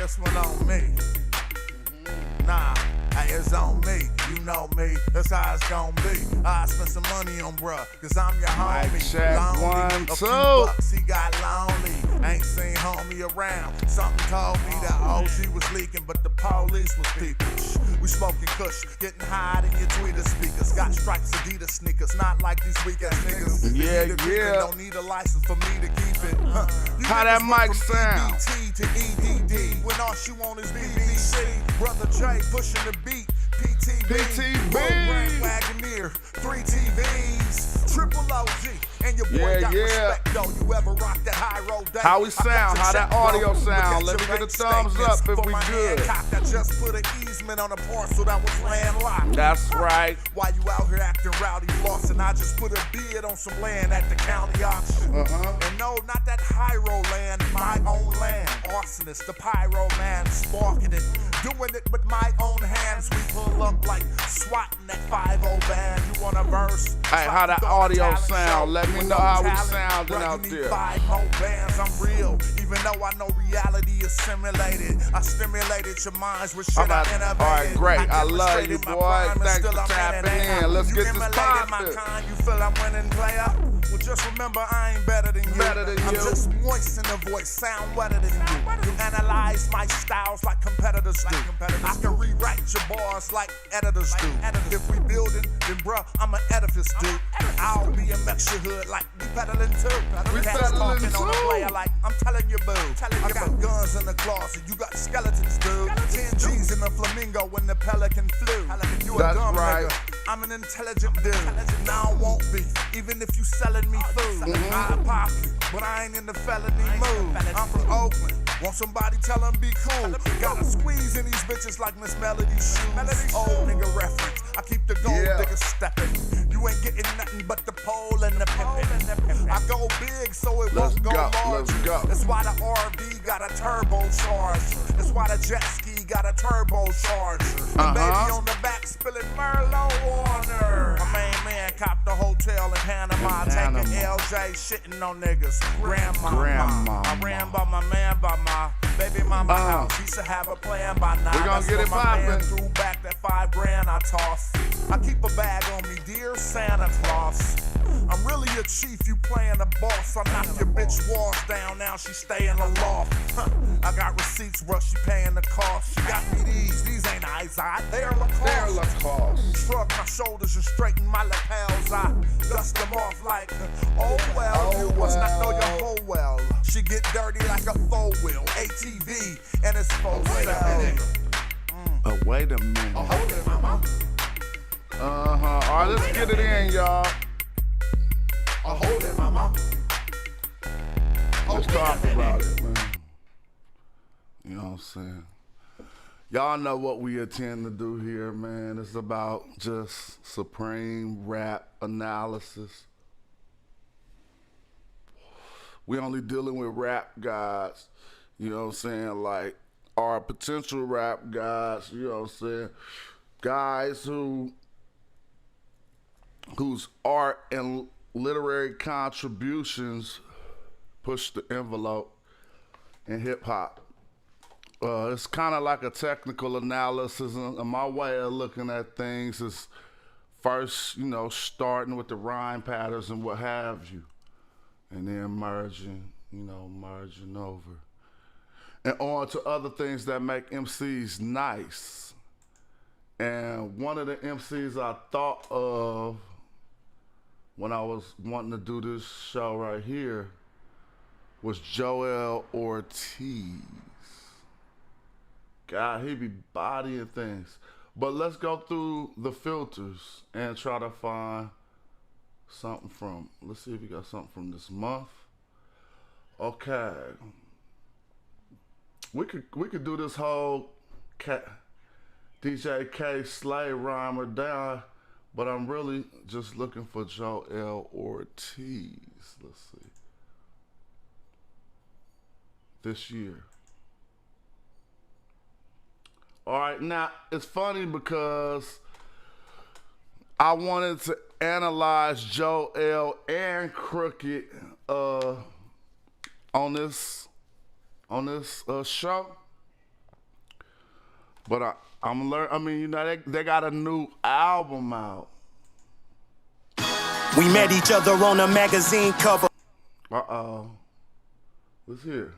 this one on me. Nah, hey, it's on me. You know me, that's how it's gon' be. I spent some money on bruh, cause I'm your homie. Mic check, lonely. 1, 2. A few bucks, he got lonely. Ain't seen homie around. Something told me the OG was leaking, but the police was peeping. We smoking kush, getting high in your tweeter speakers. Got stripes, Adidas sneakers, not like these weak ass niggas. Yeah, You need a yeah. Don't need a license for me to keep it. You How that niggas went mic from sound? EBT to EDD when all she want is BBC. Brother J pushing the beat. PTB, Wagoneer, 3 TVs, triple OG, and your boy got respect though. You ever rock that high road day? How we sound? How that audio sound? Let me get a thumbs up if we good. I just put an easement on a parcel that was landlocked. That's right. While you out here acting rowdy, boss, and I just put a bid on some land at the county auction. And no, not that high road land, my own land. Arsonist, the pyro man, sparking it, doing it with my own hands. We pull up like swatting that 5-0 band. You want a verse? Hey, how that audio sound? Let me know how we sounding out there. 5 more bands, I'm real. Even though I know reality is simulated, I stimulated your minds with shit I innovated. All right, great. I love you, boy. Thanks for tapping in. Let's get this poppin'. You feel I'm winning, player? Well, just remember I ain't better than you. I'm just moist in the voice, sound wetter than you. You analyze my styles like competitors do. I can rewrite your bars like editors do. If we building, then bruh, I'm an edifice dude. I'll be a your hood like we peddling too. We Cats peddling talking too. on the player like I'm telling you, boo. I got guns in the closet, you got skeletons, dude. 10 G's in the flamingo when the pelican flew. You a dumb nigga, I'm an intelligent dude. Now I won't be, even if you selling me food. I pop you, but I ain't in the felony mood. I'm from Oakland, want somebody tell them be cool. Gotta squeeze in these bitches like Miss Melody's shoes. Old nigga reference, I keep the gold digger stepping. You ain't getting nothing but the pole and the pimpin'. I go big so it won't go large. That's why the RV got a turbocharge. That's why the jet ski got a turbocharge. The baby on the back spilling Merlot water. My main man copped the hotel in Panama, taking LJ shitting on niggas. Grandma. I ran by my man by my baby mama house. Used to have a plan by now. We gonna get it poppin'. Threw back that $5,000 I tossed. I keep a bag on me, dear Santa Claus. I'm really a chief, you playing a boss. I knock your bitch walls down, now she stay in the loft. I got receipts, bruh, she paying the cost. She got me these ain't Izod, they're Lacoste. Shrug my shoulders and straighten my lapels. I dust them off like, oh well, you must not know your whole well. She get dirty like a four-wheel, ATV, and it's full Wait a minute. Hold it, mama. All right, let's get it in, y'all. Hold it, mama. Let's talk about it, man. You know what I'm saying? Y'all know what we intend to do here, man. It's about just supreme rap analysis. We only dealing with rap guys, you know what I'm saying? Like our potential rap guys, you know what I'm saying? Guys whose art and literary contributions push the envelope in hip hop. It's kind of like a technical analysis, and my way of looking at things is first, you know, starting with the rhyme patterns and what have you, and then merging over, and on to other things that make MCs nice. And one of the MCs I thought of when I was wanting to do this show right here was Joel Ortiz. God, he be bodying things. But let's go through the filters and try to find something from, let's see if we got something from this month. Okay. We could do this whole DJ K Slay rhymer down, but I'm really just looking for Joel Ortiz. Let's see. This year. All right, now it's funny because I wanted to analyze Joel and Crooked on this show, But I'm learning. I mean, you know, they got a new album out. We met each other on a magazine cover. Uh-oh. Let's hear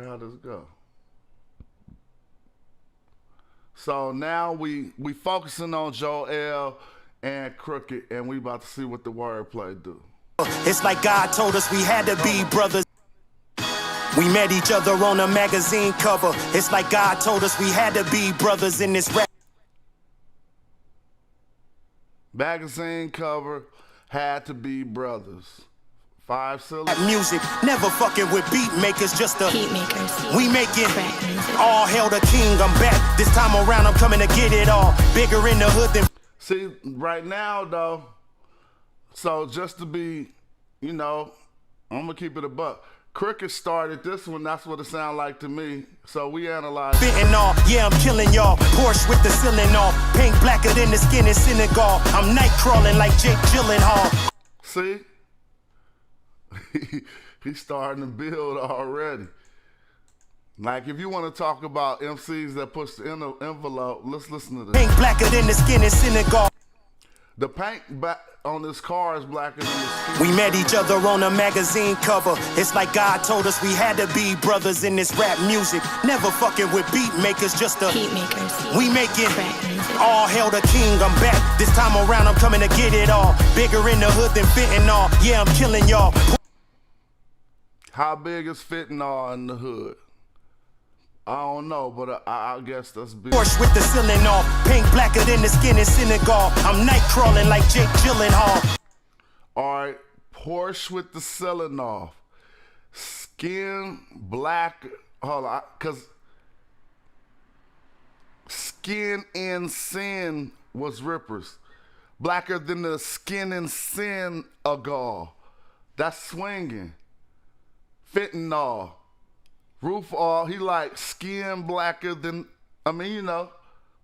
how this go. So now we focusing on Joel and Crooked, and we about to see what the wordplay do. It's like God told us we had to be brothers. We met each other on a magazine cover. It's like God told us we had to be brothers in this rap. Magazine cover, had to be brothers. 5 syllables. Music, never fucking with beat makers, just a Heat makers. we make it. All hail the king, I'm back. This time around, I'm coming to get it all. Bigger in the hood than. See, right now though, so just to be, you know, I'm gonna keep it a buck. Cricket started this one, that's what it sounded like to me. So we analyzed. Fitting all, yeah, I'm killing y'all. Porsche with the ceiling off. Pink blacker than the skin in Senegal. I'm night crawling like Jake Gyllenhaal. See? He's starting to build already. Like, if you want to talk about MCs that push the envelope, let's listen to this. Pink blacker than the skin in Senegal. The paint back on this car is blacker than the skin. We met each other on a magazine cover. It's like God told us we had to be brothers in this rap music. Never fucking with beat makers, just a Heat makers. we make it. Track music. All hail the king, I'm back. This time around, I'm coming to get it all. Bigger in the hood than fentanyl. Yeah, I'm killing y'all. How big is fentanyl in the hood? I don't know, but I guess that's big. Porsche with the ceiling off. Pink blacker than the skin in Senegal. I'm night crawling like Jake Gyllenhaal. All right, Porsche with the ceiling off. Skin black. Hold on, because skin in sin was rippers. Blacker than the skin in sin agal. That's swinging. Fentanyl. Roof all, he like skin blacker than, I mean, you know,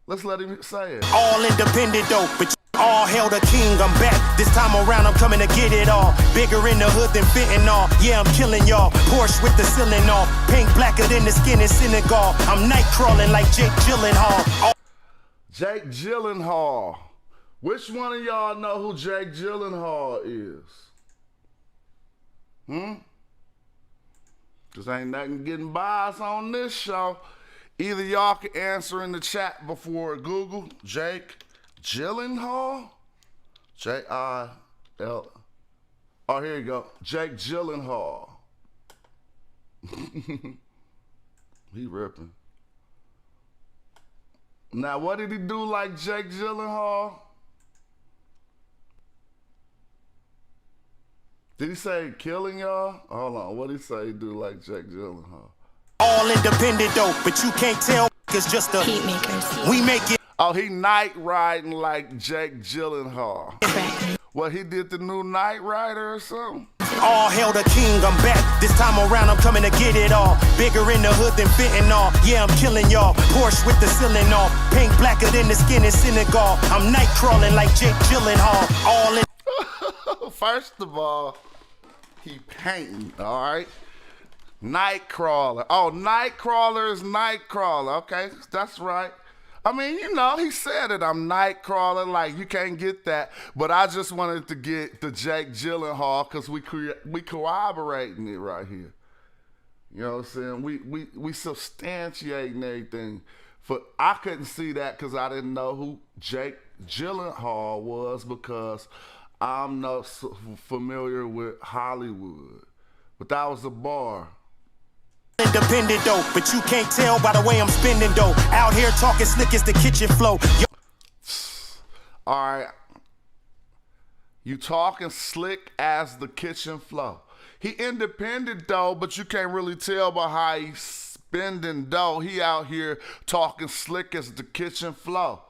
let's let him say it. All independent though, but all hail the king, I'm back. This time around, I'm coming to get it all. Bigger in the hood than fentanyl. Yeah, I'm killing y'all. Porsche with the ceiling off. Pink blacker than the skin in Senegal. I'm night crawling like Jake Gyllenhaal. Jake Gyllenhaal. Which one of y'all know who Jake Gyllenhaal is? Cause ain't nothing getting by us on this show. Either y'all can answer in the chat before Google. Jake Gyllenhaal? J-I-L. Oh, here you go. Jake Gyllenhaal. He ripping. Now, what did he do like Jake Gyllenhaal? Did he say killing y'all? Hold on, what did he say he do like Jake Gyllenhaal? All independent though, but you can't tell it's just a Heat makers. we make it. Oh, he night riding like Jake Gyllenhaal. Track. What, he did the new Night Rider or something? All hail the king, I'm back. This time around, I'm coming to get it all. Bigger in the hood than fentanyl. Yeah, I'm killing y'all. Porsche with the ceiling off. Pink blacker than the skin in Senegal. I'm night crawling like Jake Gyllenhaal. All in. First of all, he painting, all right? Nightcrawler. Oh, Nightcrawler is Nightcrawler. Okay, that's right. I mean, you know, he said it. I'm Nightcrawler. Like, you can't get that. But I just wanted to get the Jake Gyllenhaal because we corroborating it right here. You know what I'm saying? We substantiating everything. I couldn't see that because I didn't know who Jake Gyllenhaal was because I'm not so familiar with Hollywood. But that was a bar. Independent though, but you can't tell by the way I'm spending though. Out here talking slick as the kitchen flow. All right. You talking slick as the kitchen flow. He independent though, but you can't really tell by how he's spending dough. He out here talking slick as the kitchen flow.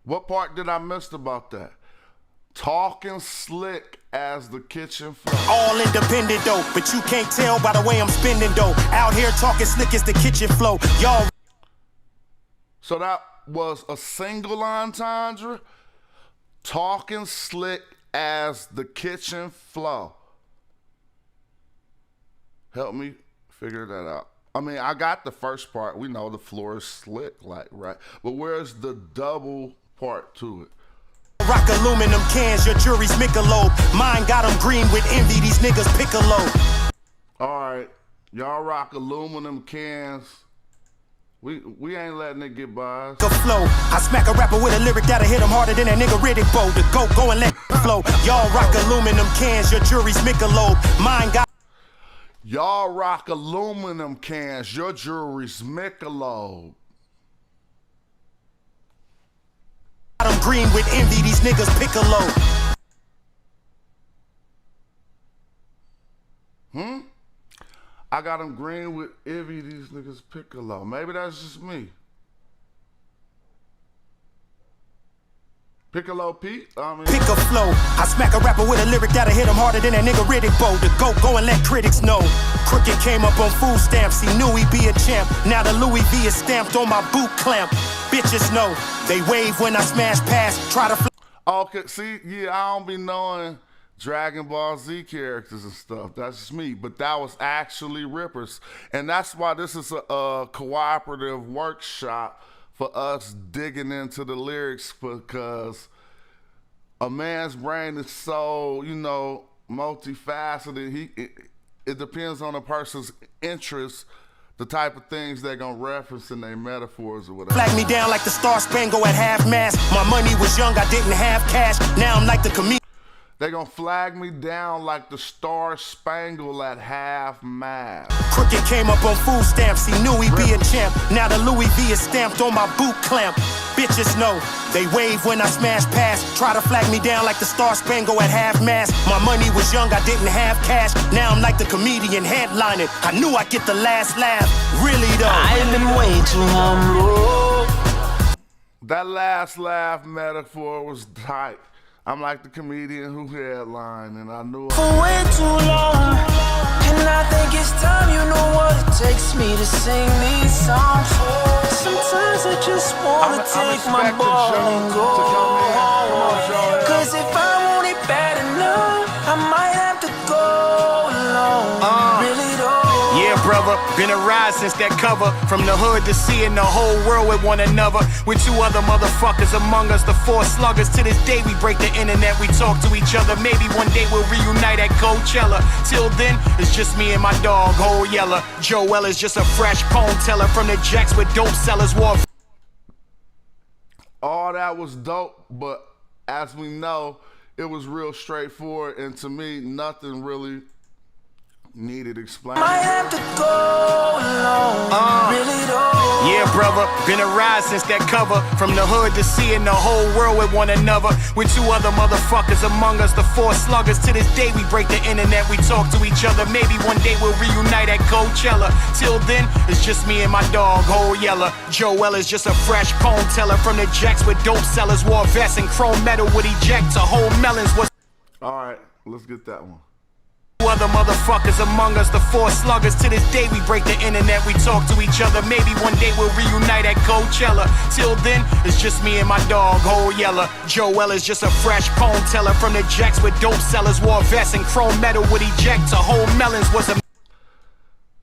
What part did I miss about that? Talking slick as the kitchen flow. All independent though, but you can't tell by the way I'm spending though. Out here talking slick as the kitchen flow. Y'all. So that was a single entendre. Talking slick as the kitchen flow. Help me figure that out. I mean, I got the first part. We know the floor is slick, like, right? But where's the double part to it? Rock aluminum cans, your jury's Michelob. Mine got them green with envy, these niggas piccolo. All right, y'all rock aluminum cans. We ain't letting it get by us. Flow. I smack a rapper with a lyric that'll hit him harder than that nigga Riddick bow. The go and let flow. Y'all rock aluminum cans, your jury's Michelob. Mine got. Y'all rock aluminum cans, your jewelry's Michelob. I'm green with envy, these niggas piccolo. I got them green with envy, these niggas piccolo. Maybe that's just me. Piccolo Pete? Pick a flow. I smack a rapper with a lyric that'll hit him harder than that nigga Riddick bow. The go and let critics know. Crooked came up on food stamps, he knew he'd be a champ. Now the Louis V is stamped on my boot clamp. Bitches know, they wave when I smash past, try to Okay, see, yeah, I don't be knowing Dragon Ball Z characters and stuff. That's just me. But that was actually rippers. And that's why this is a cooperative workshop for us digging into the lyrics, because a man's brain is so, multifaceted. It depends on a person's interests, the type of things they're gonna reference in their metaphors or whatever. Flag me down like the Star Spangled at half mast. My money was young, I didn't have cash. Now I'm like the comedian. They gonna flag me down like the Star Spangled at half mast. Crooked came up on food stamps, he knew he'd be a champ. Now the Louis V is stamped on my boot clamp. Bitches know, they wave when I smash past. Try to flag me down like the Star Spangled at half mast. My money was young, I didn't have cash. Now I'm like the comedian headlining. I knew I'd get the last laugh. Really though, I've been way too humble. That last laugh metaphor was tight. I'm like the comedian who headlined, and I knew For way too long. And I think it's time, you know what it takes me to sing these songs. Sometimes I just wanna take my ball and go home. Cause if I want it bad enough, I might have to go alone. Really though. yeah, brother, been a ride since that cover. From the hood to seeing the whole world with one another. With two other motherfuckers among us, the four sluggers. To this day we break the internet, we talk to each other. Maybe one day we'll reunite at Coachella. Till then, it's just me and my dog, Whole Yeller. Joel is just a fresh poem teller from the jacks with dope sellers. all that was dope, but as we know, it was real straightforward, and to me, nothing really needed explaining. Might have to go alone. Really though. Yeah, brother, been a ride since that cover. From the hood to seeing the whole world with one another. With two other motherfuckers among us, the four sluggers. To this day we break the internet, we talk to each other. Maybe one day we'll reunite at Coachella. Till then, it's just me and my dog, Whole Yeller. Joel is just a fresh poem teller from the jacks with dope sellers. Wore vests and chrome metal would eject to whole melons. Was All right, let's get that one. other motherfuckers among us, the four sluggers. To this day we break the internet, we talk to each other. Maybe one day we'll reunite at Coachella. Till then, it's just me and my dog, Whole Yeller. Joel is just a fresh poem teller from the jacks with dope sellers. Wore vests and chrome metal would eject to whole melons. Was a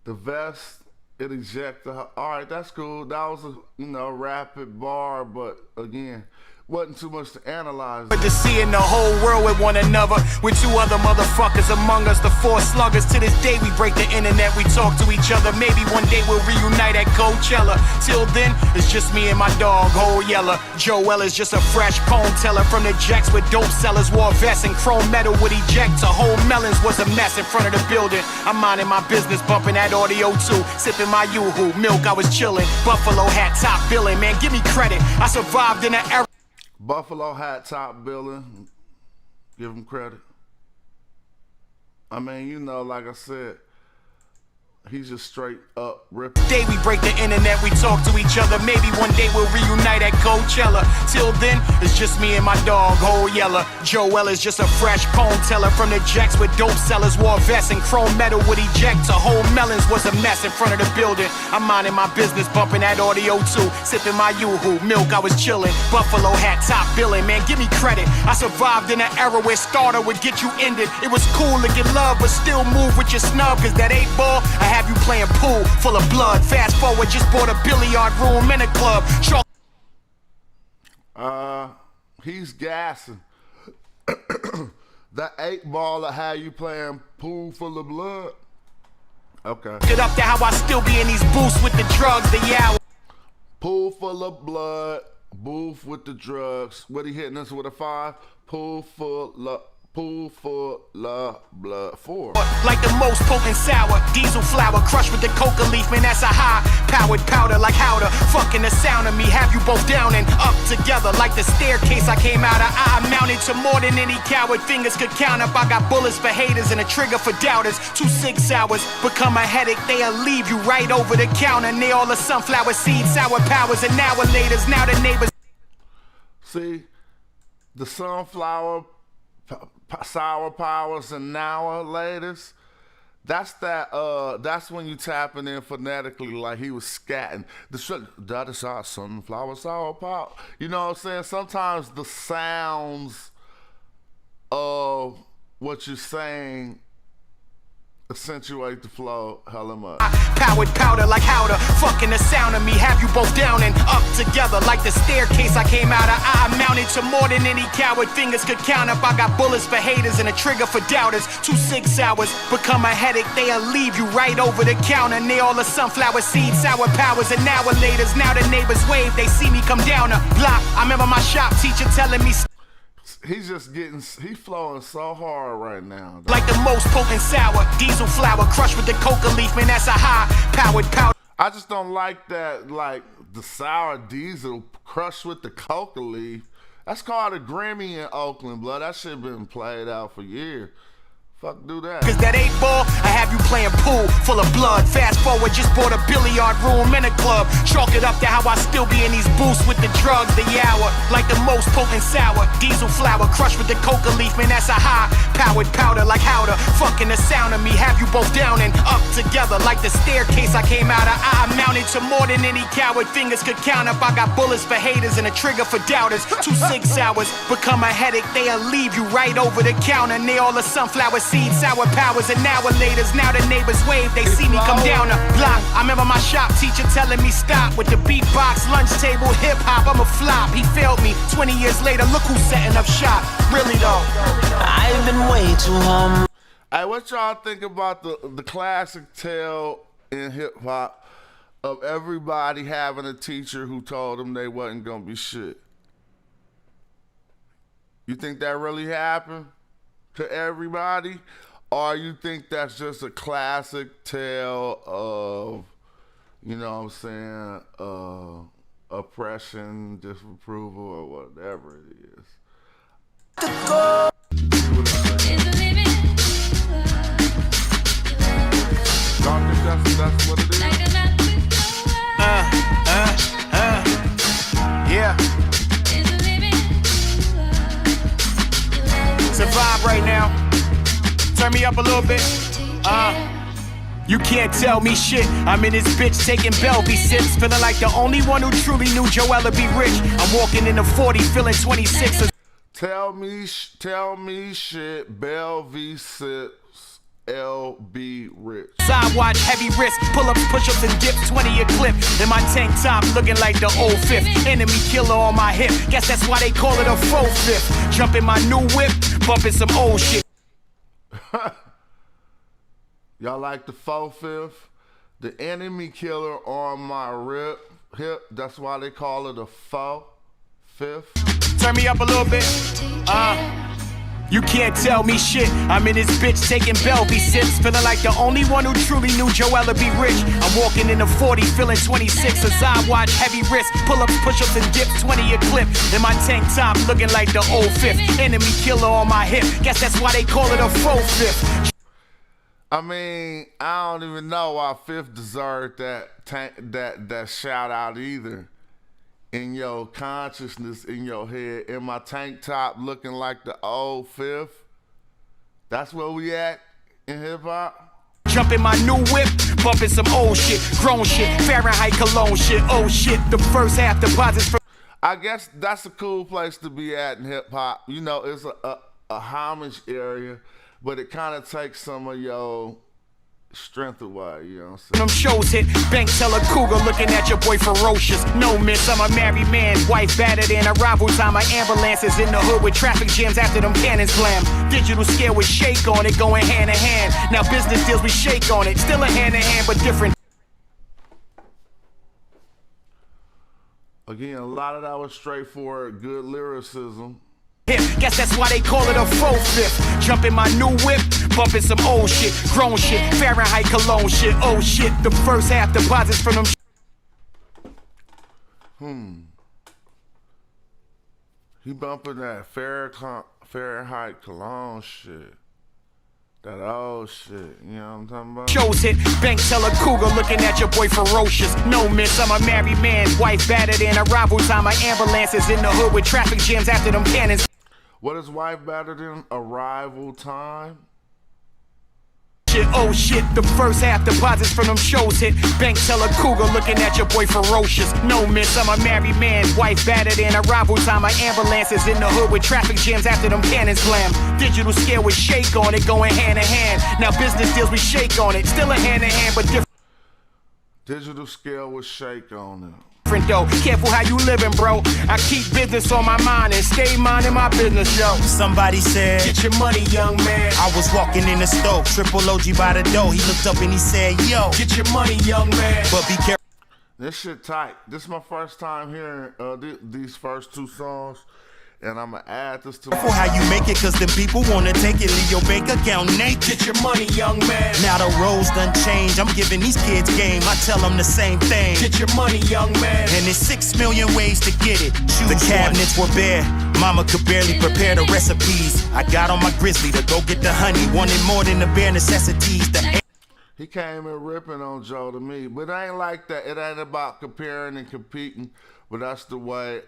The vest, it ejected her. All right, that's cool. That was a rapid bar, but again, wasn't too much to analyze. to seeing the whole world with one another. With two other motherfuckers among us, the four sluggers. To this day we break the internet, we talk to each other. Maybe one day we'll reunite at Coachella. Till then, it's just me and my dog, Whole Yeller. Joel is just a fresh poem teller from the jacks with dope sellers. Wore vests and chrome metal would eject to whole melons. Was a mess in front of the building. I'm minding my business, bumping that audio too. Sipping my Yoo-hoo milk, I was chilling. Buffalo hat, top billing, man, give me credit. I survived in an era. Buffalo hat, top billing. Give him credit. I mean, like I said, he's just straight up ripping. Day we break the internet, we talk to each other. Maybe one day we'll reunite at Coachella. Till then, it's just me and my dog, Whole Yeller. Joel is just a fresh poem teller from the jacks with dope sellers. Wore vests and chrome metal would eject to whole melons. Was a mess in front of the building. I'm minding my business, bumping that audio too. Sipping my Yoo-hoo milk, I was chilling. Buffalo hat, top billing, man, give me credit. I survived in an era where starter would get you ended. It was cool to get love, but still move with your snub. Cause that 8 ball, I have you playing pool full of blood. Fast forward, just bought a billiard room in a club. He's gassing. That 8-baller had you playing pool full of blood. Okay. Get up to how I still be in these booths with the drugs, the hour. Pool full of blood, booth with the drugs. What he hitting us with a 5? Pool full of blood. 4. Like the most potent sour, diesel flour crushed with the coca leaf, man, that's a high-powered powder like how to fucking the sound of me have you both down and up together like the staircase I came out of. I mounted to more than any coward fingers could count up. I got bullets for haters and a trigger for doubters. 2 6 hours become a headache, they'll leave you right over the counter. Near all the sunflower seeds, sour powers, and now the neighbors. See, the sunflower sour powers and now latest. That's when you tapping in phonetically like he was scatting. That is our sunflower sour power. You know what I'm saying? Sometimes the sounds of what you're saying accentuate the flow hella much. Powered powder like how to fucking the sound of me have you both down and up together like the staircase I came out of. I mounted to more than any coward fingers could count up. I got bullets for haters and a trigger for doubters. 2 6 hours become a headache, they'll leave you right over the counter. Near all the sunflower seeds, sour powers, and now the neighbors wave, they see me come down a block. I remember my shop teacher telling me he's flowing so hard right now. Like the most potent sour, diesel flour crushed with the coca leaf, man, that's a high-powered powder. I just don't like that, like the sour diesel crushed with the coca leaf. That's called a Grammy in Oakland, blood. That shit been played out for years. Fuck, do that. Cause that 8-ball, I have you playing pool full of blood. Fast forward, just bought a billiard room in a club. Chalk it up to how I still be in these booths with the drugs, the hour. Like the most potent sour, diesel flour crushed with the coca leaf, man, that's a high-powered powder like how to fucking the sound of me have you both down and up together like the staircase I came out of. I mounted to more than any coward fingers could count up. I got bullets for haters and a trigger for doubters. 2 6 hours become a headache, they'll leave you right over the counter. Near all the sunflower seeds, sour powers, and now the neighbors wave, they see me come down a block. I remember my shop teacher telling me stop with the beatbox, lunch table, hip-hop, I'm a flop. He failed me, 20 years later, look who's setting up shop. Really though, I've been way too humble. Hey, what y'all think about the classic tale in hip-hop of everybody having a teacher who told them they wasn't gonna be shit? You think that really happened to everybody? Or you think that's just a classic tale of, you know what I'm saying, oppression, disapproval, or whatever it is? Y'all think that's what it is? yeah. Survive right now. Turn me up a little bit. You can't tell me shit. I'm in this bitch taking Belvy sips, feeling like the only one who truly knew Joella be rich. I'm walking in the 40, feeling 26. Tell me shit. Belvy sips, LB rich. Side watch, heavy wrist, pull-ups, push-ups, and dips, 20 a clip. In my tank top, looking like the old fifth. Enemy killer on my hip. Guess that's why they call it a faux fifth. Jump in my new whip, bumping some old shit. Y'all like the faux fifth? The enemy killer on my hip. That's why they call it a faux fifth. Turn me up a little bit. You can't tell me shit. I'm in this bitch taking Belvy sips, feeling like the only one who truly knew Joella be rich. I'm walking in the 40, feeling 26. As I watch, heavy wrist, pull-ups, push-ups, and dips, 20 a clip. In my tank top, looking like the old fifth. Enemy killer on my hip. Guess that's why they call it a faux fifth. I mean, I don't even know why Fifth deserved that shout out either. In your consciousness, in your head, in my tank top looking like the old Fifth. That's where we at in hip hop. Jump in my new whip, bumping some old shit, grown shit, Fahrenheit cologne shit, oh shit. The first half deposits from. I guess that's a cool place to be at in hip hop. You know, it's a homage area, but it kind of takes some of your strength away, you know what I'm saying? Them shows hit, bank teller cougar looking at your boy ferocious. No miss, I'm a married man, wife battered in arrival time. My ambulance is in the hood with traffic jams after them cannons blam. Digital scale with shake on it, going hand in hand. Now business deals we shake on it, still a hand in hand but different. Again, a lot of that was straightforward, good lyricism. Guess that's why they call it a 4/5. Jump in my new whip, bumping some old shit, grown shit, Fahrenheit cologne shit. Oh shit, the first half deposits from them. He bumping that Fahrenheit cologne shit. That old shit, you know what I'm talking about? Shows hit, bank teller cougar looking at your boy ferocious. No miss, I'm a married man, wife battered in arrival time. My ambulance is in the hood with traffic jams after them cannons. What is wife battered in? Arrival time? Oh shit, the first half deposits from them shows hit. Bank teller cougar looking at your boy ferocious. No miss, I'm a married man, wife battered in arrival time. My ambulance is in the hood with traffic jams after them cannons blam. Digital scale with shake on it, going hand in hand. Now business deals we shake on it, still a hand in hand but different. Digital scale with shake on it. Though. Careful how you living, bro. I keep business on my mind and stay minding my business, yo. Somebody said, get your money, young man. I was walking in the store, triple OG by the door. He looked up and he said, yo, get your money, young man. But be careful. This shit tight. This is my first time hearing these first two songs. And I'ma add this to Careful how you make it, cause them people wanna take it, leave your bank account naked. Get your money, young man. Now the roles done changed, I'm giving these kids game, I tell them the same thing. Get your money, young man. And there's 6 million ways to get it. Choose the cabinets were bare, mama could barely prepare the recipes. I got on my grizzly to go get the honey, wanted more than the bare necessities. He came in ripping on Joe to me, but it ain't like that. It ain't about comparing and competing. But that's the way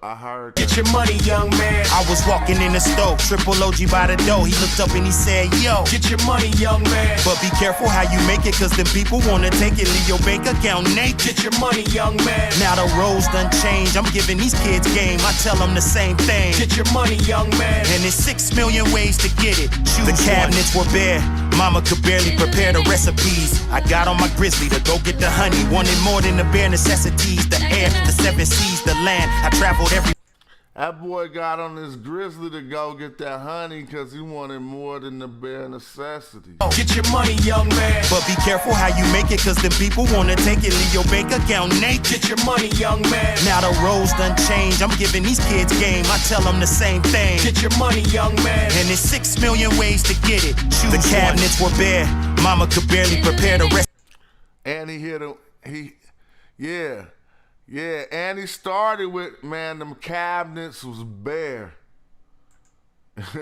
I heard that. Get your money, young man. I was walking in the store, triple OG by the door. He looked up and he said, yo, get your money, young man. But be careful how you make it, cause them people wanna take it, leave your bank account naked. Get your money, young man. Now the roles done changed, I'm giving these kids game, I tell them the same thing. Get your money, young man. And there's 6 million ways to get it. Choose the cabinets were bare, mama could barely prepare the recipes. I got on my grizzly to go get the honey, wanted more than the bare necessities. The air, the 7 seas, the land, I traveled every. That boy got on his grizzly to go get that honey because he wanted more than the bare necessities. Get your money, young man. But be careful how you make it, cause them people wanna take it, leave your bank account naked. Get your money, young man. Now the roles done changed, I'm giving these kids game, I tell them the same thing. Get your money, young man. And there's 6 million ways to get it. Choose the cabinets were bare, mama could barely prepare the rest. And he hit him, Yeah, and he started with, man, them cabinets was bare.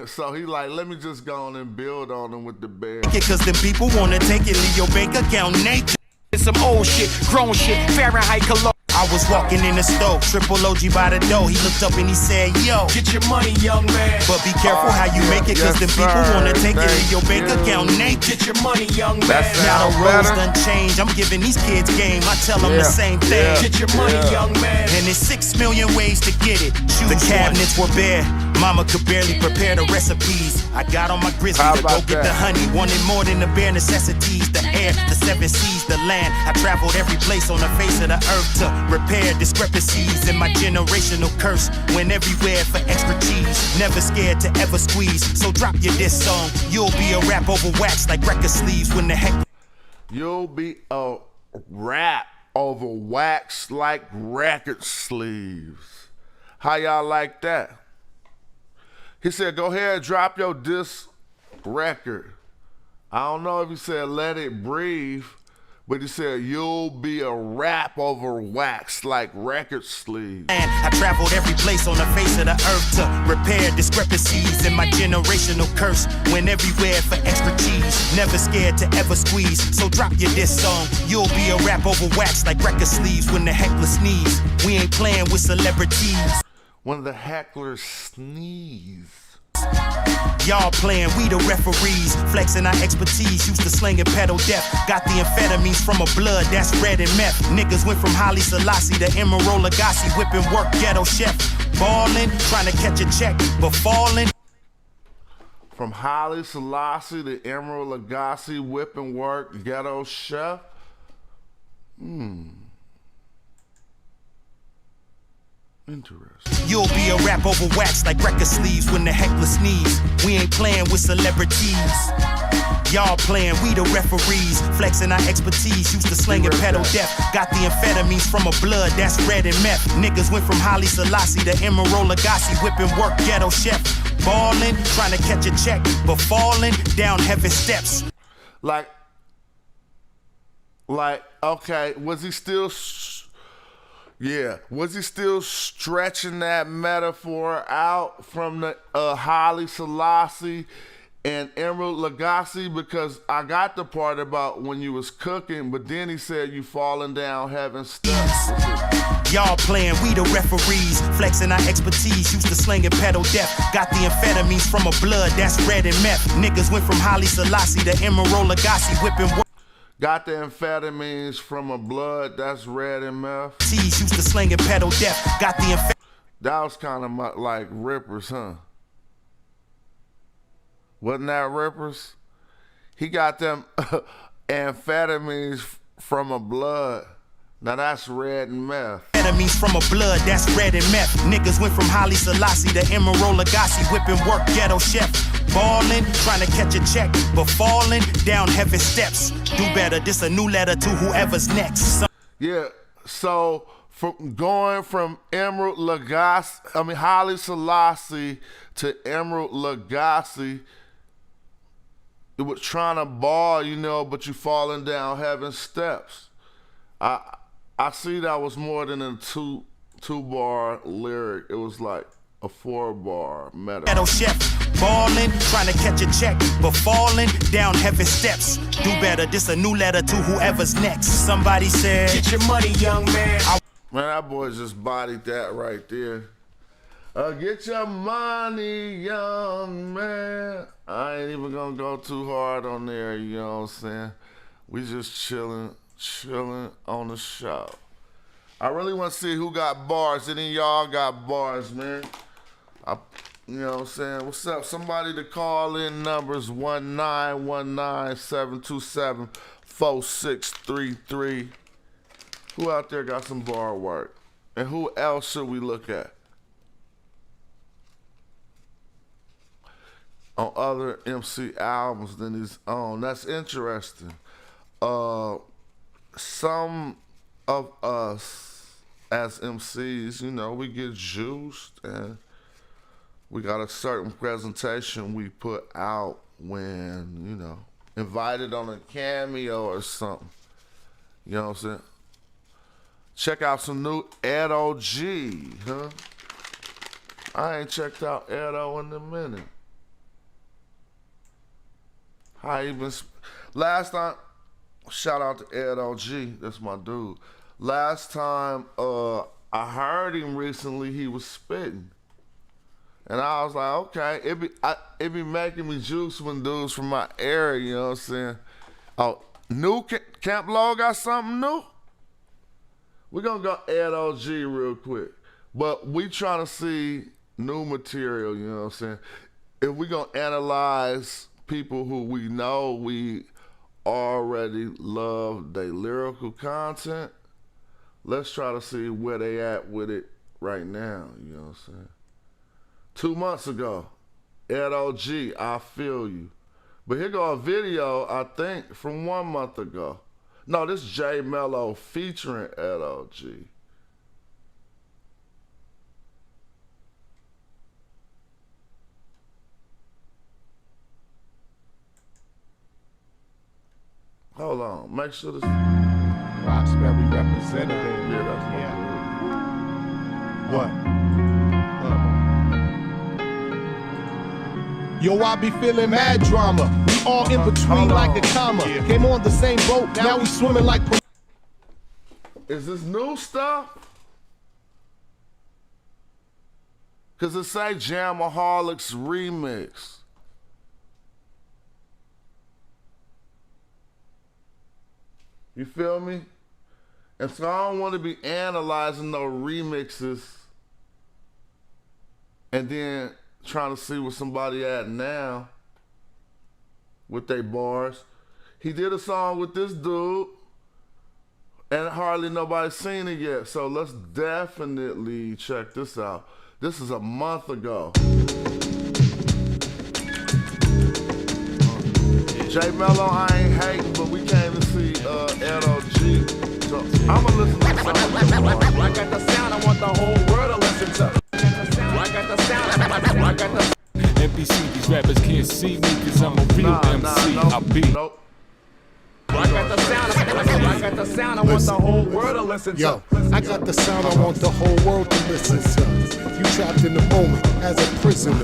So he like, let me just go on and build on them with the bare. Cause them people wanna take it, leave your bank account naked. It's some old shit, grown shit, Fahrenheit cologne. I was walking in the store, triple OG by the door. He looked up and he said, yo, get your money, young man. But be careful how you make it, cause them people wanna take it, leave your bank account naked. Get your money, young man. Now the roles done changed, I'm giving these kids game, I tell them the same thing. Get your money, young man. And there's 6 million ways to get it. Choose the cabinets were bare, mama could barely prepare the recipes. I got on my grizzly to go get the honey, wanted more than the bare necessities. The air, the 7 seas, the land, I traveled every place on the face of the earth to repair discrepancies in my generational curse. Went everywhere for extra cheese, never scared to ever squeeze. So drop your diss song, you'll be a rap over wax like record sleeves. When the heck you'll be a rap over wax like record sleeves. How y'all like that? He said, go ahead, drop your diss record. I don't know if he said let it breathe, but he said, you'll be a rap over wax like record sleeves. And I traveled every place on the face of the earth to repair discrepancies in my generational curse. Went everywhere for extra cheese, never scared to ever squeeze. So drop your diss song, you'll be a rap over wax like record sleeves. When the heckler sneeze, we ain't playing with celebrities. When the hecklers sneeze. Y'all playing, we the referees, flexing our expertise, used to sling and pedal death. Got the amphetamines from a blood that's red and meth. Niggas went from Haile Selassie to Emerald Lagasse, whipping work ghetto chef. Ballin', trying to catch a check, but falling. From Haile Selassie to Emerald Lagasse, whipping work, ghetto chef. Interesting. You'll be a rap over wax like record sleeves when the heckler sneeze. We ain't playing with celebrities. Y'all playing, we the referees. Flexing our expertise, used to slinging pedal death. Got the amphetamines from a blood, that's red and meth. Niggas went from Haile Selassie to Emerald Lagasse, whipping work, ghetto chef. Ballin', trying to catch a check, but falling down heavy steps. Like, okay, was he still, was he still stretching that metaphor out from the Haile Selassie and Emerald Lagasse? Because I got the part about when you was cooking, but then he said you falling down having steps. Y'all playing, we the referees. Flexing our expertise, used to slinging pedal death. Got the amphetamines from a blood, that's red and meth. Niggas went from Haile Selassie to Emerald Lagasse, whipping work. Got the amphetamines from a blood, that's red and meth. Used to slinging pedal death. Got the That was kind of like Rippers, huh? Wasn't that Rippers? He got them amphetamines from a blood. Now that's red and meth. Amphetamines from a blood, that's red and meth. Niggas went from Haile Selassie to Emerald Lagasse, whipping work, ghetto chef. Ballin', trying to catch a check, but falling down heavy steps. Do better, this a new letter to whoever's next. So from going from Emerald Lagasse, Haile Selassie to Emerald Lagasse, it was trying to ball, but you falling down having steps. I see that was more than a two-bar lyric. It was like a 4-bar metaphor. Chef, ballin', trying to catch a check, but falling down heavy steps. Do better, this a new letter to whoever's next. Somebody said, get your money, young man. Man, that boy just bodied that right there. Get your money, young man. I ain't even gonna go too hard on there, you know what I'm saying? We just chilling on the show. I really want to see who got bars. Any of y'all got bars, man? You know what I'm saying? What's up? Somebody to call in numbers 1-919-727-4633. Who out there got some bar work? And who else should we look at? On other MC albums than his own. That's interesting. Some of us as MCs, we get juiced and we got a certain presentation we put out when, invited on a cameo or something. You know what I'm saying? Check out some new Edo G, huh? I ain't checked out Edo in a minute. How you been? Last time, shout out to Edo G, that's my dude. Last time I heard him recently, he was spitting. And I was like, okay, it be making me juice when dudes from my area, you know what I'm saying? Oh, new Camp Low got something new? We're gonna go Edo G real quick. But we trying to see new material, you know what I'm saying? If we gonna analyze people who we know we already love their lyrical content, let's try to see where they at with it right now, you know what I'm saying? 2 months ago, Edo G, I Feel You. But here go a video, I think, from 1 month ago. No, this J Mello featuring Edo G. Hold on, make sure this. Roxbury representative. Yeah, that's my dude. What? Yo, I be feeling mad drama. We all in between like a comma. Came on the same boat, now we swimming like. Is this new stuff? Cause it say Jamaholics remix. You feel me? And so I don't want to be analyzing no remixes and then trying to see where somebody at now. with their bars. He did a song with this dude, and hardly nobody's seen it yet. So let's definitely check this out. This is a month ago. J Mello, I ain't hating, but we came to see LOG. So I'ma listen to the song. I got the sound, I want the whole world to listen to. I got the sound, I got the NBC, these rappers can't see me cause I'm a real MC. I be. Nope. I got the sound, I got the sound, I want the whole world to listen to. Yo, I got the sound I want the whole world to listen to. You trapped in the moment as a prisoner.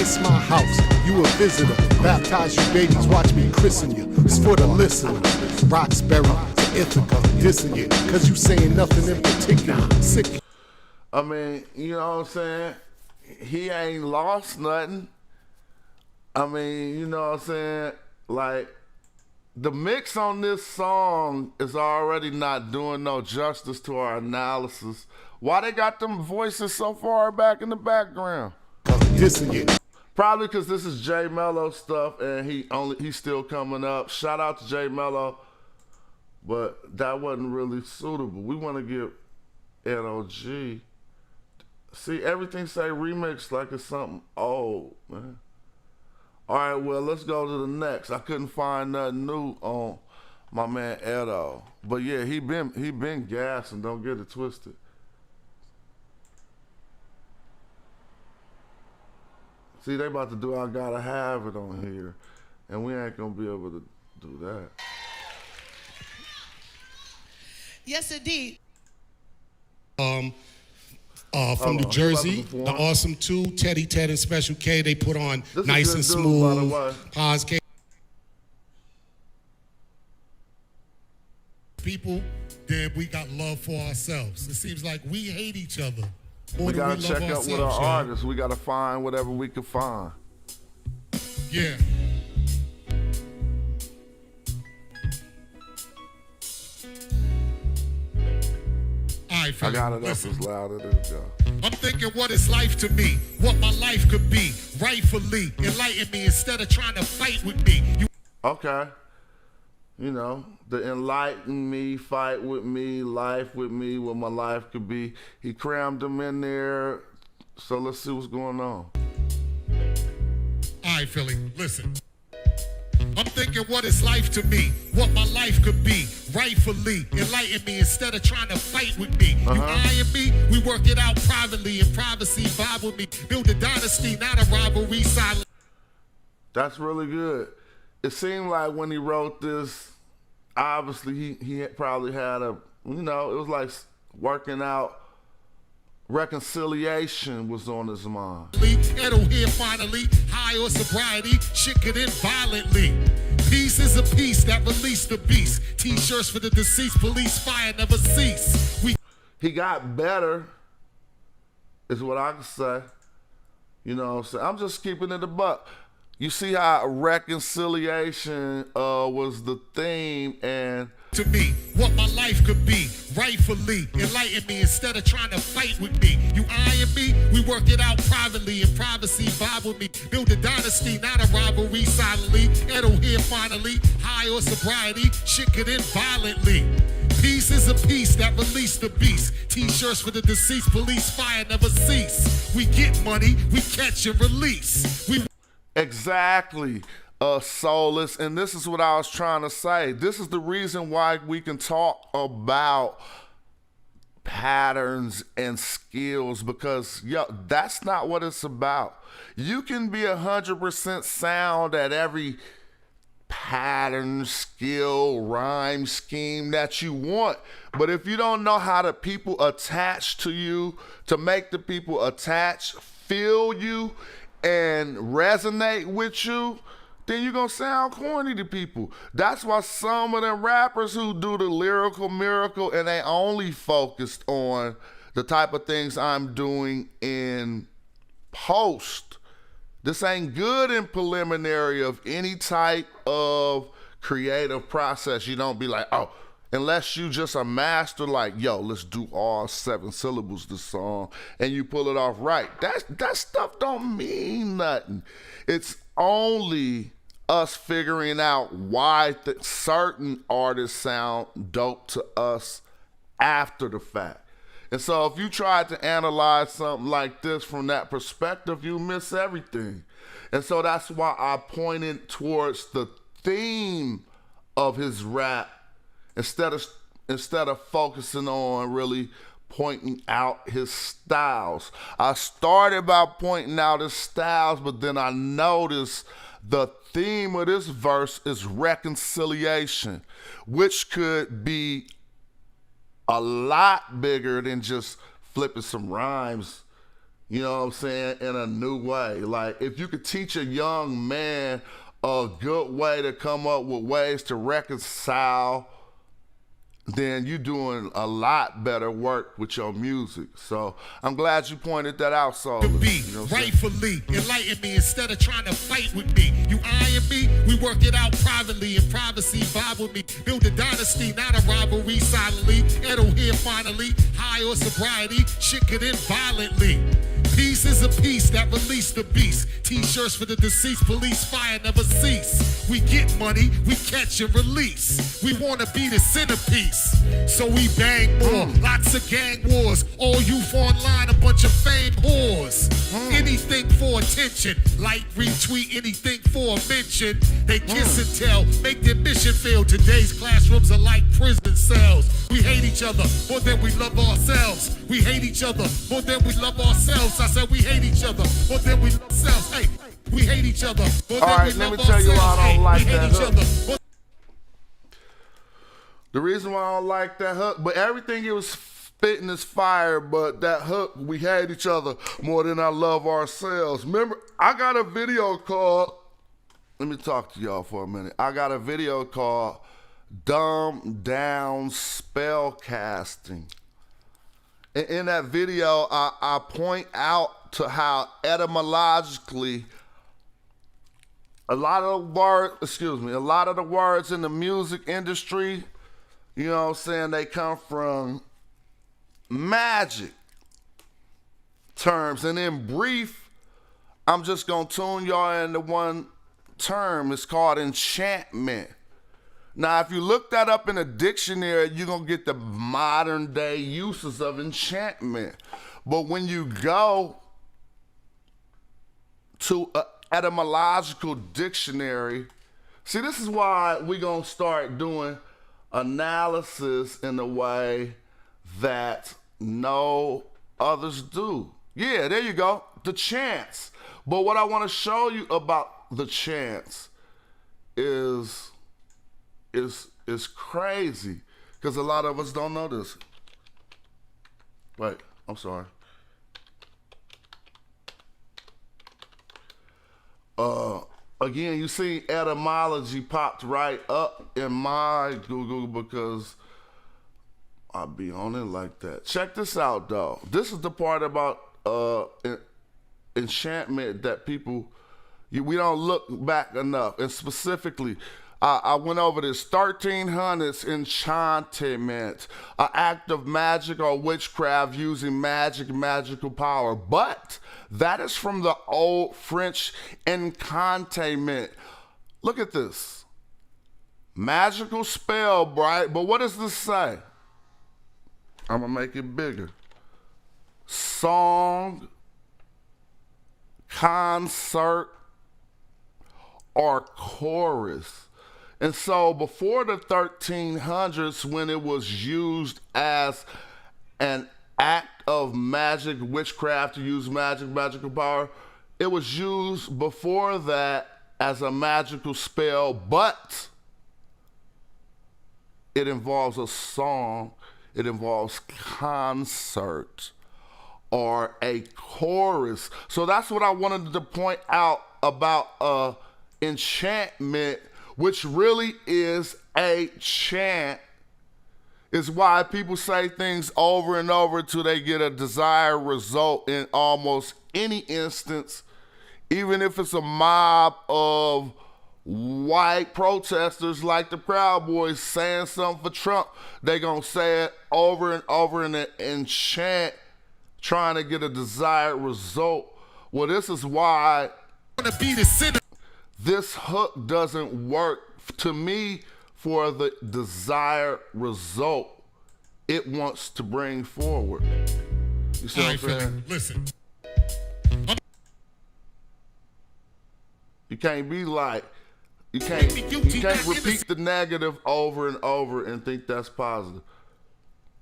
It's my house, you a visitor. Baptize you babies, watch me christen you. It's for the listener. Roxbury to Ithaca, dissing you, cause you saying nothing in particular. Sick. I mean, you know what I'm saying? He ain't lost nothing. I mean, you know what I'm saying? Like, the mix on this song is already not doing no justice to our analysis. Why they got them voices so far back in the background? Dissing you. Probably because this is J Mello stuff and he's still coming up. Shout out to J Mello, but that wasn't really suitable. We want to give NOG. See, everything say remix like it's something old, man. All right, well, let's go to the next. I couldn't find nothing new on my man Edo. But yeah, he been gassing, don't get it twisted. See, they about to do I Gotta Have It on here, and we ain't gonna be able to do that. Yes, indeed. From New Jersey, the Awesome Two, Teddy Ted and Special K, they put on This Nice and is a good dude, by the way. Smooth, Paz K. People, then we got love for ourselves. It seems like we hate each other more We than gotta we check love up ourselves. with our y'all. artists. We gotta find whatever we can find. Yeah. I got it up as loud as it go. I'm thinking what is life to me, what my life could be, rightfully. Enlighten me instead of trying to fight with me. Okay. You know, the enlighten me, fight with me, life with me, what my life could be. He crammed them in there. So let's see what's going on. All right, Philly, listen. I'm thinking what is life to me, what my life could be, rightfully. Enlighten me instead of trying to fight with me. You eyeing me, we work it out privately. In privacy, vibe with me. Build a dynasty, not a rivalry. Silent. That's really good. It seemed like when he wrote this, obviously he probably had a, you know, it was like working out. Reconciliation was on his mind. Edo here finally, high or sobriety, shit get in violently. Peace is a piece that released the beast. T-shirts for the deceased, police fire never cease. He got better, is what I can say. You know what I'm saying? I'm just keeping it a buck. You see how reconciliation was the theme, and to me, what my life could be, rightfully. Enlighten me instead of trying to fight with me. You eyeing me, we work it out privately. In privacy, vibe with me. Build a dynasty, not a rivalry. Silently, Edo here finally, high or sobriety, shit get in violently. Peace is a piece that released the beast. T-shirts for the deceased, police fire never cease. We get money, we catch and release. exactly. Soulless, and this is what I was trying to say. This is the reason why we can talk about patterns and skills, because that's not what it's about. You can be 100% sound at every pattern, skill, rhyme scheme that you want, but if you don't know how the people attach to you, to make the people attach, feel you, and resonate with you, then you're gonna sound corny to people. That's why some of them rappers who do the lyrical miracle and they only focused on the type of things I'm doing in post. This ain't good in preliminary of any type of creative process. You don't be like, oh, unless you just a master, like, yo, let's do all 7 syllables this song, and you pull it off right. That stuff don't mean nothing. It's only us figuring out why certain artists sound dope to us after the fact. And so if you try to analyze something like this from that perspective, you miss everything. And so that's why I pointed towards the theme of his rap instead of focusing on really pointing out his styles. I started by pointing out his styles, but then I noticed the theme of this verse is reconciliation, which could be a lot bigger than just flipping some rhymes, you know what I'm saying, in a new way. Like, if you could teach a young man a good way to come up with ways to reconcile, then you're doing a lot better work with your music. So I'm glad you pointed that out, Soul. Be rightfully enlighten me instead of trying to fight with me. You eyeing me, we work it out privately. In privacy, vibe with me. Build a dynasty, not a rivalry. Silently, Edo here finally. High or sobriety, shit could end violently. Peace is a piece that release the beast. T-shirts for the deceased, police fire never cease. We get money, we catch and release. We wanna be the centerpiece, so we bang more. Lots of gang wars, all youth online, a bunch of fame whores. Anything for attention, like retweet, anything for a mention. They kiss and tell, make their mission fail. Today's classrooms are like prison cells. We hate each other more than we love ourselves. We hate each other more than we love ourselves. I said we hate each other more than we love ourselves. Hey, we hate each other more than we love ourselves. All right, let me tell you why I don't like that hook. The reason why I don't like that hook, but everything it was spitting is fire, but that hook, we hate each other more than I love ourselves. Remember, I got a video called, let me talk to y'all for a minute. I got a video called Dumb Down Spell Casting. In that video, I point out to how etymologically a lot of the words in the music industry, you know what I'm saying, they come from magic terms. And in brief, I'm just gonna tune y'all into one term. It's called enchantment. Now, if you look that up in a dictionary, you're going to get the modern day uses of enchantment. But when you go to an etymological dictionary, see, this is why we're going to start doing analysis in the way that no others do. Yeah, there you go, the chance. But what I want to show you about the chance is crazy, because a lot of us don't know this. Wait, I'm sorry. Again, you see etymology popped right up in my Google because I be on it like that. Check this out, though. This is the part about enchantment that we don't look back enough. And specifically, I went over this 1300s enchantment, an act of magic or witchcraft using magical power. But that is from the old French enchantment. Look at this. Magical spell, right? But what does this say? I'm gonna make it bigger. Song, concert, or chorus. And so before the 1300s, when it was used as an act of magic, witchcraft, to use magical power, it was used before that as a magical spell, but it involves a song, it involves concert, or a chorus. So that's what I wanted to point out about enchantment, which really is a chant, is why people say things over and over till they get a desired result in almost any instance. Even if it's a mob of white protesters like the Proud Boys saying something for Trump, they gonna say it over and over and chant, trying to get a desired result. Well, this is why this hook doesn't work to me for the desired result it wants to bring forward. You see what I'm saying? Listen. You can't be like, you can't repeat the negative over and over and think that's positive.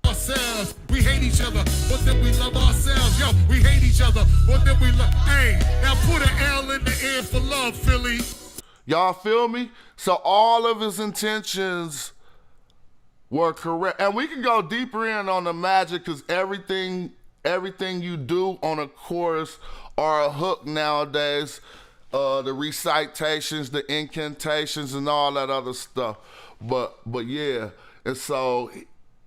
Ourselves, we hate each other, but then we love ourselves. Yo, we hate each other, but then we love. Hey, now put an L in the air for love, Philly. Y'all feel me? So all of his intentions were correct. And we can go deeper in on the magic because everything you do on a chorus or a hook nowadays, the recitations, the incantations, and all that other stuff. But yeah, and so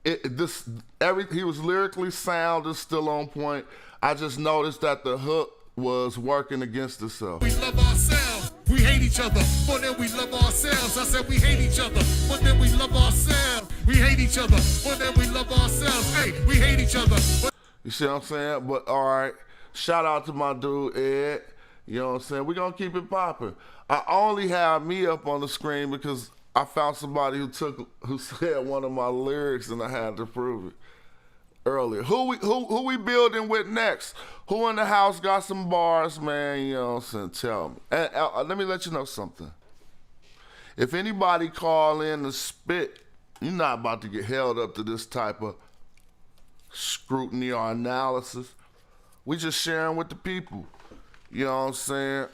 he was lyrically sound and still on point. I just noticed that the hook was working against itself. We love ourselves, we hate each other, but then we love ourselves. I said we hate each other, but then we love ourselves. We hate each other, but then we love ourselves. Hey, we hate each other. You see what I'm saying? But all right, shout out to my dude Ed. You know what I'm saying? We're going to keep it popping. I only have me up on the screen because I found somebody who said one of my lyrics and I had to prove it earlier. Who we building with next? Who in the house got some bars, man? You know what I'm saying? Tell me. And let me let you know something. If anybody call in to spit, you're not about to get held up to this type of scrutiny or analysis. We just sharing with the people. You know what I'm saying?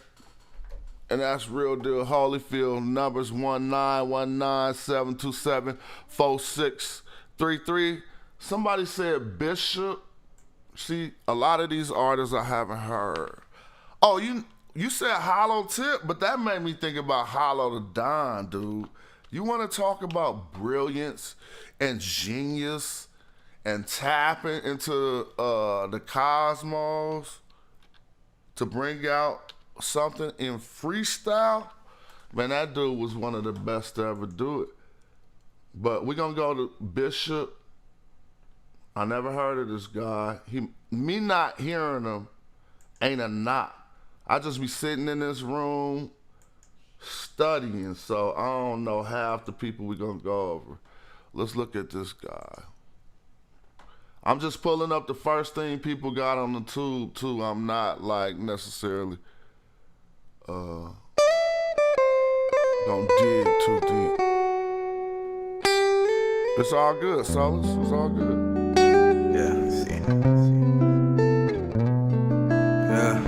And that's real deal. Holyfield, numbers 19197274633. Somebody said Bishop. See, a lot of these artists I haven't heard. Oh, you said Hollow Tip, but that made me think about Hollow the Don, dude. You want to talk about brilliance and genius and tapping into the cosmos to bring out something in freestyle? Man, that dude was one of the best to ever do it. But we're going to go to Bishop. I never heard of this guy. Me not hearing him ain't a knock. I just be sitting in this room studying, so I don't know half the people we're going to go over. Let's look at this guy. I'm just pulling up the first thing people got on the tube, too. I'm not, like, necessarily gonna dig too deep. It's all good, Solus. It's all good. Yeah, see. Yeah.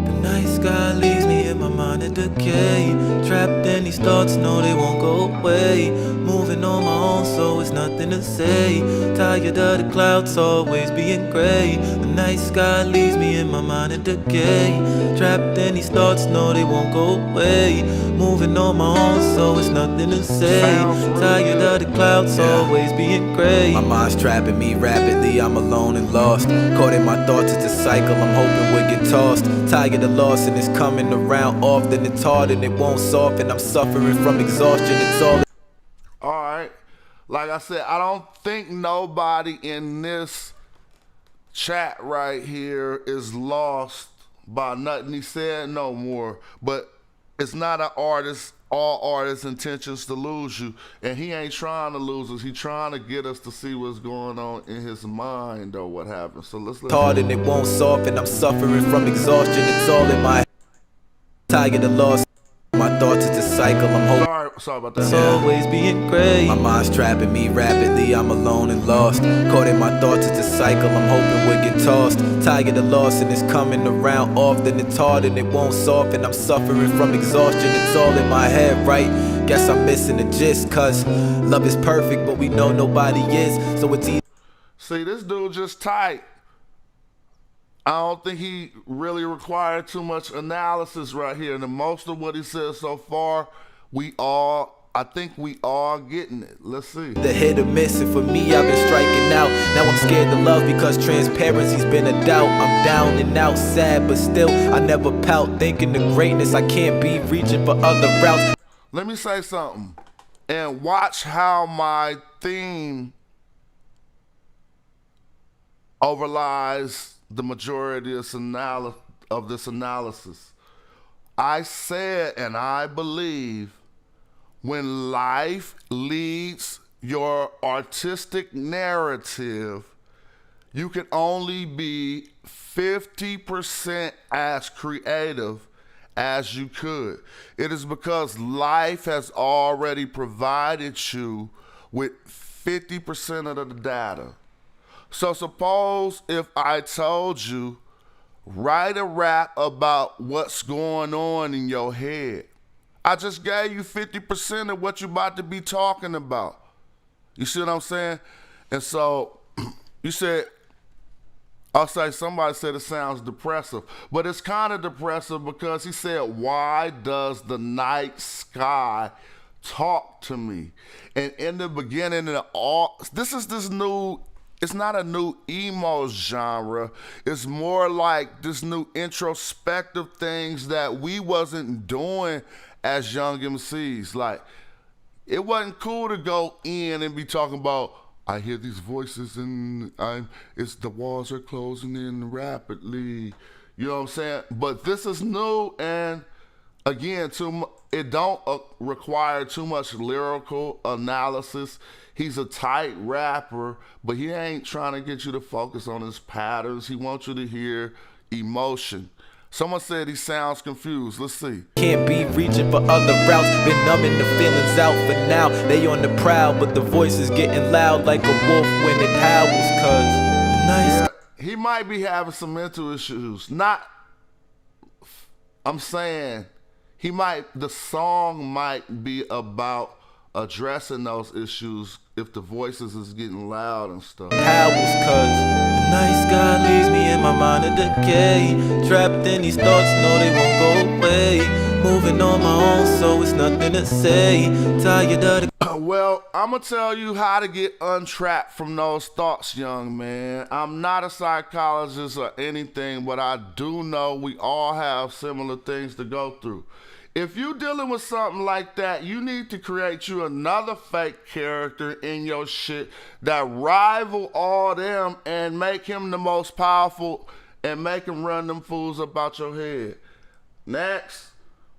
The night sky leaves me in my mind in decay. Trapped in these thoughts, no, they won't go away. Moving on my own, so it's nothing to say. Tired of the clouds always being gray. The night sky leaves me in my mind in decay. Trapped in these thoughts, no, they won't go away. Moving on my own, so it's nothing to say. Tired of the clouds always being gray. My mind's trapping me rapidly, I'm alone and lost. Caught in my thoughts, it's a cycle, I'm hoping we'll get tossed. Tired of loss and it's coming around often. It's hard and it won't soften, I'm suffering from exhaustion, it's all. Alright, like I said, I don't think nobody in this chat right here is lost by nothing he said no more. But it's not all artists' intentions to lose you. And he ain't trying to lose us. He trying to get us to see what's going on in his mind or what happened. So let's hard and it won't soften, I'm suffering from exhaustion, it's all in my head. Tired of loss. My thoughts, it's a cycle, I'm hoping. Sorry about that. It's always being gray. My mind's trapping me rapidly, I'm alone and lost. Caught in my thoughts, it's a cycle, I'm hoping we'll get tossed. Tired of loss and it's coming around often. It's hard and it won't soften, I'm suffering from exhaustion. It's all in my head, right? Guess I'm missing the gist, cause love is perfect, but we know nobody is. So it's easy. See, this dude just tight. I don't think he really required too much analysis right here. And most of what he said so far, I think we all getting it. Let's see. The hit or miss, and for me, I've been striking out. Now I'm scared to love because transparency's been a doubt. I'm down and out, sad, but still, I never pout. Thinking the greatness I can't be, reaching for other routes. Let me say something. And watch how my theme overlies the majority of this analysis. I said, and I believe, when life leads your artistic narrative, you can only be 50% as creative as you could. It is because life has already provided you with 50% of the data. So suppose if I told you, write a rap about what's going on in your head. I just gave you 50% of what you're about to be talking about. You see what I'm saying? And so you said, I'll say somebody said it sounds depressive, but it's kind of depressive because he said, why does the night sky talk to me? And in the beginning, this new, it's not a new emo genre. It's more like this new introspective things that we wasn't doing as young MCs. Like, it wasn't cool to go in and be talking about, I hear these voices and it's the walls are closing in rapidly. You know what I'm saying? But this is new, and again, it don't require too much lyrical analysis. He's a tight rapper, but he ain't trying to get you to focus on his patterns. He wants you to hear emotion. Someone said he sounds confused. Let's see. Can't be reaching for other routes. Been numbing the feelings out for now. They on the prowl, but the voice is getting loud like a wolf when it howls. Cause yeah, he might be having some mental issues. I'm saying the song might be about addressing those issues if the voices is getting loud and stuff. Howls, cause nice guy leaves me in my mind of decay. Trapped in these thoughts, no they won't go away. Moving on my own, so it's nothing to say. Tired of the well, I'm gonna tell you how to get untrapped from those thoughts, young man. I'm not a psychologist or anything, but I do know we all have similar things to go through. If you're dealing with something like that, you need to create you another fake character in your shit that rival all them and make him the most powerful and make him run them fools about your head. Next,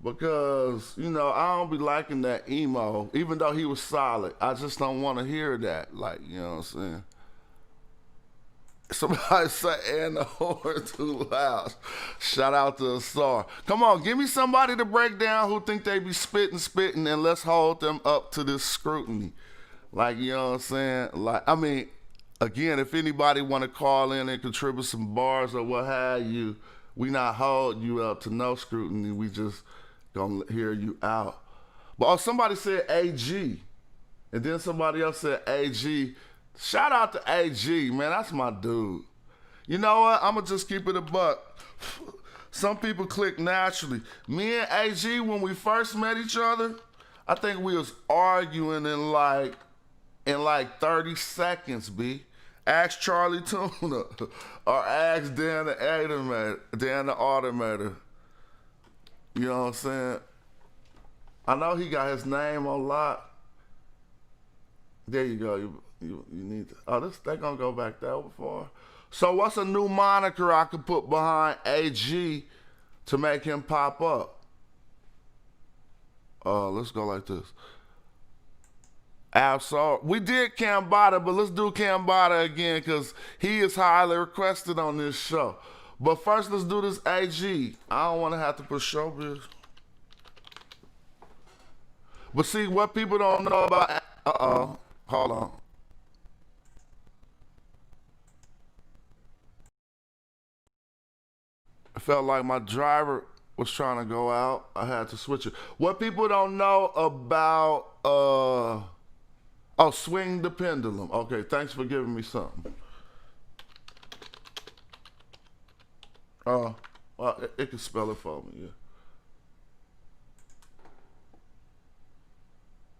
because, you know, I don't be liking that emo, even though he was solid. I just don't want to hear that, like, you know what I'm saying? Somebody say, and the horn too loud. Shout out to Asar. Come on, give me somebody to break down who think they be spitting, and let's hold them up to this scrutiny. Like, you know what I'm saying? Like, I mean, again, if anybody want to call in and contribute some bars or what have you, we not hold you up to no scrutiny. We just gonna hear you out. But somebody said AG, and then somebody else said AG. Shout out to AG, man, that's my dude. You know what, I'ma just keep it a buck. Some people click naturally. Me and AG, when we first met each other, I think we was arguing in like 30 seconds, B. Ask Charlie Tuna, or ask Dan the Automator. You know what I'm saying? I know he got his name on lock. There you go. You need to. Oh, they gonna go back that far. So what's a new moniker I could put behind AG to make him pop up? Let's go like this. Absol. We did Cambada, but let's do Cambada again because he is highly requested on this show. But first, let's do this AG. I don't want to have to put showbiz. But see, what people don't know about... Hold on. I felt like my driver was trying to go out. I had to switch it. What people don't know about... swing the pendulum. Okay, thanks for giving me something. Well, it can spell it for me, yeah.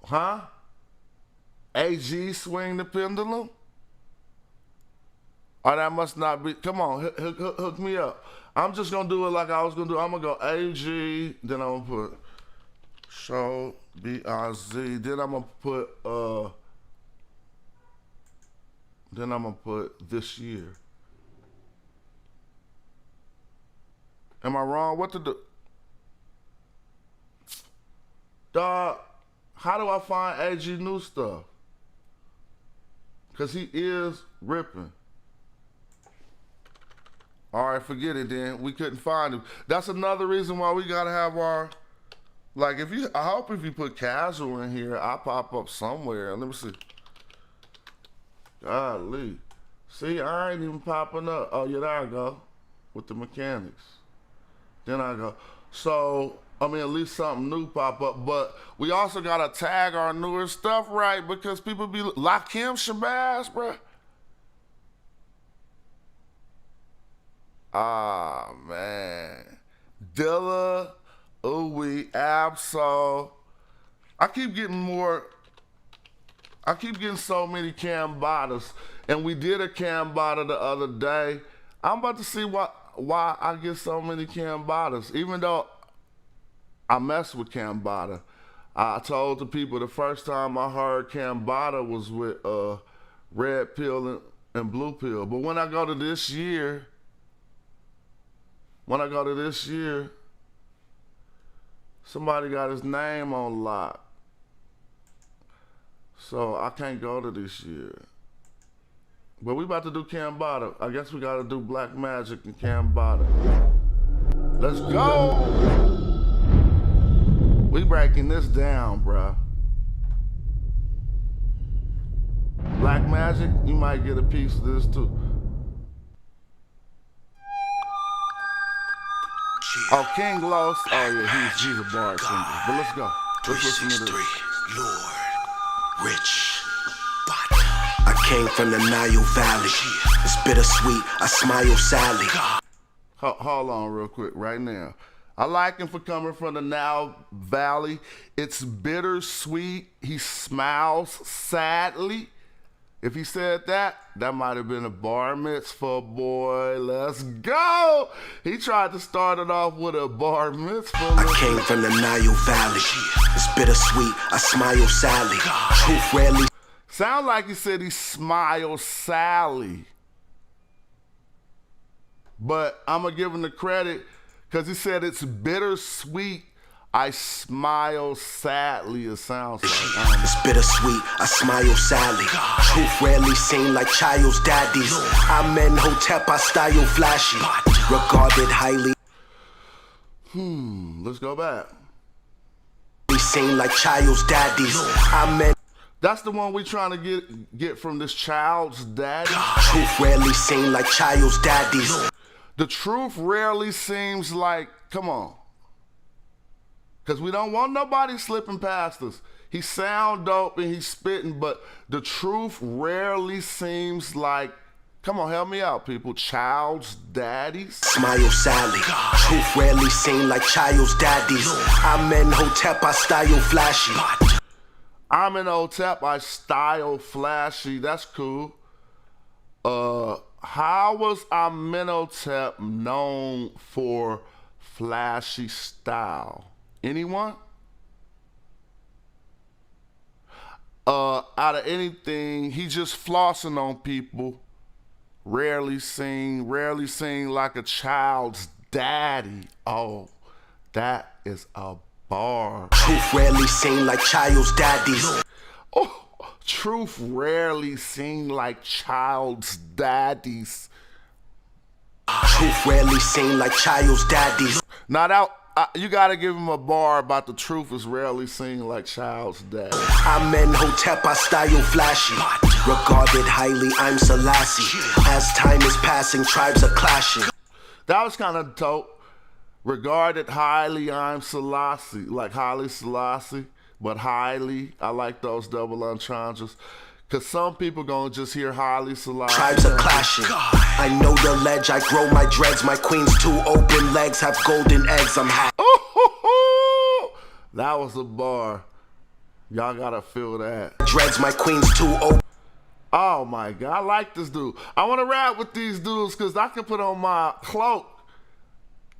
Huh? AG swing the pendulum? Oh, that must not be. Come on, hook me up. I'm just gonna do it like I was gonna do. I'm gonna go AG, then I'm gonna put show BRZ, then I'm gonna put this year. Am I wrong? What to do? Dog, how do I find AG new stuff? Because he is ripping. All right, forget it then. We couldn't find him. That's another reason why we got to have our, like, I hope if you put casual in here, I pop up somewhere. Let me see. Golly. See, I ain't even popping up. Oh, yeah, there I go. With the mechanics. Then I go. So, I mean, at least something new pop up. But we also got to tag our newer stuff right because people be like him, Shabazz, bruh. Ah, man. Dilla, Uwe, Absol. I keep getting so many Cambadas. And we did a Cambada the other day. I'm about to see why I get so many Cambadas. Even though I mess with Cambada. I told the people the first time I heard Cambada was with Red Pill and Blue Pill. But when I go to this year, somebody got his name on lock. So I can't go to this year. But we about to do Cambada. I guess we gotta do Black Magic and Cambada. Let's go! We breaking this down, bruh. Black Magic, you might get a piece of this too. Oh, King Los. Oh yeah, he's a bar singer. But let's go. Let's listen to this. Lord, rich, but I came from the Nile Valley. It's bittersweet. I smile sadly. Hold on real quick right now. I like him for coming from the Nile Valley. It's bittersweet. He smiles sadly. If he said that, that might have been a bar mitzvah, boy. Let's go. He tried to start it off with a bar mitzvah. I came from the Nile Valley. It's bittersweet. I smile sadly. Truth rarely. Sound like he said he smiled Sally. But I'm going to give him the credit because he said it's bittersweet. I smile sadly, it sounds like. It's bittersweet, I smile sadly. Truth rarely seen like child's daddies. I'm in Hotep, I style flashy. Regarded highly. Let's go back. Seen like child's daddies. I'm in. That's the one we trying to get from this child's daddy. Truth rarely seen like child's daddies. The truth rarely seems like, come on. Because we don't want nobody slipping past us. He sound dope and he's spitting, but the truth rarely seems like, come on, help me out, people. Child's daddies? Smile sadly. Truth rarely seen like child's daddies. I'm in Hotep, I style flashy. I'm in Hotep, I style flashy. That's cool. How was Amenhotep known for flashy style? Anyone? Out of anything, he just flossing on people. Rarely seen like a child's daddy. Oh, that is a bar. Truth rarely seen like child's daddies. Oh, truth rarely seen like child's daddies. Truth rarely seen like child's daddies. Now that you gotta give him a bar about the truth is rarely seen like child's dad. I'm in Hotep, I style flashy. Regarded highly, I'm Selassie. As time is passing, tribes are clashing. That was kind of dope. Regarded highly, I'm Selassie. Like Haile Selassie, but highly. I like those double entendres. Cause some people gonna just hear Haile Selassie. Tribes are clashing. I know the ledge, I grow my dreads. My queen's two open legs have golden eggs. I'm happy. That was a bar. Y'all gotta feel that. Dreads, my queen's two open. Oh my God, I like this dude. I wanna rap with these dudes cause I can put on my cloak.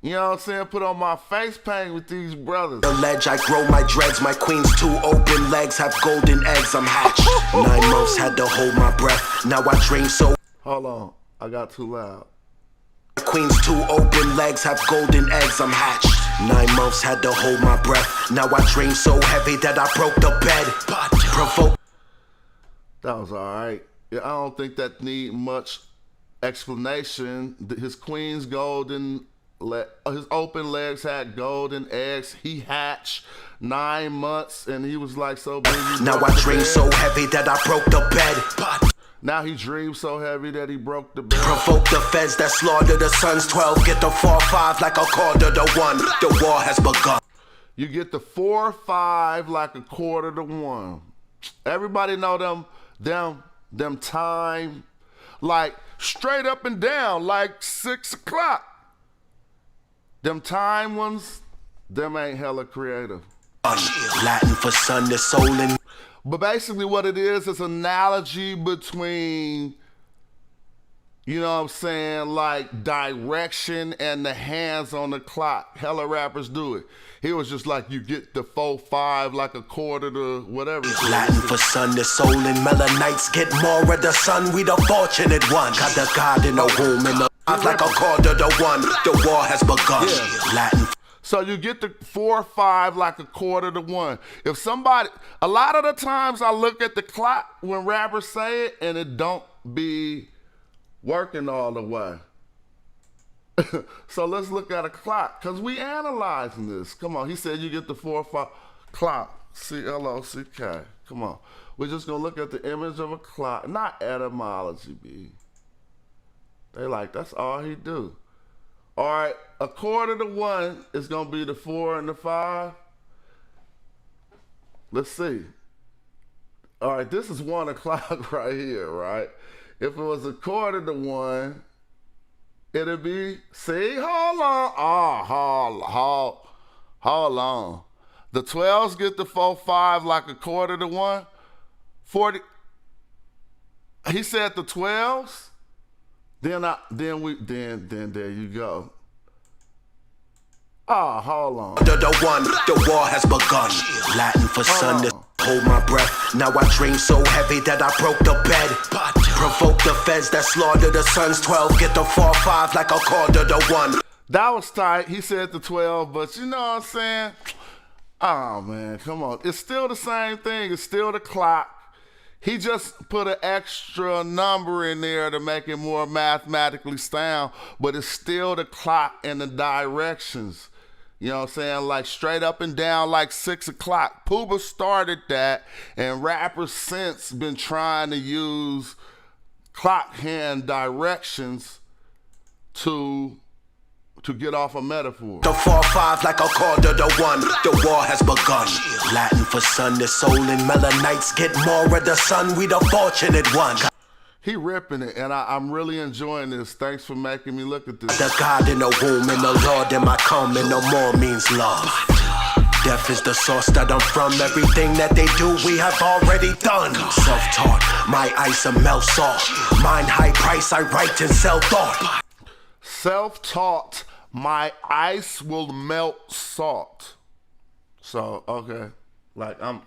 You know what I'm saying? Put on my face paint with these brothers. The ledge, I grow my dreads. My queen's two open legs have golden eggs. I'm hatched. 9 months had to hold my breath. Now I dream so. Hold on, I got too loud. My queen's 2 open legs have golden eggs. I'm hatched. 9 months had to hold my breath. Now I dream so heavy that I broke the bed. Provoke. That was all right. Yeah, I don't think that need much explanation. His queen's his open legs had golden eggs. He hatched 9 months, and he was like so busy. Now I dream so heavy that I broke the bed. Now he dreamed so heavy that he broke the bed. Provoke the feds that slaughter the sons. 12 get the 4-5 like a quarter to 1. The war has begun. You get the 4-5 like a quarter to 1. Everybody know them time, like straight up and down, like 6 o'clock. Them time ones, them ain't hella creative. Latin for sun, the soul in. But basically what it is an analogy between, you know what I'm saying, like direction and the hands on the clock. Hella rappers do it. He was just like, you get the 4-5 like a quarter to whatever. Latin for sun, the soul in. Melanites get more of the sun. We the fortunate one. Got the God in the womb and the like a quarter to 1. The war has begun. Yeah. Latin. So you get the 4-5 like a quarter to 1. If somebody, a lot of the times I look at the clock when rappers say it and it don't be working all the way. So let's look at a clock, because we analyzing this. Come on, he said you get the 4-5 clock, C-L-O-C-K. Come on. We're just gonna look at the image of a clock, not etymology, B. They like, that's all he do. All right, a quarter to 1 is gonna be the 4 and the 5. Let's see. All right, this is 1 o'clock right here, right? If it was a quarter to 1, it'd be, see, hold on. Hold on. The 12s get the 4-5 like a quarter to 1. 40. He said the 12s. Then there you go. Hold on. The war has begun. Latin for sun to hold my breath. Now I dream so heavy that I broke the bed. Provoke the feds that slaughter the sons. 12 get the 4-5 like a quarter to 1. That was tight. He said the 12, but you know what I'm saying? Oh man, come on. It's still the same thing. It's still the clock. He just put an extra number in there to make it more mathematically sound, but it's still the clock and the directions. You know what I'm saying? Like straight up and down like 6 o'clock. Pooba started that, and rappers since been trying to use clock hand directions to get off a metaphor. The 4-5 like a quarter to 1. The war has begun. Latin for sun, the soul in. Melanites get more of the sun. We the fortunate one. He ripping it, and I'm really enjoying this. Thanks for making me look at this. The God in the womb and the Lord in my come, and no more means love. Death is the source that I'm from. Everything that they do, we have already done. Self-taught, my ice a melt salt. Mine high price, I write and sell thought. Self-taught, my ice will melt salt. So okay, like I'm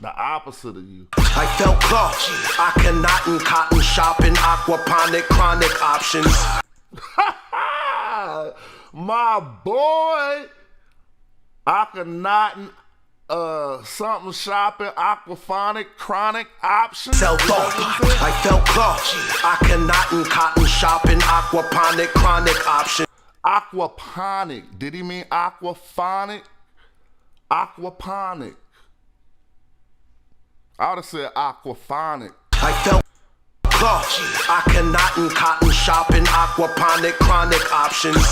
the opposite of you. I felt cloth. I cannot in cotton shopping, aquaponic, chronic options. My boy, Akhenaten, something shopping, aquaphonic, chronic options. Self-thought. I felt cloth. Akhenaten, cotton shopping, aquaponic, chronic options. Aquaponic. Did he mean aquaphonic? Aquaponic. I would have said aquaphonic. I felt cloth. Akhenaten, cotton shopping, aquaponic, chronic options.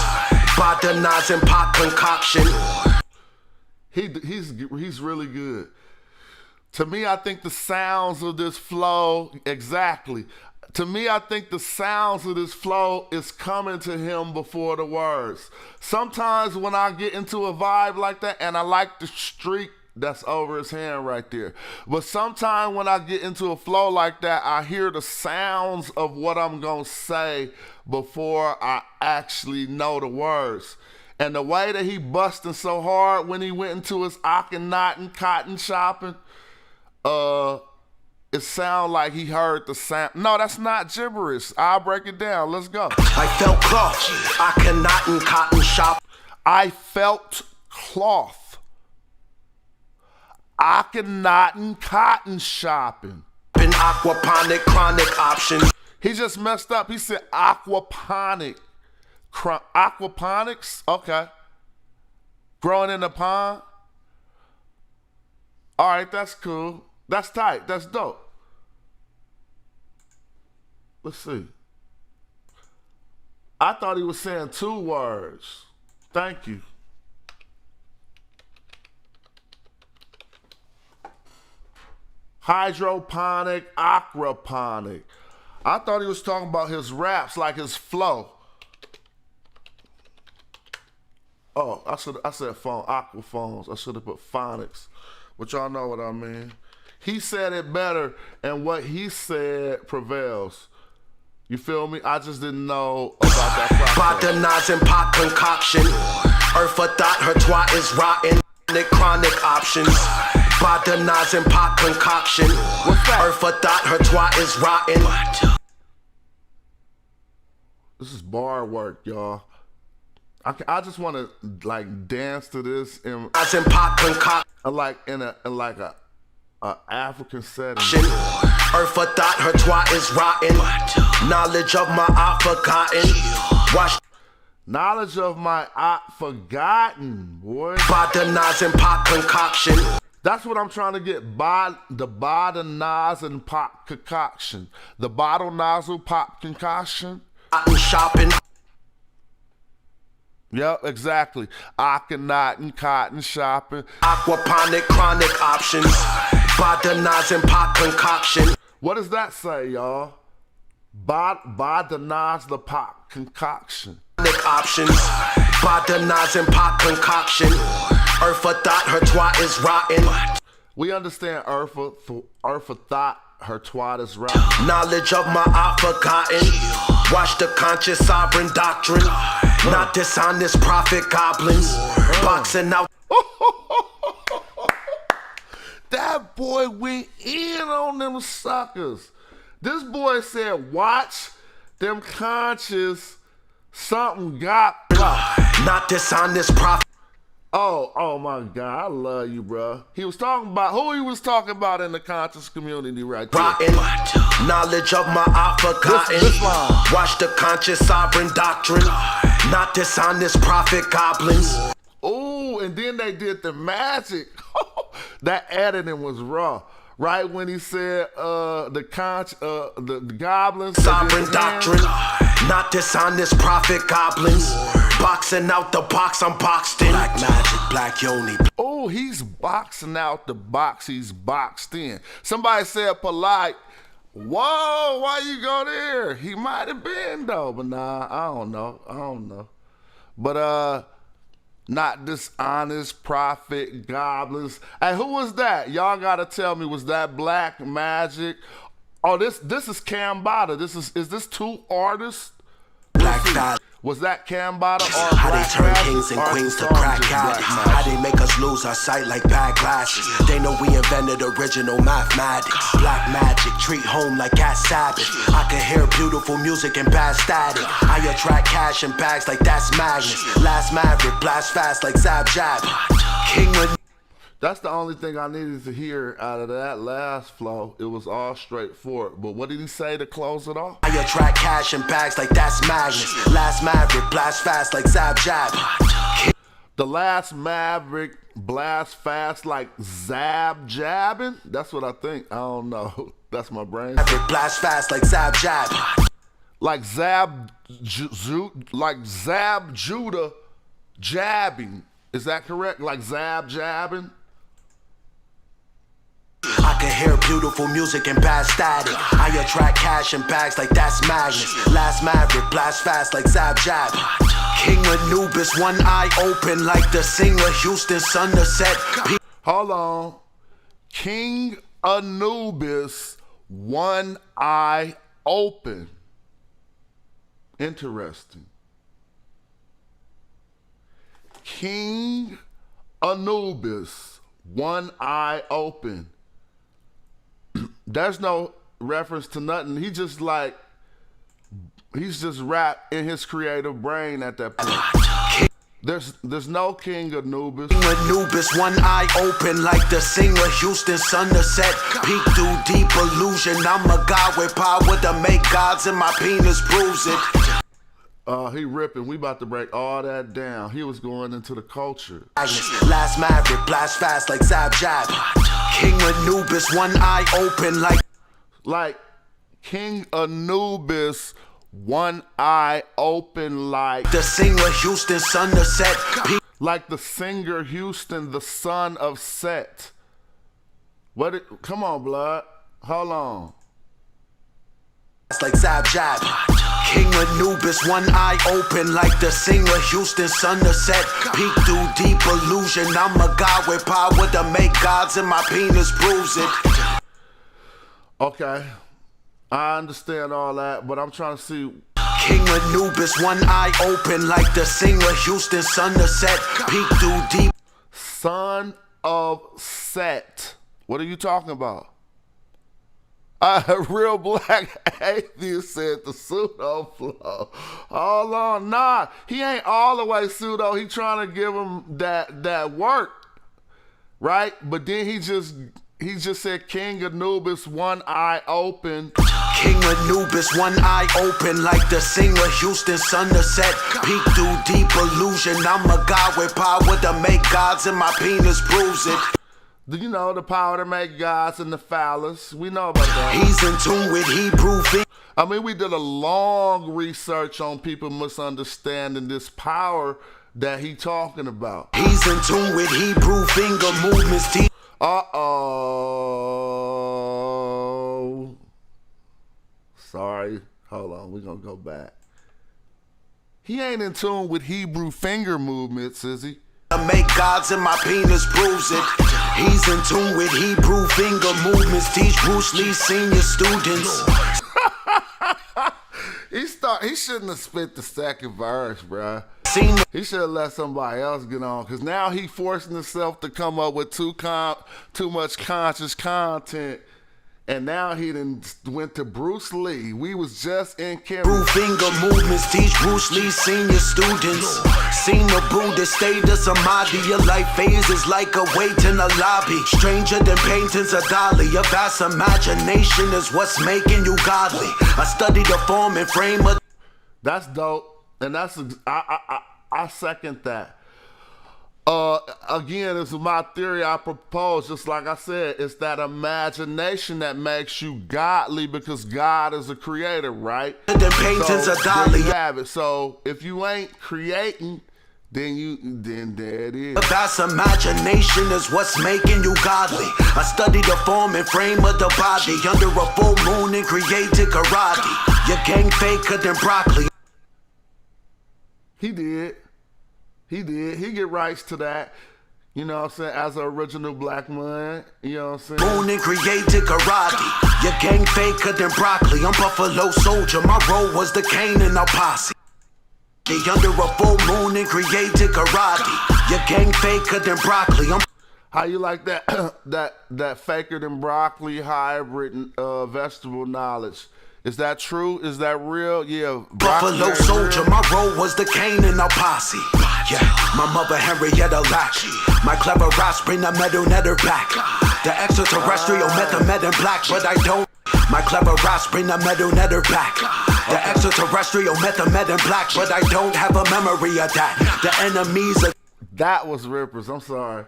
Botanizing and pot concoction. He's really good. To me, I think the sounds of this flow, exactly. To me, I think the sounds of this flow is coming to him before the words. Sometimes when I get into a vibe like that, and I like the streak that's over his hand right there. But sometimes when I get into a flow like that, I hear the sounds of what I'm gonna say before I actually know the words. And the way that he busting so hard when he went into his Akhenaten cotton shopping, it sound like he heard the sound. No, that's not gibberish. I'll break it down. Let's go. I felt cloth. I cannot in cotton shop. I felt cloth. I cannot in cotton shopping. In aquaponic chronic options. He just messed up. He said aquaponic. Aquaponics? Okay. Growing in the pond? All right, that's cool. That's tight. That's dope. Let's see. I thought he was saying 2 words. Thank you. Hydroponic, aquaponic. I thought he was talking about his raps, like his flow. Oh, I said phone, aquaphones. I should have put phonics, but y'all know what I mean. He said it better, and what he said prevails. You feel me? I just didn't know about that process. Botanizing pot concoction. Eartha thought her twat is rotten. Chronic options. Botanizing pot concoction. What's that? Eartha thought her twat is rotten. This is bar work, y'all. I just want to like dance to this in pot concoction. like in a African setting. Eartha thought her twat is rotten. Knowledge of my art forgotten. Watch. Knowledge of my art forgotten, boy. Botanizing pot concoction. That's what I'm trying to get. The botanizing pop concoction. The bottle nozzle pop concoction. Cotton shopping. Yep, exactly. Akhenaten, cotton shopping. Aquaponic chronic options. Botanizing pot concoction. What does that say, y'all? Botanize the pop concoction. Options. Botanizing pot concoction. Eartha thought her twat is rotten. We understand Eartha thought her twat is rotten. Knowledge of my art forgotten. Watch the conscious sovereign doctrine. Not dishonest prophet goblins. Boxing out. That boy went in on them suckers. This boy said, watch them conscious something got blocked. Not dishonest prophet. Oh my God, I love you, bro. He was talking about who he was talking about in the conscious community right there. Rotten. Knowledge of my art forgotten. This line. Watch the conscious sovereign doctrine. Not dishonest prophet goblins. Ooh, and then they did the magic. That editing was raw. Right when he said the goblins. Sovereign doctrine. Not dishonest prophet goblins. Boxing out the box, I'm boxed in. Black magic, black yoni. Oh, he's boxing out the box, he's boxed in. Somebody said polite, whoa, why you go there? He might have been though, but nah, I don't know. But not dishonest prophet goblins. Hey, who was that? Y'all gotta tell me, was that Black Magic? Oh, this is Cambada. Is this 2 artists? Black Dot. Was that Cambada or How Black they turn Magic, kings and or queens to songs crack just addicts. Black How Magic? they make us lose our sight like bad glasses. They know we invented original mathematics. Black magic, treat home like cat savage. I can hear beautiful music and bad static. I attract cash and bags like that's magnets. Last maverick, blast fast like Zab Jab. King with. That's the only thing I needed to hear out of that last flow. It was all straightforward. But what did he say to close it off? I attract cash and bags like that's magnets. Last maverick, blast fast like Zab Jab. The last Maverick blast fast like Zab jabbing? That's what I think. I don't know. That's my brain. Maverick, blast fast like Zab Jab. Like Zab Judah jabbing. Is that correct? Like Zab jabbing? I can hear beautiful music and bad static. I attract cash and bags like that's magnets. Last maverick, blast fast like Zab Jab. King Anubis, one eye open like the singer Houston Sun to set. Hold on. King Anubis, one eye open. Interesting. King Anubis, one eye open. There's no reference to nothing. He's just rap in his creative brain at that point. There's no King Anubis. King Anubis, one eye open like the singer Houston sun to set. Peek through deep illusion. I'm a god with power to make gods, and my penis proves it. He ripping. We about to break all that down. He was going into the culture. Last Maverick, blast fast like Zab Jab. King Anubis, one eye open like King Anubis, one eye open like the singer Houston sun to set. Like the singer Houston, the son of Set. Come on, blood. Hold on. It's like Zab Jab. King Anubis, one eye open like the singer Houston sun to set. Peek through deep illusion. I'm a god with power to make gods, and my penis proves it. Okay, I understand all that, but I'm trying to see. King Anubis, one eye open like the singer Houston sun to set. Peek through deep. Son of Set. What are you talking about? Real black atheist said the pseudo flow. Hold on, nah, he ain't all the way pseudo. He trying to give him that work, right? But then he just said King Anubis, one eye open. King Anubis, one eye open like the singer Houston sun to set. Peek through deep illusion. I'm a god with power to make gods, and my penis proves it. Do you know the power to make gods and the phallus? We know about that. He's in tune with Hebrew. I mean, we did a long research on people misunderstanding this power that he talking about. He's in tune with Hebrew finger movements. Uh-oh. Sorry. Hold on. We're going to go back. He ain't in tune with Hebrew finger movements, is he? To make gods, and my penis proves it. He's in tune with Hebrew finger movements. Teach Bruce Lee senior students. He shouldn't have spit the second verse, bruh. He should have let somebody else get on, because now he forcing himself to come up with too much conscious content. And now he done went to Bruce Lee. We was just in Hebrew finger movements. Teach Bruce Lee senior students. Seen the Buddha state of samadhi. Your life phases like a wait in a lobby. Stranger than paintings of Dali. Your vast imagination is what's making you godly. I study the form and frame of. That's dope, and I second that. Again, it's my theory I propose. Just like I said, it's that imagination that makes you godly, because God is a creator, right? The paintings of Dali. There you have it. So if you ain't creating, then there it is. Vast imagination is what's making you godly. I study the form and frame of the body. Under a full moon and created karate. Your gang faker than broccoli. He did. He get rights to that. You know what I'm saying? As an original black man. You know what I'm saying? Moon and created karate. Your gang faker than broccoli. I'm Buffalo Soldier. My role was the Kane in our posse. Under a full moon and created karate. Your gang faker than broccoli. How you like that that faker than broccoli hybrid vegetable knowledge? Is that true? Is that real? Yeah. Buffalo Soldier, my role was the Kane in our posse. Yeah, my mother Henrietta Latch. My clever raps bring the metal netter back. The extraterrestrial met in black, but I don't. My clever raps bring the metal netter back. The extraterrestrial met in black, but I don't have a memory of that. The enemies are. That was Rippers. I'm sorry.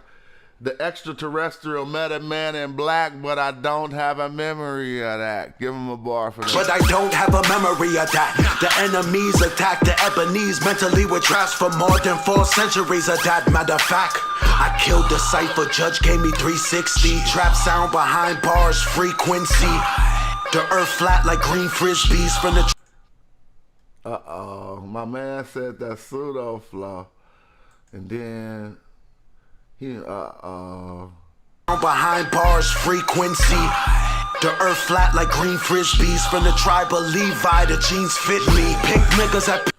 The extraterrestrial met a man in black, but I don't have a memory of that. Give him a bar for that. But I don't have a memory of that. The enemies attacked the Ebonese mentally with traps for more than 4 centuries of that. Matter of fact, I killed the cipher. Judge gave me 360. Trap sound behind bars, frequency. The earth flat like green frisbees from the. Uh-oh. My man said that pseudo flow. And then. Behind bars, frequency. The earth flat like green frisbees from the tribe of Levi. The jeans fit me. Pick niggas at.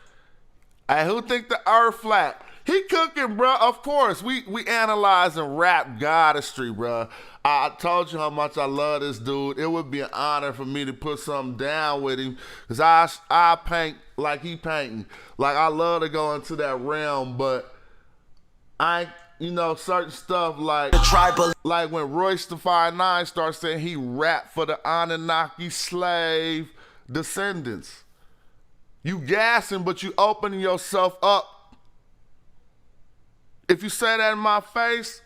Hey, who think the earth flat? He cooking, bro. Of course, we analyzing rap goddessry, bro. I told you how much I love this dude. It would be an honor for me to put something down with him, cause I paint like he painting. Like I love to go into that realm, but certain stuff like when Royce the 5'9" starts saying he rap for the Anunnaki slave descendants. You gassing, but you opening yourself up. If you say that in my face,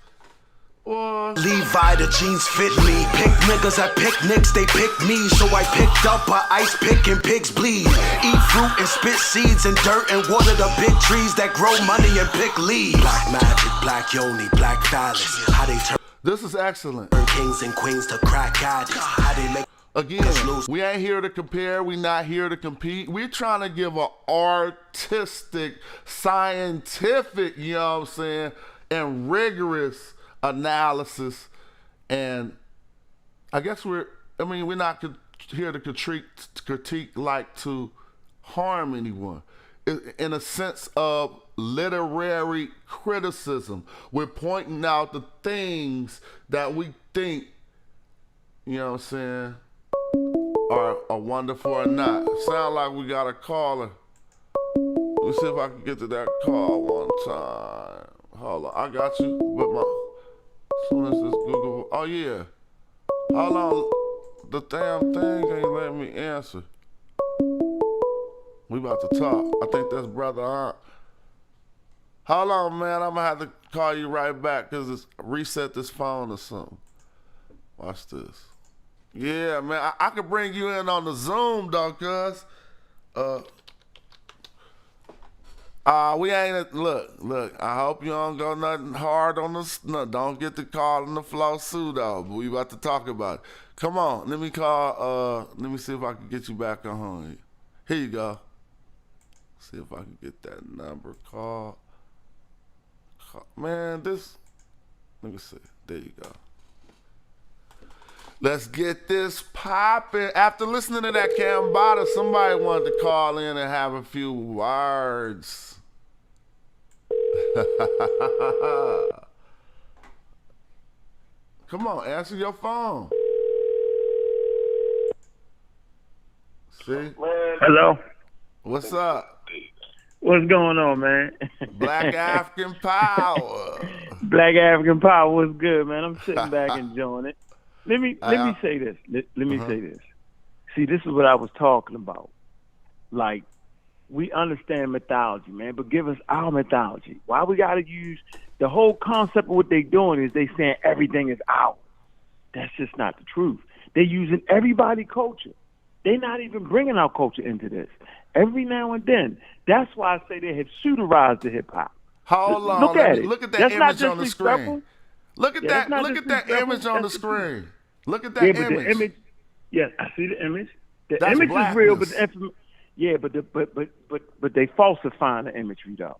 or Levi, the jeans fit me. Pick niggas at picnics, they pick me. So I picked up a ice pick and pigs bleed. Eat fruit and spit seeds and dirt and water the big trees that grow money and pick leaves. Black magic, black yoni, black phallus. How they turn this is excellent. kings and queens to crack addicts. How they make Again, we ain't here to compare. We not here to compete. We're trying to give an artistic, scientific, you know what I'm saying, and rigorous analysis. And I guess we're not here to critique like to harm anyone. In a sense of literary criticism, we're pointing out the things that we think, you know what I'm saying, are wonderful or not. Sound like we got a caller. Let's see if I can get to that call one time. Hold on, I got you. But as soon as this Google, oh yeah. Hold on, the damn thing ain't letting me answer. We about to talk. I think that's brother Aunt. Hold on, man. I'm gonna have to call you right back because it's reset this phone or something. Watch this. Yeah, man, I could bring you in on the Zoom, though, cuz. We ain't, look, I hope you don't go nothing hard on this, no, don't get the call on the flow pseudo, but we about to talk about it. Come on, let me see if I can get you back on home. Here you go. See if I can get that number call. Man, let me see, there you go. Let's get this popping. After listening to that Cambada, somebody wanted to call in and have a few words. Come on, answer your phone. See? Hello. What's up? What's going on, man? Black African Power. Black African Power. What's good, man? I'm sitting back enjoying it. Let me say this. Let me say this. See, this is what I was talking about. Like, we understand mythology, man, but give us our mythology. Why we got to use the whole concept of what they doing is they saying everything is ours. That's just not the truth. They're using everybody's culture. They're not even bringing our culture into this. Every now and then, that's why I say they have pseudorized the hip hop. Hold on, look at it. Look at that that's image on the screen. Look at that. Look Look at that image on the screen. Look at that yeah, image. The image. Yes, I see the image. The That's image blackness. is real, but but they falsifying the imagery though.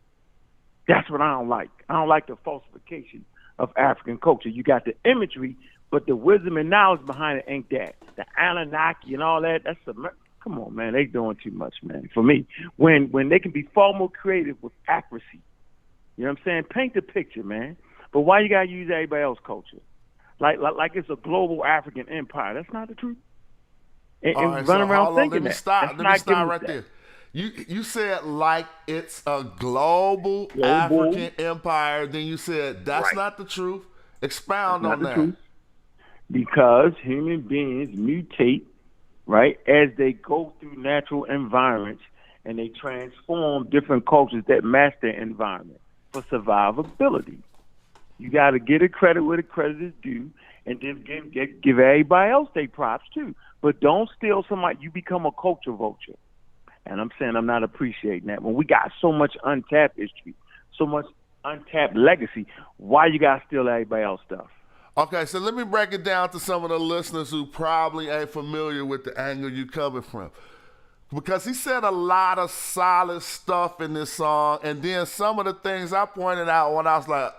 That's what I don't like. I don't like the falsification of African culture. You got the imagery, but the wisdom and knowledge behind it ain't that. The Anunnaki and all that. Come on, man. They doing too much, man. For me, when they can be far more creative with accuracy. You know what I'm saying? Paint the picture, man. But why you gotta use everybody else's culture? Like it's a global African empire. That's not the truth. And right, run around thinking let me that. stop right there. You said like it's a global African empire. Then you said that's not the truth. Expound on that. Truth. Because human beings mutate, right, as they go through natural environments and they transform different cultures that match their environment for survivability. You got to get a credit where the credit is due, and then give everybody else their props too. But don't steal somebody. You become a culture vulture, and I'm saying I'm not appreciating that. When we got so much untapped history, so much untapped legacy, why you got to steal everybody else's stuff? Okay, so let me break it down to some of the listeners who probably ain't familiar with the angle you coming from. Because he said a lot of solid stuff in this song, and then some of the things I pointed out when I was like,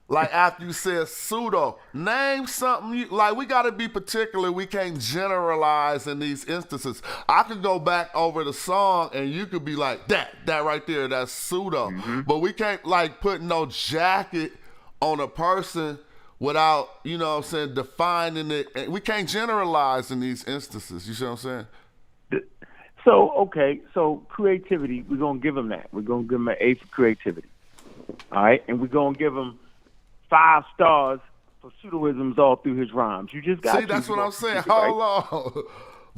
Like after you said pseudo, name something like we got to be particular. We can't generalize in these instances. I could go back over the song and you could be like that right there, that's pseudo. But we can't like put no jacket on a person without, you know what I'm saying, defining it. And we can't generalize in these instances. You see what I'm saying? So, okay, so creativity, we're going to give him that. We're going to give him an A for creativity. All right? And we're going to give him 5 stars for pseudoisms all through his rhymes. You just got See, that's what I'm saying. Right? Hold on.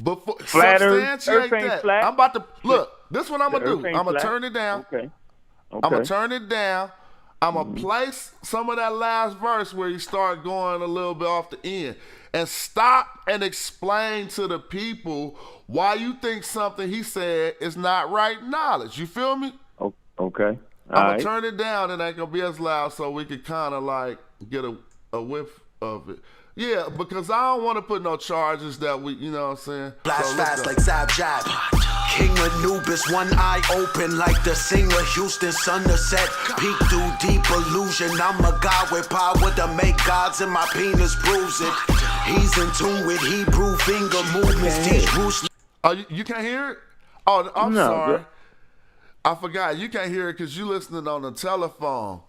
Before, Flat substantiate Earth that. flat. I'm about to, look, this is what I'm going to do. I'm going to flat. turn it down. Okay. I'm going to turn it down. I'm going to place some of that last verse where you start going a little bit off the end and stop and explain to the people why you think something he said is not right knowledge. You feel me? Okay. I'm going to turn it down. It ain't going to be as loud so we can kind of like get a whiff of it. Yeah, because I don't want to put no charges that we, you know what I'm saying? Blast fast like Zab Jab. King Anubis, one eye open like the singer Houston sun to set. Peek through deep illusion. I'm a god with power to make gods and my penis proves it. He's in tune with Hebrew finger movements. Teach Bruce. Oh, you can't hear it? Oh, I'm sorry. I forgot. You can't hear it because you listening on the telephone.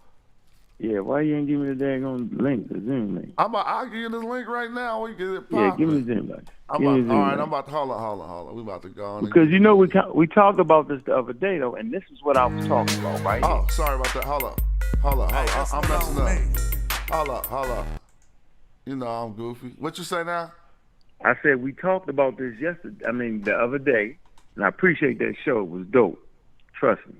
Yeah, why you ain't give me the daggone link, the Zoom link? I'll give you this link right now. We get it popping. Yeah, give me the Zoom link. All right, I'm about to, hold on. We about to go on. Because, you know, we talked about this the other day, though, and this is what I was talking about, right? Oh, sorry about that. Hold up. I'm messing up. Hold up. You know I'm goofy. What you say now? I said we talked about this the other day, and I appreciate that show. It was dope. Trust me.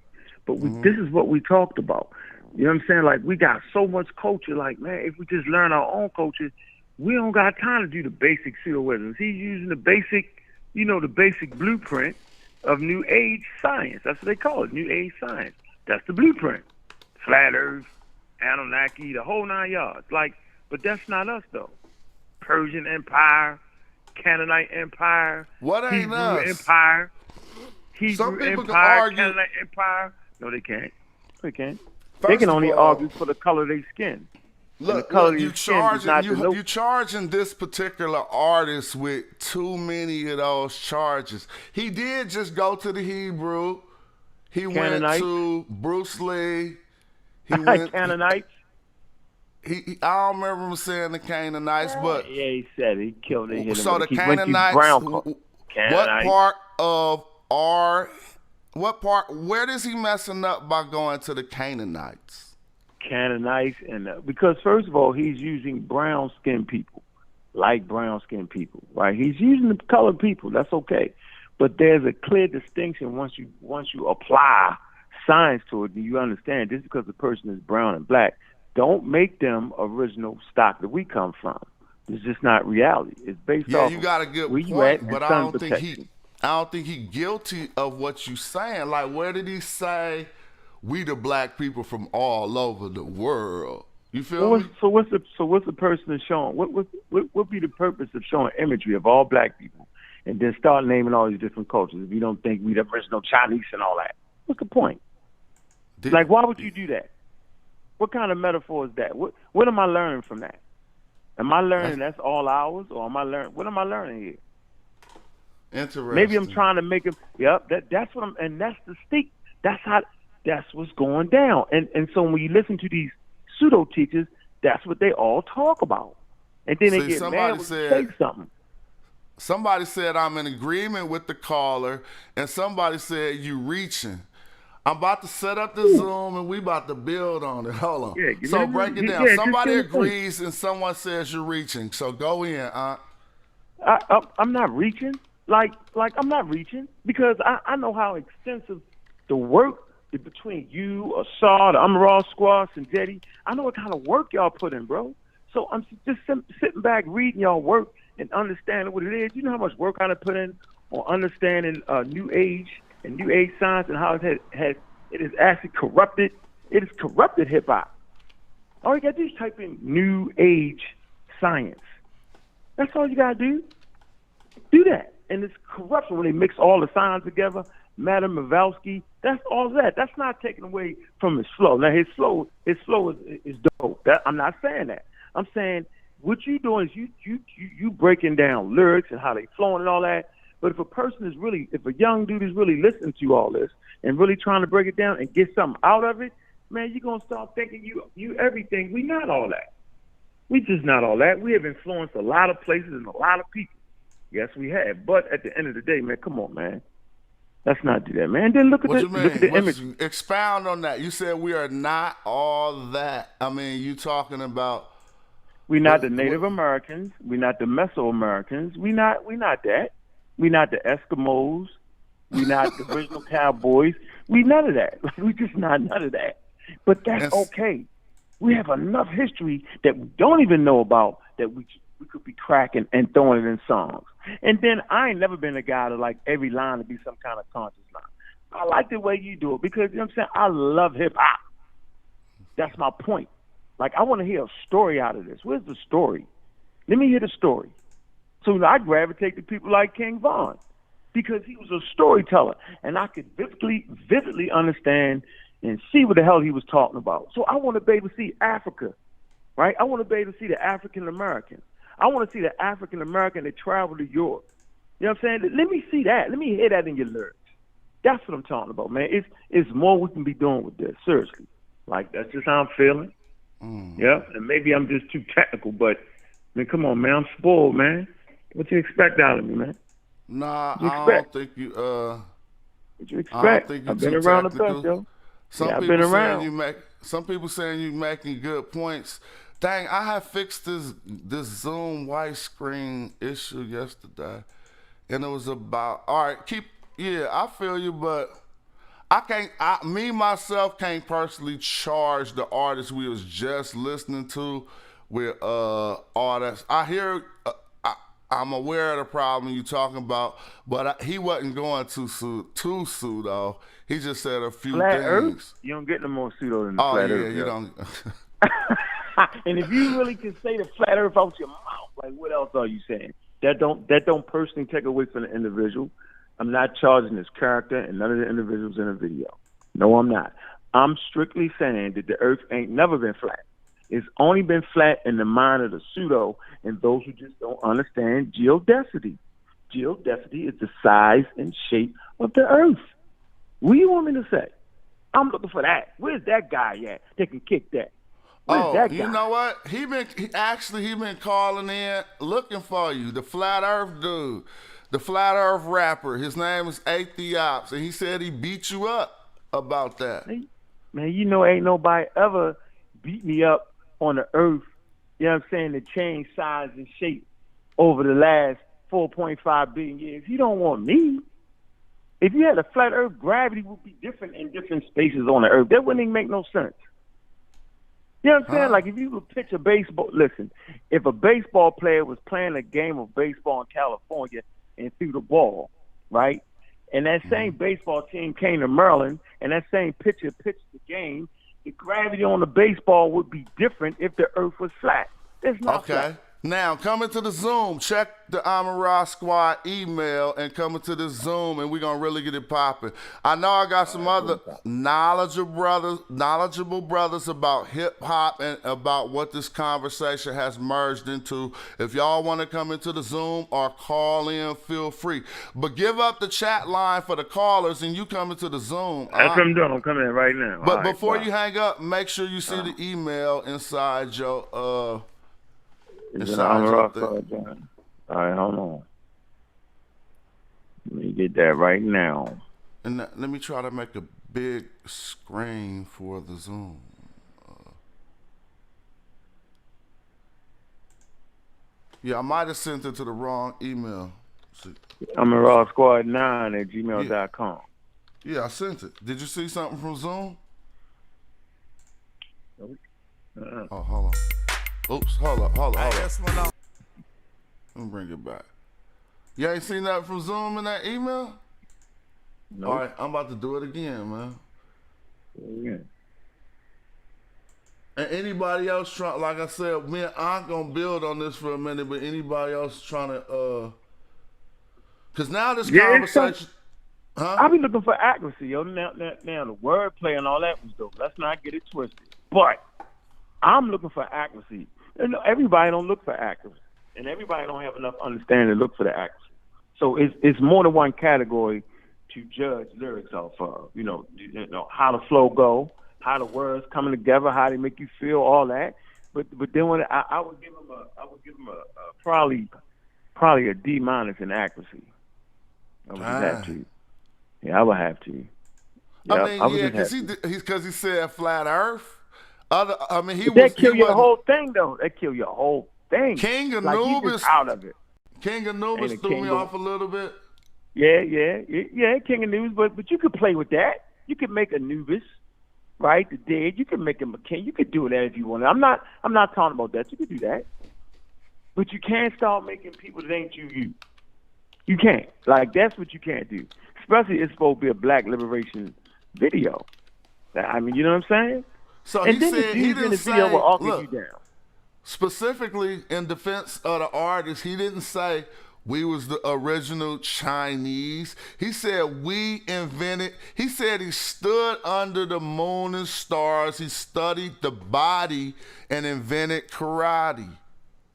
But this is what we talked about. You know what I'm saying? Like, we got so much culture. Like, man, if we just learn our own culture, we don't got time to do the basic pseudoisms. He's using the basic blueprint of New Age science. That's what they call it, New Age science. That's the blueprint. Flat Earth, Anunnaki, the whole 9 yards. Like, but that's not us, though. Persian Empire, Canaanite Empire, what ain't Hebrew us? Empire, Hebrew Some people Empire, can argue. Canaanite Empire. No, they can't. They can't. First they can of only all, argue for the color of their skin. Look, you charging this particular artist with too many of those charges. He did just go to the Hebrew. He went to Bruce Lee. He went Canaanites. I don't remember him saying the Canaanites, but yeah, he said he killed it. So the Canaanites. Where does he messing up by going to the Canaanites? Canaanites, and because first of all, he's using brown-skinned people, light brown-skinned people, right? He's using the colored people. That's okay, but there's a clear distinction once you apply science to it. Do you understand? Just because the person is brown and black, don't make them original stock that we come from. It's just not reality. It's based off. Yeah, you got a good point, but I don't think he guilty of what you saying. Like, where did he say we the black people from all over the world? You feel me? So what's the person is showing? What would be the purpose of showing imagery of all black people and then start naming all these different cultures if you don't think we the original Chinese and all that? What's the point? Like, why would you do that? What kind of metaphor is that? What am I learning from that? Am I learning that's all ours, or am I learning? What am I learning here? Interesting. Maybe I'm trying to make him. Yep, that's what I'm. And that's the stick. That's what's going down. And so when you listen to these pseudo teachers, that's what they all talk about. And then they get mad when you say something. Somebody said I'm in agreement with the caller, and somebody said you reaching. I'm about to set up the Zoom, and we about to build on it. Hold on. Yeah, so break it down. Somebody agrees, and someone says you're reaching. So go in, I'm not reaching. Like I'm not reaching because I know how extensive the work is between you, Assad, Amaral Squash, and Jetty. I know what kind of work y'all put in, bro. So I'm just sitting back reading y'all work and understanding what it is. You know how much work I put in on understanding New Age and New Age science and how it is actually corrupted. It has corrupted hip hop. All you got to do is type in New Age science. That's all you got to do. Do that. and it's corruption when they mix all the signs together. Madam Mavowski, that's all that. That's not taken away from his flow. Now his flow is dope. I'm not saying that. I'm saying what you doing is you breaking down lyrics and how they flowing and all that. But if a young dude is really listening to all this and really trying to break it down and get something out of it, man, you're gonna start thinking you everything. We not all that. We just not all that. We have influenced a lot of places and a lot of people. Yes, we have. But at the end of the day, man, come on, man. Let's not do that, man. Then look at the image. Expound on that. You said we are not all that. I mean, you talking about we're not the Native Americans. We're not the Mesoamericans. We're not that. We're not the Eskimos. We're not the original cowboys. We none of that. We just not none of that. But that's okay. We have enough history that we don't even know about that we could be cracking and throwing it in songs. And then I ain't never been a guy to like every line to be some kind of conscious line. I like the way you do it because, you know what I'm saying, I love hip-hop. That's my point. Like, I want to hear a story out of this. Where's the story? Let me hear the story. So I gravitate to people like King Von because he was a storyteller, and I could vividly understand and see what the hell he was talking about. So I want to be able to see Africa, right? I want to be able to see the African American. I want to see the African American that traveled to Europe. You know what I'm saying? Let me see that. Let me hear that in your lyrics. That's what I'm talking about, man. It's more we can be doing with this. Seriously. Like, that's just how I'm feeling. Yeah, and maybe I'm just too technical, but, I mean, come on, man. I'm spoiled, man. What you expect out of me, man? Nah, I don't think you, what you expect? I don't think you're I've been too around technical. the best, yo. Some people saying some people saying you making good points. Dang, I had fixed this Zoom widescreen issue yesterday, and it was about I feel you, but myself can't personally charge the artist we was just listening to with artists. I hear, I'm aware of the problem you talking about, but he wasn't going too soon though. He just said a few Flat things. Earth? You don't get no more pseudo than the Flat Earth. You don't. And if you really can say the Flat Earth out your mouth, like what else are you saying? That don't personally take away from the individual. I'm not charging his character and none of the individuals in the video. No, I'm not. I'm strictly saying that the Earth ain't never been flat. It's only been flat in the mind of the pseudo and those who just don't understand geodesity. Geodesity is the size and shape of the Earth. What do you want me to say? I'm looking for that. Where's that guy at that can kick that? You know what? He been calling in looking for you. The Flat Earth dude, the Flat Earth rapper. His name is Athiops, and he said he beat you up about that. Man, you know, ain't nobody ever beat me up on the Earth. You know what I'm saying? To change size and shape over the last 4.5 billion years. You don't want me. If you had a flat Earth, gravity would be different in different spaces on the Earth. That wouldn't even make no sense. You know what I'm saying? Like, if you would pitch a baseball, listen, if a baseball player was playing a game of baseball in California and threw the ball, right, and that same baseball team came to Maryland and that same pitcher pitched the game, the gravity on the baseball would be different if the Earth was flat. It's not flat. Now, coming to the Zoom, check the Amara Squad email and coming to the Zoom, and we're going to really get it popping. I know I got some other knowledgeable brothers about hip-hop and about what this conversation has merged into. If y'all want to come into the Zoom or call in, feel free. But give up the chat line for the callers, and you come into the Zoom. That's what I'm doing. I'm coming in right now. But before you hang up, make sure you see the email inside your It's an Amara Squad, John. All right, hold on. Let me get that right now. And let me try to make a big screen for the Zoom. Yeah, I might have sent it to the wrong email. Amara Squad 9 at gmail.com. Yeah, I sent it. Did you see something from Zoom? Oh, hold on. Oops, hold up. Let me bring it back. You ain't seen that from Zoom in that email? No. All right, I'm about to do it again, man. Yeah. And anybody else like I said, me and I'm gonna build on this for a minute, but anybody else trying to Because now this Yeah, it's conversation, huh? I be looking for accuracy, yo. Now the wordplay and all that was dope. Let's not get it twisted. But I'm looking for accuracy. And everybody don't look for accuracy, and everybody don't have enough understanding to look for the accuracy. So it's more than one category to judge lyrics off of. You know how the flow go, how the words coming together, how they make you feel, all that. But then when I would give him a probably a D- in accuracy. I would just have to. Yeah, I would have to. Yep, I mean, because he said flat Earth. That kill your whole thing, though. That kill your whole thing. King like, Anubis out of it. King Anubis threw me off a little bit. Yeah, King Anubis, but you could play with that. You could make Anubis, right? The dead. You could make him a king. You could do that if you want. I'm not talking about that. You could do that, but you can't start making people that ain't you. You can't. Like, that's what you can't do. Especially it's supposed to be a black liberation video. I mean, you know what I'm saying? So and he then said the he in didn't the video say, will all look, get you down. Specifically in defense of the artist, he didn't say we was the original Chinese. He said we invented. He said he stood under the moon and stars. He studied the body and invented karate.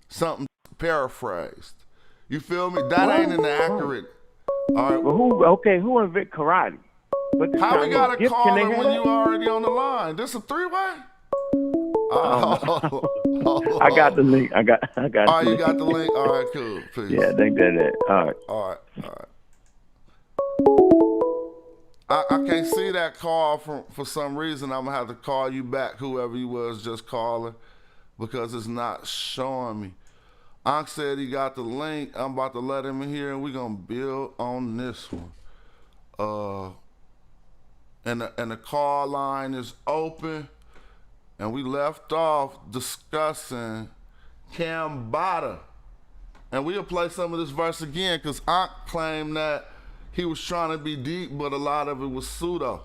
Something paraphrased. You feel me? That ain't inaccurate. All right. Well, who invented karate? How we got a caller when you already on the line? This a three-way? I got the link. I got. All right, you got the link. All right, cool. Peace. Yeah, I think that's it. All right. All right. I can't see that call for some reason. I'm gonna have to call you back, whoever you was just calling, because it's not showing me. Ankh said he got the link. I'm about to let him in here, and we're gonna build on this one. And the call line is open, and we left off discussing Cambada. And we'll play some of this verse again, because Ankh claimed that he was trying to be deep, but a lot of it was pseudo.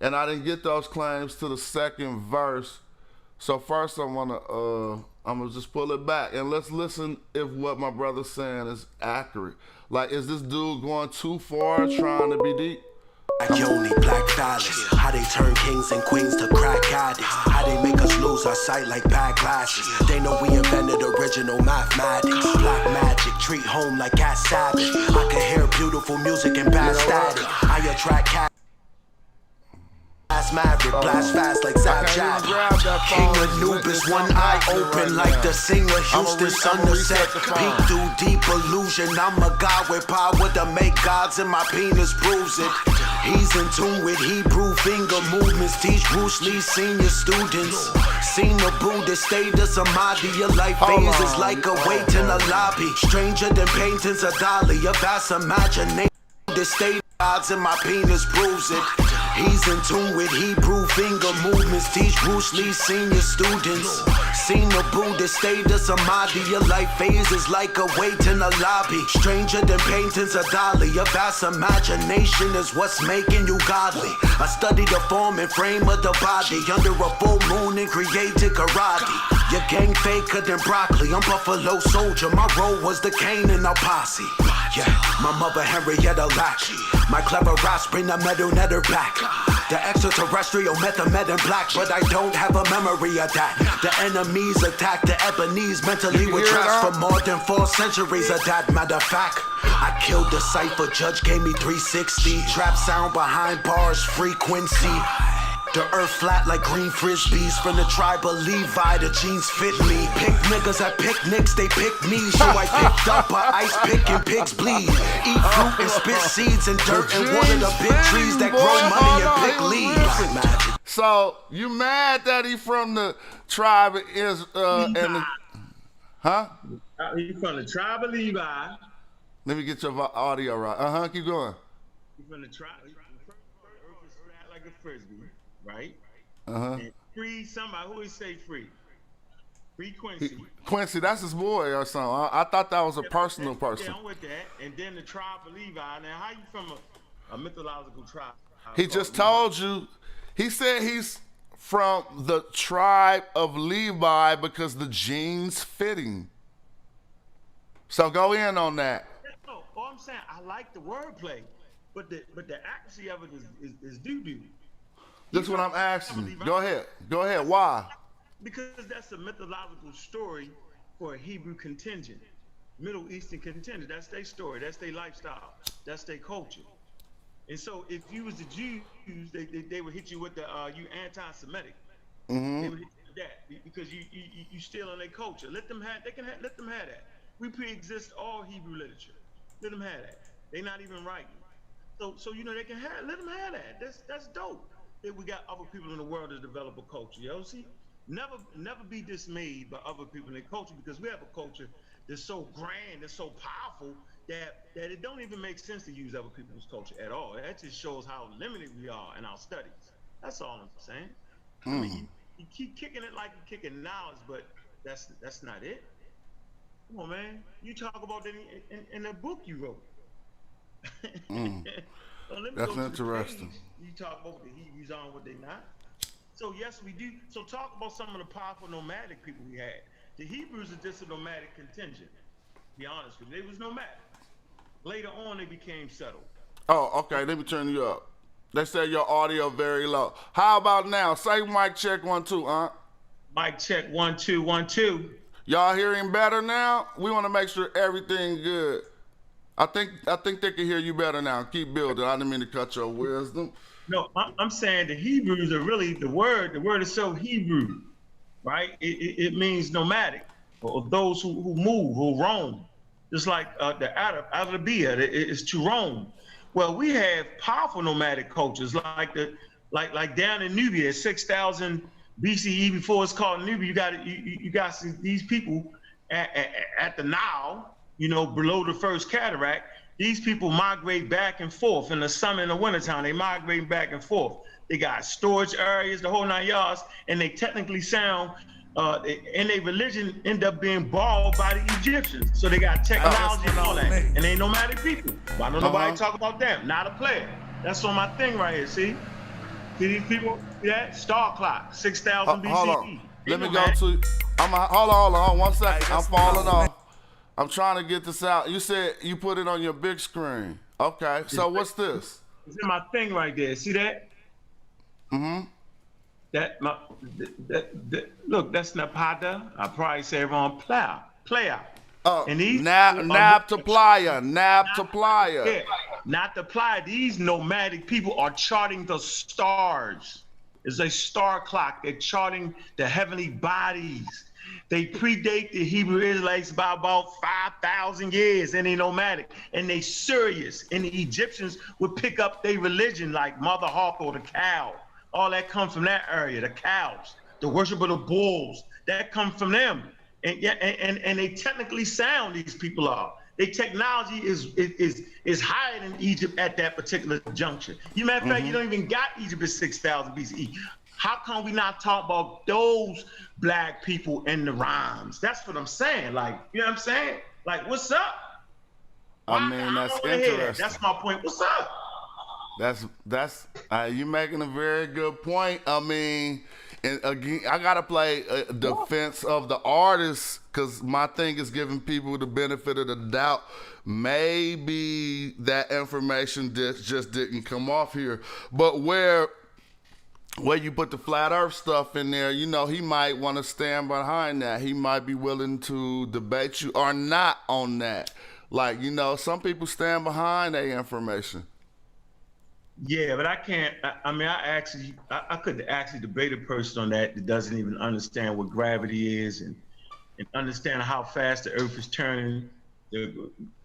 And I didn't get those claims to the second verse. So first I'm gonna just pull it back, and let's listen if what my brother's saying is accurate. Like, is this dude going too far trying to be deep? Black Yoni, Black Phallus. How they turn kings and queens to crack addicts. How they make us lose our sight like bad glasses. They know we invented original mathematics. Black magic, treat home like cat savage. I can hear beautiful music and bad static. I attract cat. Blast maverick, blast fast like Zap. King Anubis, one eye open like the singer Houston sun to set. Peek through deep illusion. I'm a god with power to make gods, and my penis proves it. He's in tune with Hebrew finger movements. Teach Bruce Lee senior students. Seen the Buddhist state of Samadhi. Your life phase is like a wait in a lobby. Stranger than paintings of Dali. A vast imagination. The state gods, and my penis proves it. He's in tune with Hebrew finger movements. Teach Bruce Lee senior students. Seen the Buddhist state of Samadhi. Your life phase is like a wait in a lobby. Stranger than paintings of Dali. A vast imagination is what's making you godly. I studied the form and frame of the body under a full moon and created karate. Your gang faker than broccoli. I'm Buffalo Soldier. My role was the Kane in a posse. Yeah, my mother Henrietta Latch. My clever raps bring the metal netter back. The extraterrestrial method in black, but I don't have a memory of that. The enemies attack the Ebonese mentally with traps for more than 4 centuries of that. Matter of fact, I killed the cipher. Judge gave me 360. Trap sound behind bars, frequency. The earth flat like green frisbees. From the tribe of Levi, the jeans fit me. Pick niggas at picnics, they picked me. So I picked up a ice pick and pigs bleed. Eat fruit and spit seeds and dirt and water the big trees that grow money and pick leaves. Magic. So you mad that he from the tribe is huh? He from the tribe of Levi. Let me get your audio right. Keep going. He from the tribe. The earth is flat like a frisbee. Right? And free somebody. Who would say free? Free Quincy. Quincy, that's his boy or something. I thought that was a personal person. Yeah, I'm with that. And then the tribe of Levi. Now, how you from a mythological tribe? He just told you. He said he's from the tribe of Levi because the genes fitting. So go in on that. No, all all I'm saying, I like the wordplay, but the accuracy of it is doo-doo. That's what I'm asking you. Go ahead. Why? Because that's a mythological story for a Hebrew contingent, Middle Eastern contingent. That's their story. That's their lifestyle. That's their culture. And so, if you was the Jews, they would hit you with the you anti-Semitic. Mm-hmm. They would hit you with that because you stealing their culture. Let them have that. We pre-exist all Hebrew literature. Let them have that. They're not even writing. So they can let them have that. That's dope. That we got other people in the world to develop a culture. You know, see, never be dismayed by other people in their culture, because we have a culture that's so grand, that's so powerful that it don't even make sense to use other people's culture at all. That just shows how limited we are in our studies. That's all I'm saying. I mean, you keep kicking it like you're kicking knowledge, but that's not it. Come on, man. You talk about that in the book you wrote. So that's interesting. You talk about what the Hebrews are and what they not. So yes, we do. So talk about some of the powerful nomadic people we had. The Hebrews are just a nomadic contingent. To be honest with you, they was nomadic. Later on, they became settled. Oh, okay. Let me turn you up. They say your audio very low. How about now? Say mic check 1 2, huh? Mic check 1 2 1 2. Y'all hearing better now? We want to make sure everything good. I think they can hear you better now. Keep building. I didn't mean to cut your wisdom. No, I'm saying the Hebrews are really the word is so Hebrew, right? It means nomadic, or those who move, who roam. Just like the Arabia is to roam. Well, we have powerful nomadic cultures like down in Nubia, 6,000 BCE, before it's called Nubia. You got these people at the Nile, below the first cataract. These people migrate back and forth in the summer and the wintertime. They migrate back and forth. They got storage areas, the whole 9 yards, and they technically sound, and their religion end up being borrowed by the Egyptians. So they got technology and all that. And they nomadic people. Why don't nobody talk about them? Not a player. That's on my thing right here, see? See these people? See that? Star clock, 6,000 BCE. Hold on. Let me go to, hold on, 1 second. I'm falling off. I'm trying to get this out. You said you put it on your big screen. Okay, so what's this? It's in my thing right there. See that? Mm-hmm. Look, that's Napada. I probably say it wrong. Player. Oh, and these nab to plier. Yeah, not to plier. These nomadic people are charting the stars. It's a star clock. They're charting the heavenly bodies. They predate the Hebrew Israelites by about 5,000 years, and they nomadic, and they serious. And the Egyptians would pick up their religion like Mother Hawk or the cow. All that comes from that area, the cows, the worship of the bulls, that comes from them. And they technically sound, these people are. Their technology is higher than Egypt at that particular juncture. Matter of fact, you don't even got Egypt at 6,000 BCE. How come we not talk about those black people in the rhymes? That's what I'm saying. Like, you know what I'm saying? Like, what's up? I mean, that's interesting. That's my point. What's up? That's you making a very good point. I mean, and again, I gotta play a defense of the artist, because my thing is giving people the benefit of the doubt. Maybe that information just didn't come off here, but where you put the flat earth stuff in there, he might want to stand behind that. He might be willing to debate you or not on that. Like, some people stand behind that information. Yeah, but I can't. I could actually debate a person on that doesn't even understand what gravity is and understand how fast the earth is turning,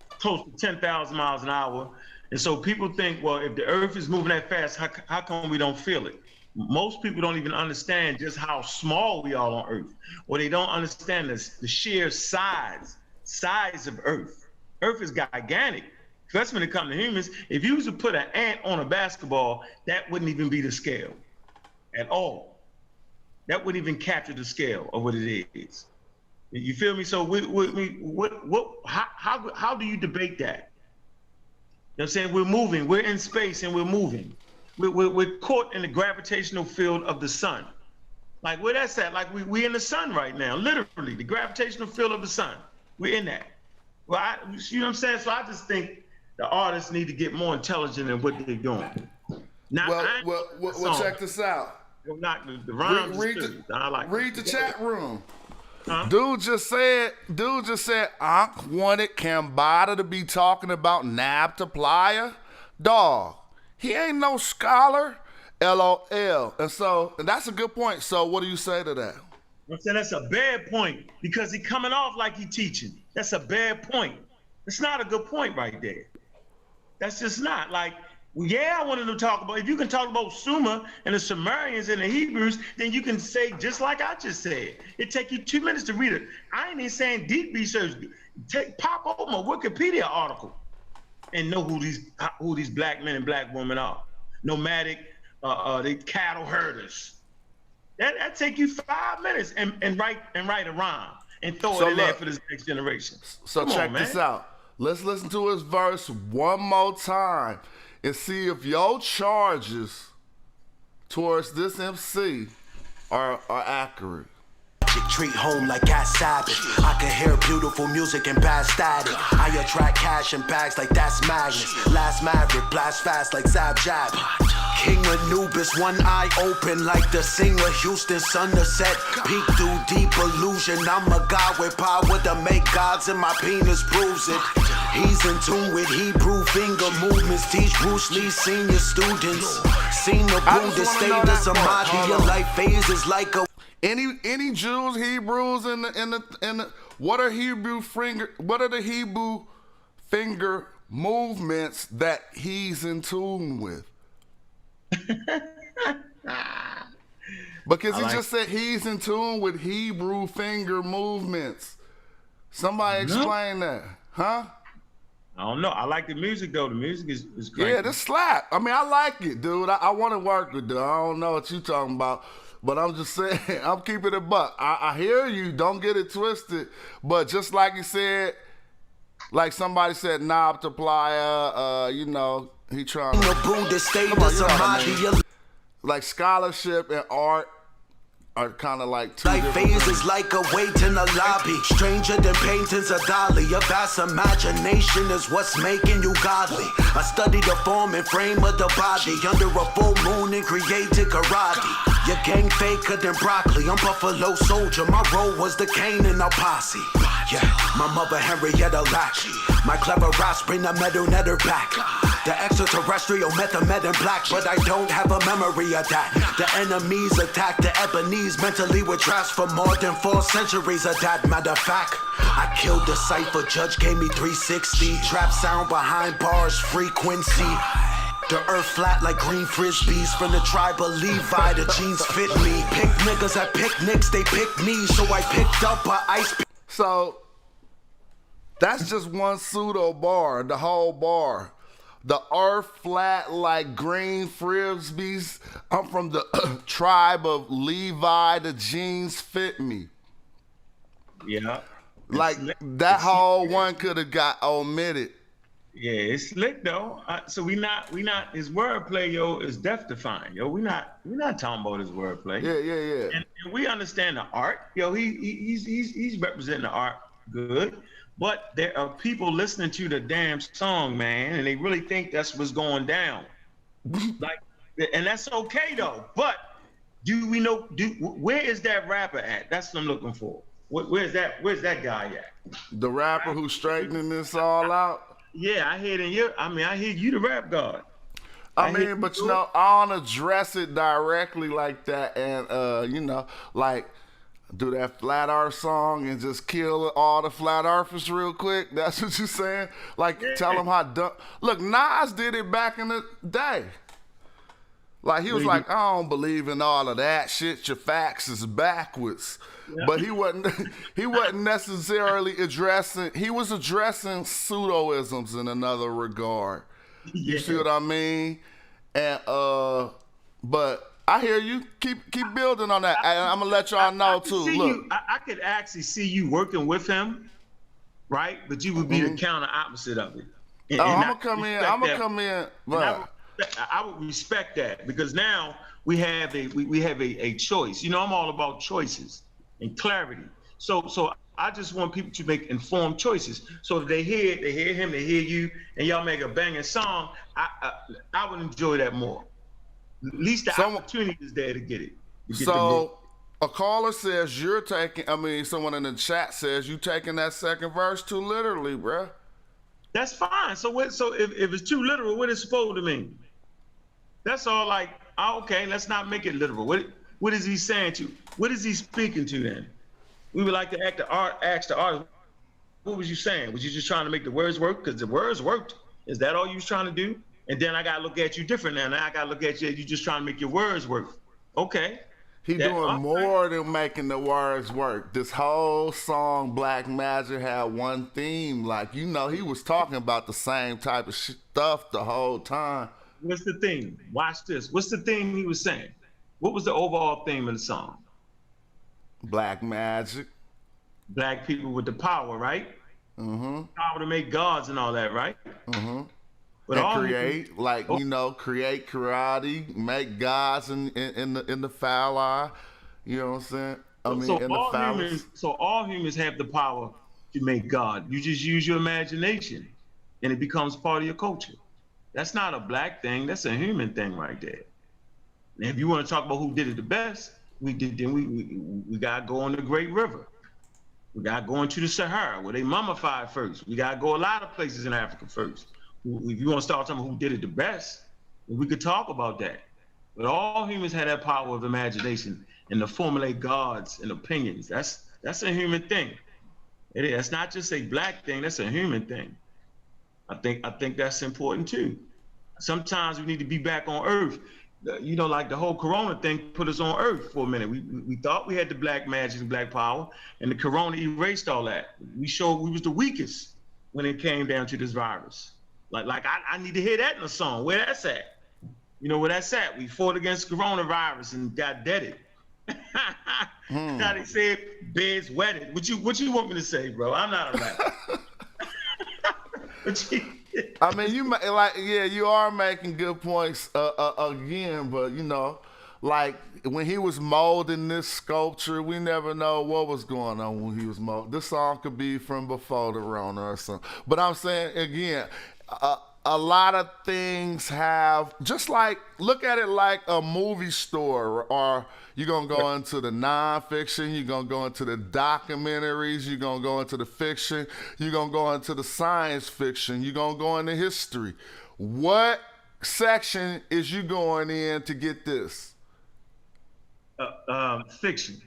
close to 10,000 miles an hour. And so people think, well, if the earth is moving that fast, how come we don't feel it? Most people don't even understand just how small we are on Earth, or they don't understand the sheer size of Earth. Earth is gigantic. That's when it comes to humans. If you was to put an ant on a basketball, that wouldn't even be the scale at all. That wouldn't even capture the scale of what it is. You feel me? So how do you debate that? You know what I'm saying? We're moving. We're in space and we're moving. We're caught in the gravitational field of the sun. Like, where that's at? Like, we in the sun right now, literally, the gravitational field of the sun. We're in that. Well, you know what I'm saying? So I just think the artists need to get more intelligent in what they're doing. Now, well, check this out. The rhymes read the chat room. Huh? Dude just said, Unc wanted Cambada to be talking about Nab to Playa. Dog, he ain't no scholar. LOL. And that's a good point. So what do you say to that? I'm saying that's a bad point because he coming off like he teaching. That's a bad point. It's not a good point right there. That's just not like, yeah, I wanted to talk about, if you can talk about Sumer and the Sumerians and the Hebrews, then you can say just like I just said. It take you 2 minutes to read it. I ain't even saying deep research. Pop open a Wikipedia article and know who these black men and black women are. Nomadic, they cattle herders. That take you 5 minutes and write a rhyme and throw it in there for this next generation. So check this out. Let's listen to his verse one more time and see if your charges towards this MC are accurate. Treat home like got Sabbath. I can hear beautiful music and bad static. I attract cash and bags like that's magnets. Last Maverick, blast fast like Zab Jab. King Anubis, one eye open like the singer Houston sun to set. Peek through deep illusion. I'm a god with power to make gods and my penis proves it. He's in tune with Hebrew finger movements. Teach Bruce Lee senior students. Seen the Buddha state of Samadhi. Your life phases like a Any Jews, Hebrews in the what are the Hebrew finger movements that he's in tune with? Because he just said he's in tune with Hebrew finger movements. Somebody explain that, huh? I don't know. I like the music though. The music is great. Yeah, this slap. I mean, I like it, dude. I want to work with it. I don't know what you talking about. But I'm just saying, I'm keeping it buck. I hear you, don't get it twisted. But just like you said, like somebody said, Knob to Playa, he trying to... Like scholarship and art are kind of like two different phases things. Like a wait in a lobby. Stranger than paintings of Dali. Your vast imagination is what's making you godly. I studied the form and frame of the body under a full moon and created karate. Your gang faker than broccoli. I'm Buffalo Soldier. My role was the Kane in a posse. Yeah, my mother Henrietta Latch. My clever raps bring the metal netter back. The extraterrestrial method in black, but I don't have a memory of that. The enemies attack the Ebonese mentally with traps for more than 4 centuries of that. Matter of fact, I killed the cipher. Judge gave me 360. Trap sound behind bars, frequency. The earth flat like green frisbees from the tribe of Levi. The jeans fit me. Pick niggas at picnics, they picked me, so I picked up a ice. So that's just one pseudo bar. The whole bar. The earth flat like green frisbees. I'm from the tribe of Levi. The jeans fit me. Yeah. Like that whole one could have got omitted. Yeah, it's slick though. So we not his wordplay, yo, is death defying, yo. We not talking about his wordplay. Yeah. And we understand the art, yo. He's representing the art good. But there are people listening to the damn song, man, and they really think that's what's going down. And that's okay though. But do we know? Where is that rapper at? That's what I'm looking for. Where's that guy at? The rapper who's straightening this all out. Yeah, I hear you, the rap god. I mean, but I don't address it directly like that, and like. Do that flat earth song and just kill all the flat earthers real quick. That's what you're saying? Like, tell them how dumb. Look, Nas did it back in the day. Like, he was like, I don't believe in all of that shit. Your facts is backwards. Yeah. But he wasn't necessarily addressing, he was addressing pseudoisms in another regard. You see what I mean? And, but I hear you. Keep building on that. I'm gonna let y'all know too. Look, I could actually see you working with him, right? But you would be the counter opposite of it. I'm gonna come in. Right. I would respect that because now we have a choice. I'm all about choices and clarity. So I just want people to make informed choices. So if they hear him, they hear you, and y'all make a banging song, I would enjoy that more. At least the opportunity is there to get it. So a caller says someone in the chat says you taking that second verse too literally, bruh. That's fine. So if it's too literal, what is it supposed to mean? That's all. Like, okay, let's not make it literal. What is he saying to? What is he speaking to then? We would like to ask the artist, what was you saying? Was you just trying to make the words work? Because the words worked. Is that all you was trying to do? And then I got to look at you different now. Now I got to look at you, you just trying to make your words work. Okay. He doing more than making the words work. This whole song, Black Magic, had one theme. Like, he was talking about the same type of stuff the whole time. What's the theme? Watch this. What's the theme he was saying? What was the overall theme of the song? Black magic. Black people with the power, right? Mm-hmm. Power to make gods and all that, right? Mm-hmm. But and create, create karate, make gods in the foul eye. You know what I'm saying? So all humans have the power to make God. You just use your imagination, and it becomes part of your culture. That's not a black thing. That's a human thing right there. And if you want to talk about who did it the best, we gotta go on the Great River. We gotta go into the Sahara where they mummified first. We gotta go a lot of places in Africa first. If you want to start talking about who did it the best, we could talk about that. But all humans have that power of imagination and to formulate gods and opinions. That's a human thing. It is. That's not just a black thing. That's a human thing. I think that's important too. Sometimes we need to be back on Earth. Like the whole Corona thing put us on Earth for a minute. We thought we had the black magic and black power, and the Corona erased all that. We showed we was the weakest when it came down to this virus. Like I need to hear that in a song. Where that's at? Where that's at? We fought against coronavirus and got deaded. Now they said beds wetted. What you want me to say, bro? I'm not a rapper. I mean, you are making good points again, but like when he was molding this sculpture, we never know what was going on when he was molding. This song could be from before the Rona or something. But I'm saying again, a lot of things have, just like, look at it like a movie store, or you're going to go into the nonfiction, you're going to go into the documentaries, you're going to go into the fiction, you're going to go into the science fiction, you're going to go into history. What section is you going in to get this? Fiction.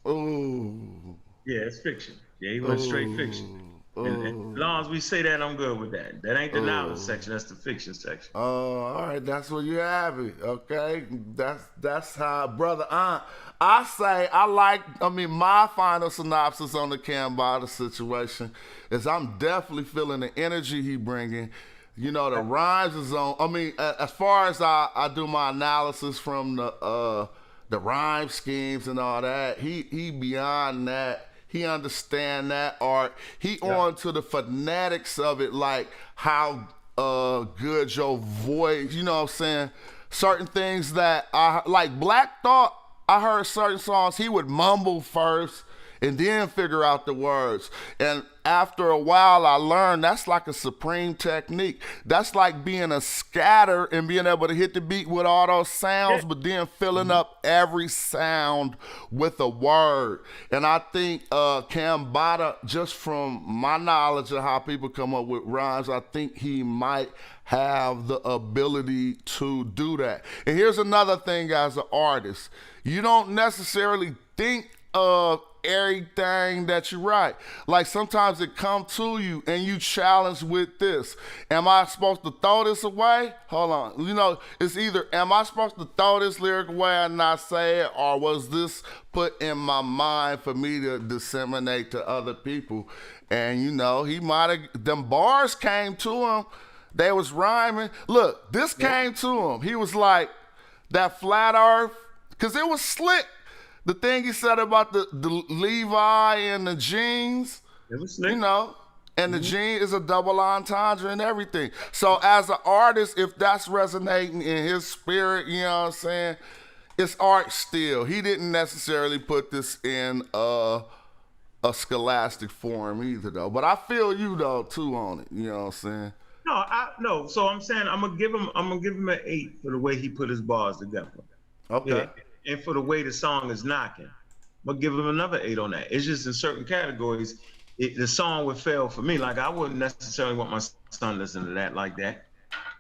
Ooh. Yeah, it's fiction. Yeah, he went straight fiction. And as long as we say that, I'm good with that. That ain't the knowledge section. That's the fiction section. Oh, all right. That's where you have it. Okay. That's how, brother. I say my final synopsis on the Cambada situation is I'm definitely feeling the energy he bringing. The rhymes is on. As far as I do my analysis from the rhyme schemes and all that, he beyond that. He understand that art. He on to the phonetics of it, like how good your voice, you know what I'm saying? Certain things that like Black Thought, I heard certain songs he would mumble first and then figure out the words. And after a while, I learned that's like a supreme technique. That's like being a scatter and being able to hit the beat with all those sounds, but then filling up every sound with a word. And I think Cambada, just from my knowledge of how people come up with rhymes, I think he might have the ability to do that. And here's another thing as an artist. You don't necessarily think of everything that you write. Like sometimes it come to you and you challenge with this. Am I supposed to throw this away? Hold on. It's either am I supposed to throw this lyric away and not say it, or was this put in my mind for me to disseminate to other people? And he might have, them bars came to him. They was rhyming. Look, this came to him. He was like, that flat earth, because it was slick. The thing he said about the Levi and the jeans, it was slick. And the jean is a double entendre and everything. So as an artist, if that's resonating in his spirit, you know what I'm saying, it's art still. He didn't necessarily put this in a scholastic form either, though. But I feel you though too on it. You know what I'm saying? No. So I'm saying I'm gonna give him an 8 for the way he put his bars together. Okay. Yeah. And for the way the song is knocking, I'm gonna give him another 8 on that. It's just in certain categories, the song would fail for me. Like I wouldn't necessarily want my son listening to that like that.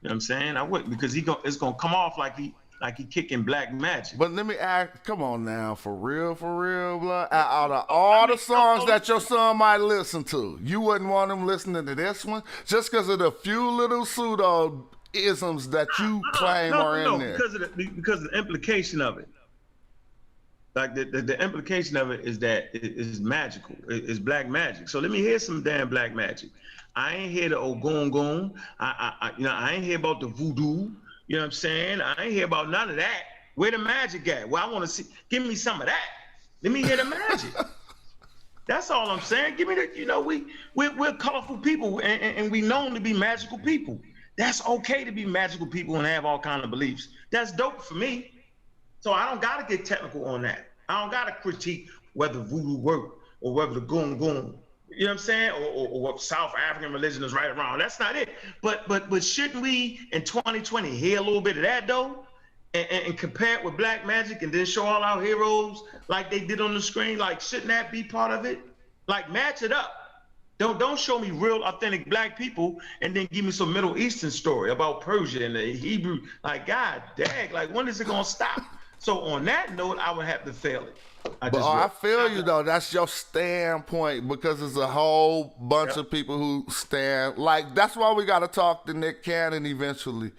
You know what I'm saying? I wouldn't, because it's gonna come off like he kicking black magic. But let me ask, come on now, for real, blood. Out of all the songs that your son might listen to, you wouldn't want him listening to this one just because of the few little pseudo isms that you claim are in there. Because of the implication of it. Like the implication of it is that it is magical. It's black magic. So let me hear some damn black magic. I ain't hear the Ogongon. I ain't hear about the voodoo. You know what I'm saying? I ain't hear about none of that. Where the magic at? Well, I want to see. Give me some of that. Let me hear the magic. That's all I'm saying. Give me the. You know, we're colorful people, and we known to be magical people. That's okay to be magical people and have all kind of beliefs. That's dope for me. So I don't gotta get technical on that. I don't gotta critique whether voodoo work or whether the goon. You know what I'm saying? Or what South African religion is right or wrong. That's not it. But shouldn't we in 2020 hear a little bit of that though, and compare it with black magic and then show all our heroes like they did on the screen? Like, shouldn't that be part of it? Like, match it up. Don't show me real authentic black people and then give me some Middle Eastern story about Persia and the Hebrew. Like, God dang, like when is it gonna stop? So on that note, I would have to fail it. I feel you though. That's your standpoint, because there's a whole bunch of people who stand like. That's why we got to talk to Nick Cannon eventually,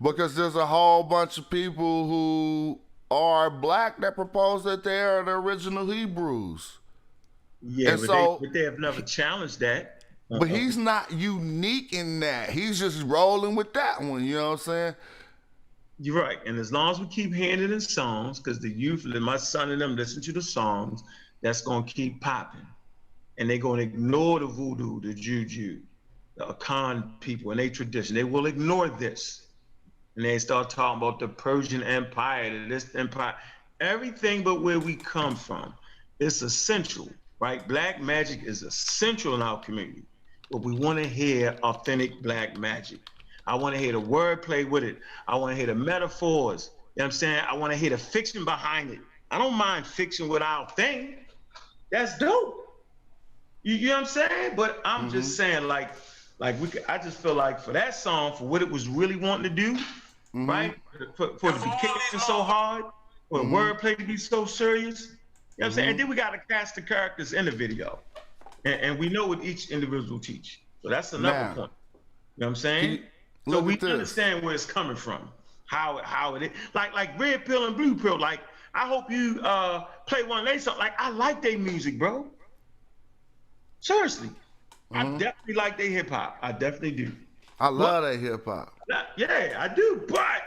because there's a whole bunch of people who are black that propose that they are the original Hebrews. Yeah, but they have never challenged that. But he's not unique in that. He's just rolling with that one. You know what I'm saying? You're right. And as long as we keep hearing it in songs, because the youth, my son and them listen to the songs, that's going to keep popping. And they're going to ignore the voodoo, the juju, the Akan people and their tradition. They will ignore this. And they start talking about the Persian Empire, this empire, everything but where we come from. It's essential, right? Black magic is essential in our community. But we want to hear authentic black magic. I want to hear the wordplay with it. I want to hear the metaphors. You know what I'm saying? I want to hear the fiction behind it. I don't mind fiction without thing. That's dope. You know what I'm saying? But I'm just saying, like I just feel like for that song, for what it was really wanting to do, right? For it to be kicking so hard, for the wordplay to be so serious. You know what I'm saying? And then we got to cast the characters in the video. And we know what each individual teach. So that's another point. You know what I'm saying? So we understand where it's coming from, how it is. Like Red Pill and Blue Pill. Like, I hope you play one of their songs. Like, I like their music, bro. Seriously, I definitely like their hip hop. I definitely do. I love their hip hop. Yeah, I do. But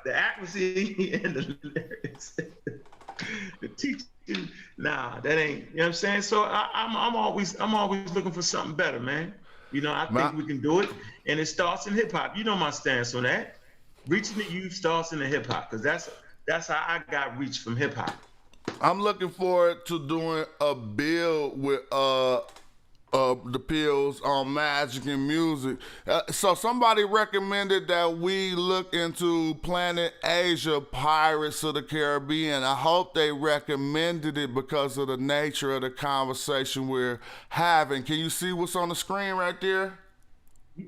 the accuracy and the lyrics, the teaching, nah, that ain't. You know what I'm saying? So I'm always looking for something better, man. You know, I think we can do it, and it starts in hip hop. You know my stance on that. Reaching the youth starts in the hip hop, because that's how I got reached from hip hop. I'm looking forward to doing a build with the pills on magic and music. So somebody recommended that we look into Planet Asia, Pirates of the Caribbean. I hope they recommended it because of the nature of the conversation we're having. Can you see what's on the screen right there?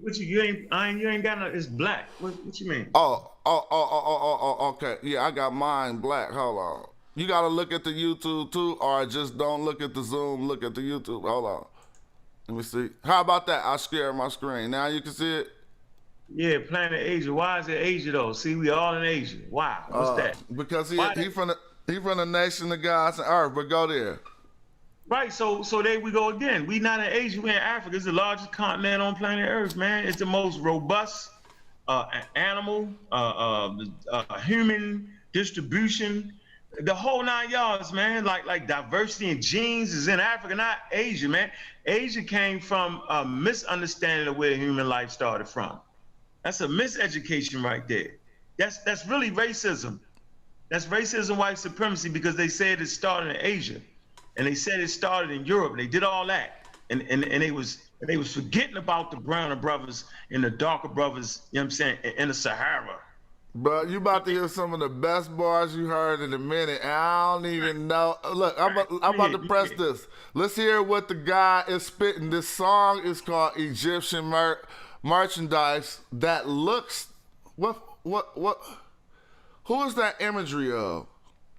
What you ain't got no, it's black. What you mean? Okay. Yeah, I got mine black. Hold on. You got to look at the YouTube too, or just don't look at the Zoom, look at the YouTube. Hold on. Let me see. How about that? I share my screen. Now you can see it? Yeah, Planet Asia. Why is it Asia though? See, we all in Asia. Why? What's that? Because he from the nation of gods and earth, but go there. Right, so there we go again. We not in Asia, we in Africa. It's the largest continent on planet Earth, man. It's the most robust animal, human distribution, the whole 9 yards, man. Like diversity in genes is in Africa, not Asia, man. Asia came from a misunderstanding of where human life started from. That's a miseducation right there. That's really racism. That's racism, white supremacy, because they said it started in Asia. And they said it started in Europe. They did all that, and they was forgetting about the browner brothers and the darker brothers. You know what I'm saying? In the Sahara. Bro, you about to hear some of the best bars you heard in a minute. And I don't even know. Look, I'm about to press this. Let's hear what the guy is spitting. This song is called Egyptian Merchandise. That looks what? Who is that imagery of?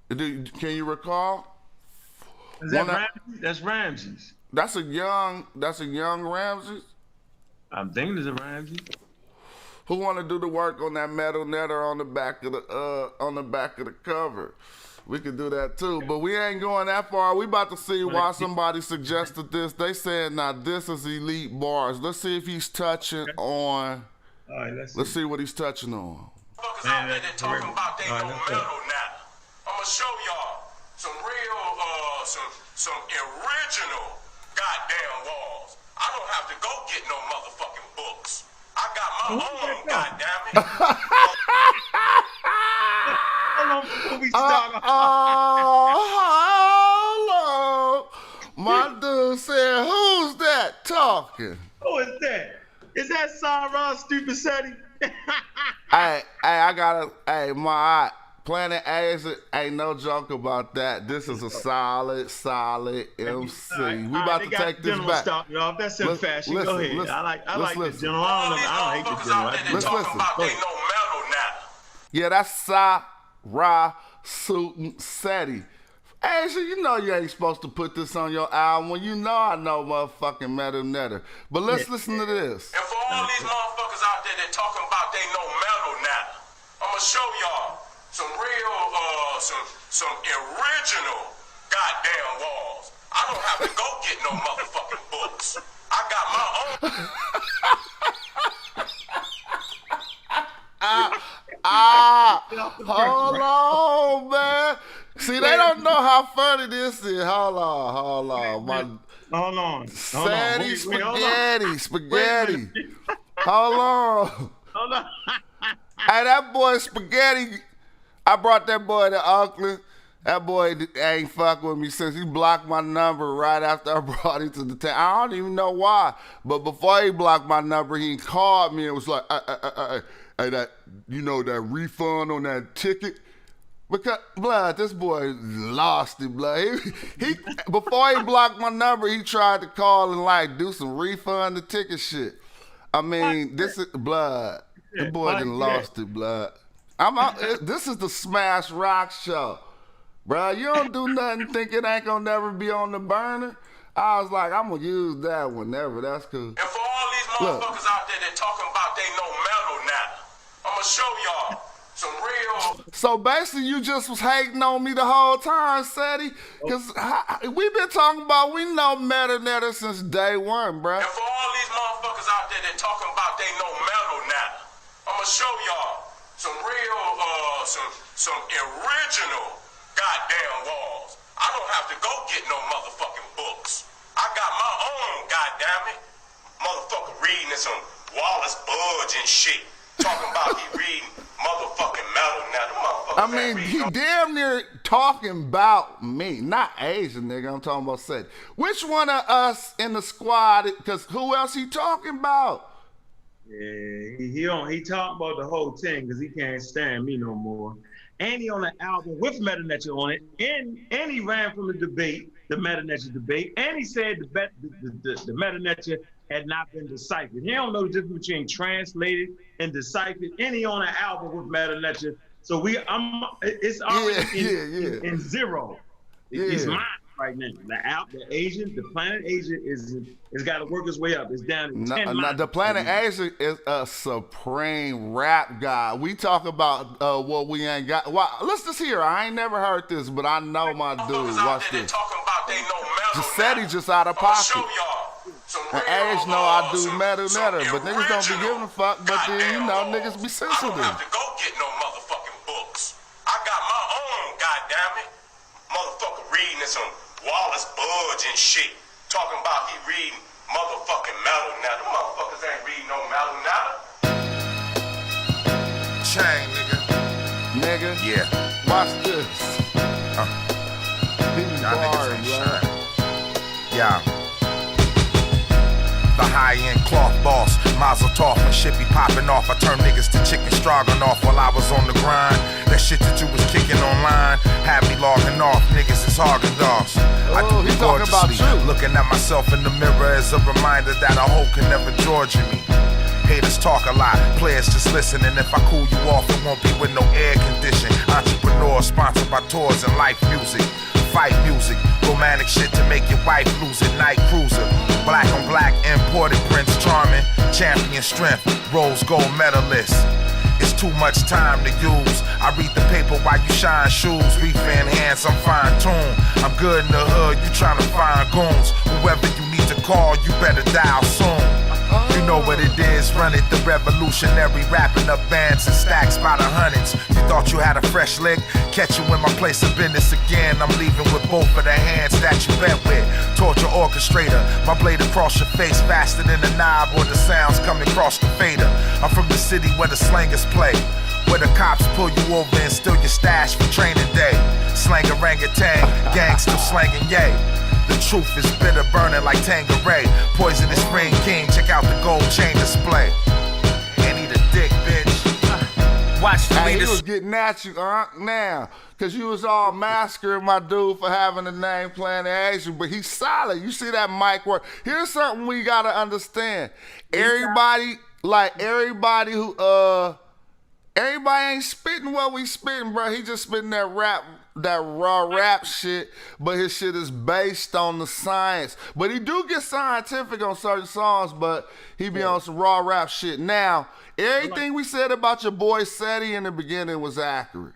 Can you recall? Is that Ramses? That's Ramses. That's a young Ramses. I'm thinking it's a Ramses. Who want to do the work on that metal netter on the back of the cover? We could do that too, but we ain't going that far. We about to see why somebody suggested this. They said, "Now this is elite bars." Let's see if he's touching on. All right, let's see what he's touching on. Motherfuckers out there that talking about they know metal now. I'ma show y'all some real, some original goddamn walls. I don't have to go get no motherfucking books. I got my own, goddammit. Hold on before we start. Hold on. My dude said, "Who's that talking?" Who is that? Is that Sarah Stupid Seti? Hey, my Planet Asia ain't no joke about that. This is a solid MC. We about to take this back. Stop it off. That's in fashion. Go ahead. I like the general. I don't hate the general. Let's listen. Yeah, that's Sarah Seti. Asia, you know you ain't supposed to put this on your album when you know I know motherfucking Metal Netter. But let's listen to this. And for all these motherfuckers out there that talking about they know metal now, I'ma show y'all some real, some original goddamn walls. I don't have to go get no motherfucking books. I got my own. Hold on, man. See, they don't know how funny this is. Hold on. Hold on. Spaghetti. Hold on. Hey, that boy Spaghetti, I brought that boy to Oakland. That boy ain't fuck with me since he blocked my number right after I brought him to the town. I don't even know why. But before he blocked my number, he called me and was like, hey, that refund on that ticket? Because, blood, this boy lost it, blood. He before he blocked my number, he tried to call and, do some refund the ticket shit. I mean, this is, blood, the boy done lost it, blood. This is the Smash Rock Show. Bruh, you don't do nothing think it ain't gonna never be on the burner. I was like, I'm gonna use that whenever, that's cool. And for all these motherfuckers out there that talking about they know metal now, I'ma show y'all some real. So basically, you just was hating on me the whole time, Seti, because we've been talking about, we know Metal Netter since day one, bruh. And for all these motherfuckers out there that talking about they know metal now, I'ma show y'all some real, some original goddamn walls. I don't have to go get no motherfucking books. I got my own, goddammit. Motherfucker reading some Wallace Budge and shit. Talking about he reading motherfucking metal now. The motherfucker. I mean, he damn near talking about me, not Asian nigga. I'm talking about Seti. Which one of us in the squad? Because who else he talking about? Yeah, he talking about the whole thing because he can't stand me no more. And he on the album with Metal Netter on it, and he ran from the debate, the Metal Netter debate, and he said the Metal Netter had not been deciphered. He don't know the difference between translated and deciphered, and he on an album with Metal Netter. So it's already in zero. It's mine right now. The Planet Asia is got to work its way up. It's down to 10. The Planet Asia is a supreme rap guy. We talk about what we ain't got. Well, let's just hear. I ain't never heard this, but I know my dude. Watch this. Giuseppe just out of pocket. And Ash know I do Metal Netter, but niggas don't be giving a fuck. But then niggas be sensitive. I don't have to go get no motherfucking books. I got my own, goddammit. Motherfucker reading some Wallace Budge and shit. Talking about he reading motherfucking Metal Netter. Motherfuckers ain't reading no Metal Netter. Chain, nigga. Nigga? Yeah. Watch this. Y'all niggas ain't shine. Yeah. The high-end cloth boss, Mazel Tov and shit be popping off. I turn niggas to chicken stroganoff while I was on the grind. That shit that you was kicking online had me logging off. Niggas is Haagen-Dazs. I do it gorgeously, looking at myself in the mirror as a reminder that a hoe can never Georgia me. Haters talk a lot, players just listen. And if I cool you off, it won't be with no air condition. Entrepreneur sponsored by tours and life music. Fight music, romantic shit to make your wife lose it. Night cruiser, black on black, imported Prince Charming. Champion strength, rose gold medalist. It's too much time to use. I read the paper while you shine shoes. Reefer in hands, I'm fine tuned. I'm good in the hood, you tryna find goons. Whoever you need to call, you better dial soon. You know what it is, run it, the revolutionary. Rapping up bands and stacks by the hundreds. You thought you had a fresh lick? Catch you in my place of business again. I'm leaving with both of the hands that you bet with. Torture orchestrator, my blade across your face faster than the knob or the sounds coming across the fader. I'm from the city where the slangers play, where the cops pull you over and steal your stash for training day. Slang orangutan, gang still slanging yay. The truth is bitter, burning like Tangeray. Poisonous Ring King, check out the gold chain display. Ain't need a dick, bitch. Watch the Hey, he was getting at you, now. Cause you was all massacring my dude for having the name Planet Asia, but he's solid. You see that mic work. Here's something we gotta understand. Everybody who everybody ain't spitting what we spitting, bro. He just spitting that raw rap shit, but his shit is based on the science. But he do get scientific on certain songs, but he be on some raw rap shit. Now, everything we said about your boy Seti in the beginning was accurate.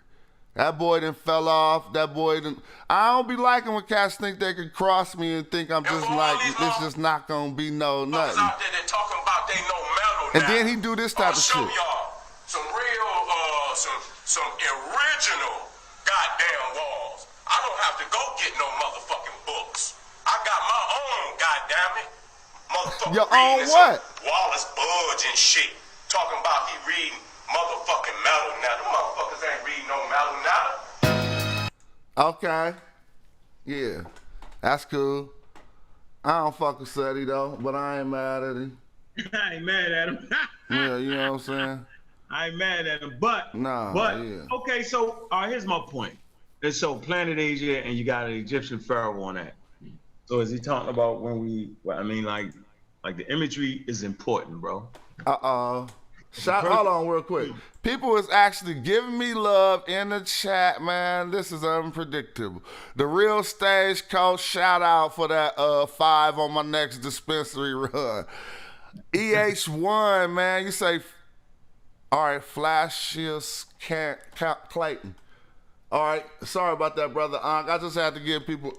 That boy done fell off. That boy done. I don't be liking when cats think they can cross me and think I'm just like, it's just not gonna be no nothing. Out there, they talking about they no metal And now. then he do this type of show shit. y'all some real, some original goddamn walls. I don't have to go get no motherfucking books. I got my own, goddammit. Motherfucker Your reading own what? Wallace Budge and shit. Talking about he reading motherfucking metal now. The motherfuckers ain't reading no metal now. Okay. Yeah. That's cool. I don't fuck with Seti though, but I ain't mad at him. I ain't mad at him. Yeah, you know what I'm saying? I ain't mad at him, but okay, so here's my point. And so Planet Asia, and you got an Egyptian pharaoh on that. So is he talking about when we? Well, I mean, like the imagery is important, bro. Hold on real quick. People is actually giving me love in the chat, man. This is unpredictable. The Real Stage Coach, shout out for that 5 on my next dispensary run. EH1, man, you say, all right, Flashius Clayton. All right, sorry about that, brother. I just had to give people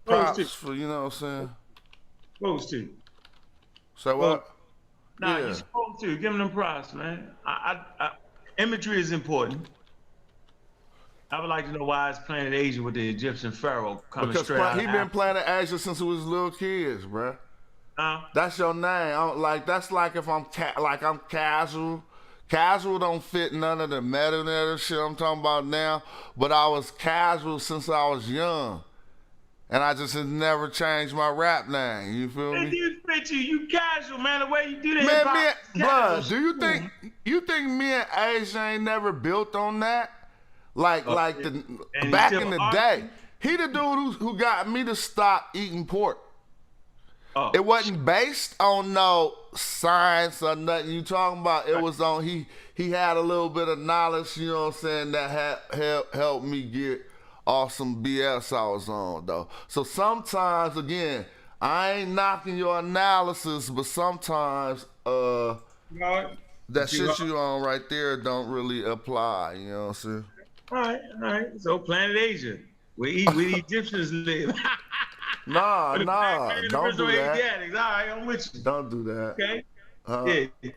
props for, you know what I'm saying? Supposed to. Say what? Nah, you're supposed to. Give them props, man. Imagery is important. I would like to know why it's Planet Asia with the Egyptian pharaoh coming because straight out. He been Planet Asia since we was little kids, bruh. That's your name. That's like if I'm I'm casual. Casual don't fit none of the meta shit I'm talking about now. But I was casual since I was young. And I just had never changed my rap name. You feel me? You fit you casual, man. The way you do that. Man, blood, do you think me and Asia ain't never built on that? Back in the day. He the dude who got me to stop eating pork. It wasn't based on no science or nothing you talking about. It was on he had a little bit of knowledge, you know what I'm saying, that helped me get off some BS I was on though. So sometimes, again, I ain't knocking your analysis, but sometimes that shit you on right there don't really apply, you know what I'm saying? All right. So Planet Asia, where Egyptians live. Nah, don't do that. All right, I'm with you. Don't do that. Okay. Yeah.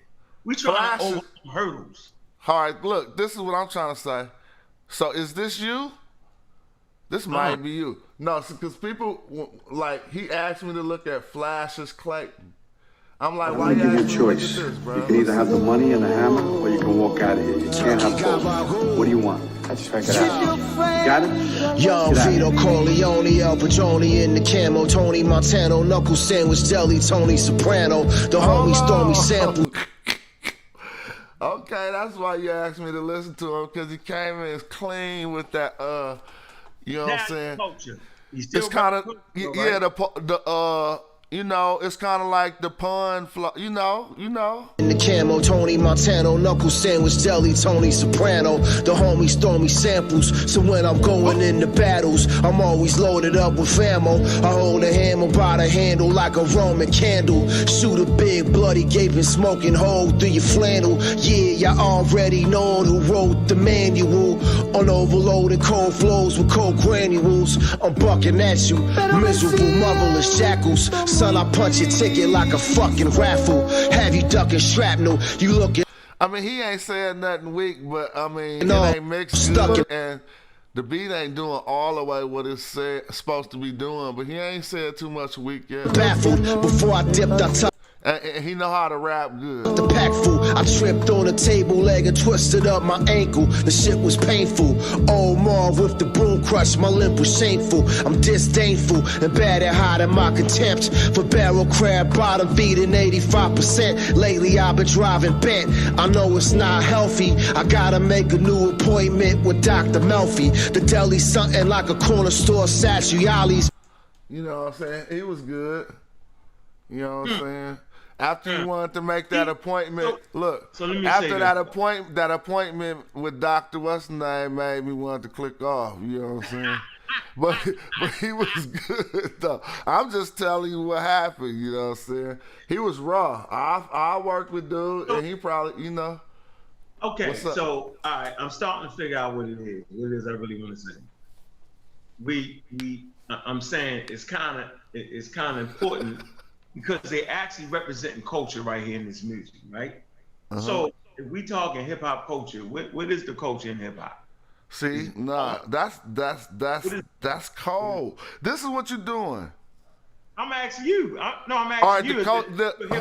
We trying to overcome hurdles. All right, look, this is what I'm trying to say. So is this you? This might be you. No, because people, he asked me to look at Flashius Clayton. I'm like, I'm why gonna you give you a asking me to choice. look at this, bro? You can either have the money and the hammer, or you can walk out of here. You can't have both. What do you want? Check it out. Got it? Yo, Vito Corleone, El Patroni in the camo, Tony Montano, knuckle sandwich, deli, Tony Soprano, the homie Stormy Sample. Okay, that's why you asked me to listen to him, because he came in clean with that, you know what I'm saying? Culture. It's kind of, yeah, you know, it's kind of like the pun flow, you know. In the camo, Tony Montano, knuckle sandwich, deli, Tony Soprano, the homie Stormy Samples. So when I'm going into battles, I'm always loaded up with ammo. I hold a hammer by the handle like a Roman candle. Shoot a big, bloody, gaping, smoking hole through your flannel. Yeah, y'all already know who wrote the manual. On overloaded cold flows with cold granules. I'm bucking at you, miserable, motherless jackals. Son, I punch your ticket like a fucking raffle. Have you ducking shrapnel? You looking. I mean, he ain't saying nothing weak, but I mean, it ain't mixed good, and the beat ain't doing all the way what it's supposed to be doing, but he ain't said too much weak yet. Baffled before I dipped on top. And he know how to rap good. The pack full, I tripped on a table leg and twisted up my ankle. The shit was painful. Old Marv with the broom crush, my limp was shameful. I'm disdainful and bad at hiding my contempt for barrel crab bottom feeding 85%. Lately I've been driving bent. I know it's not healthy. I gotta make a new appointment with Dr. Melfi. The deli something like a corner store Satriali's. You know what I'm saying? He was good. You know what I'm saying? After you wanted to make that appointment, after that appointment with Dr. What's name made me want to click off. You know what I'm saying? but he was good though. I'm just telling you what happened. You know what I'm saying? He was raw. I worked with dude, and he probably, you know. Okay, so all right, I'm starting to figure out what it is. What it is I really want to say. I'm saying it's kind of important. Because they actually representing culture right here in this music, right? So if we talking hip hop culture, what is the culture in hip hop? See, nah, that's cold. This is what you're doing. I'm asking you. I'm asking you.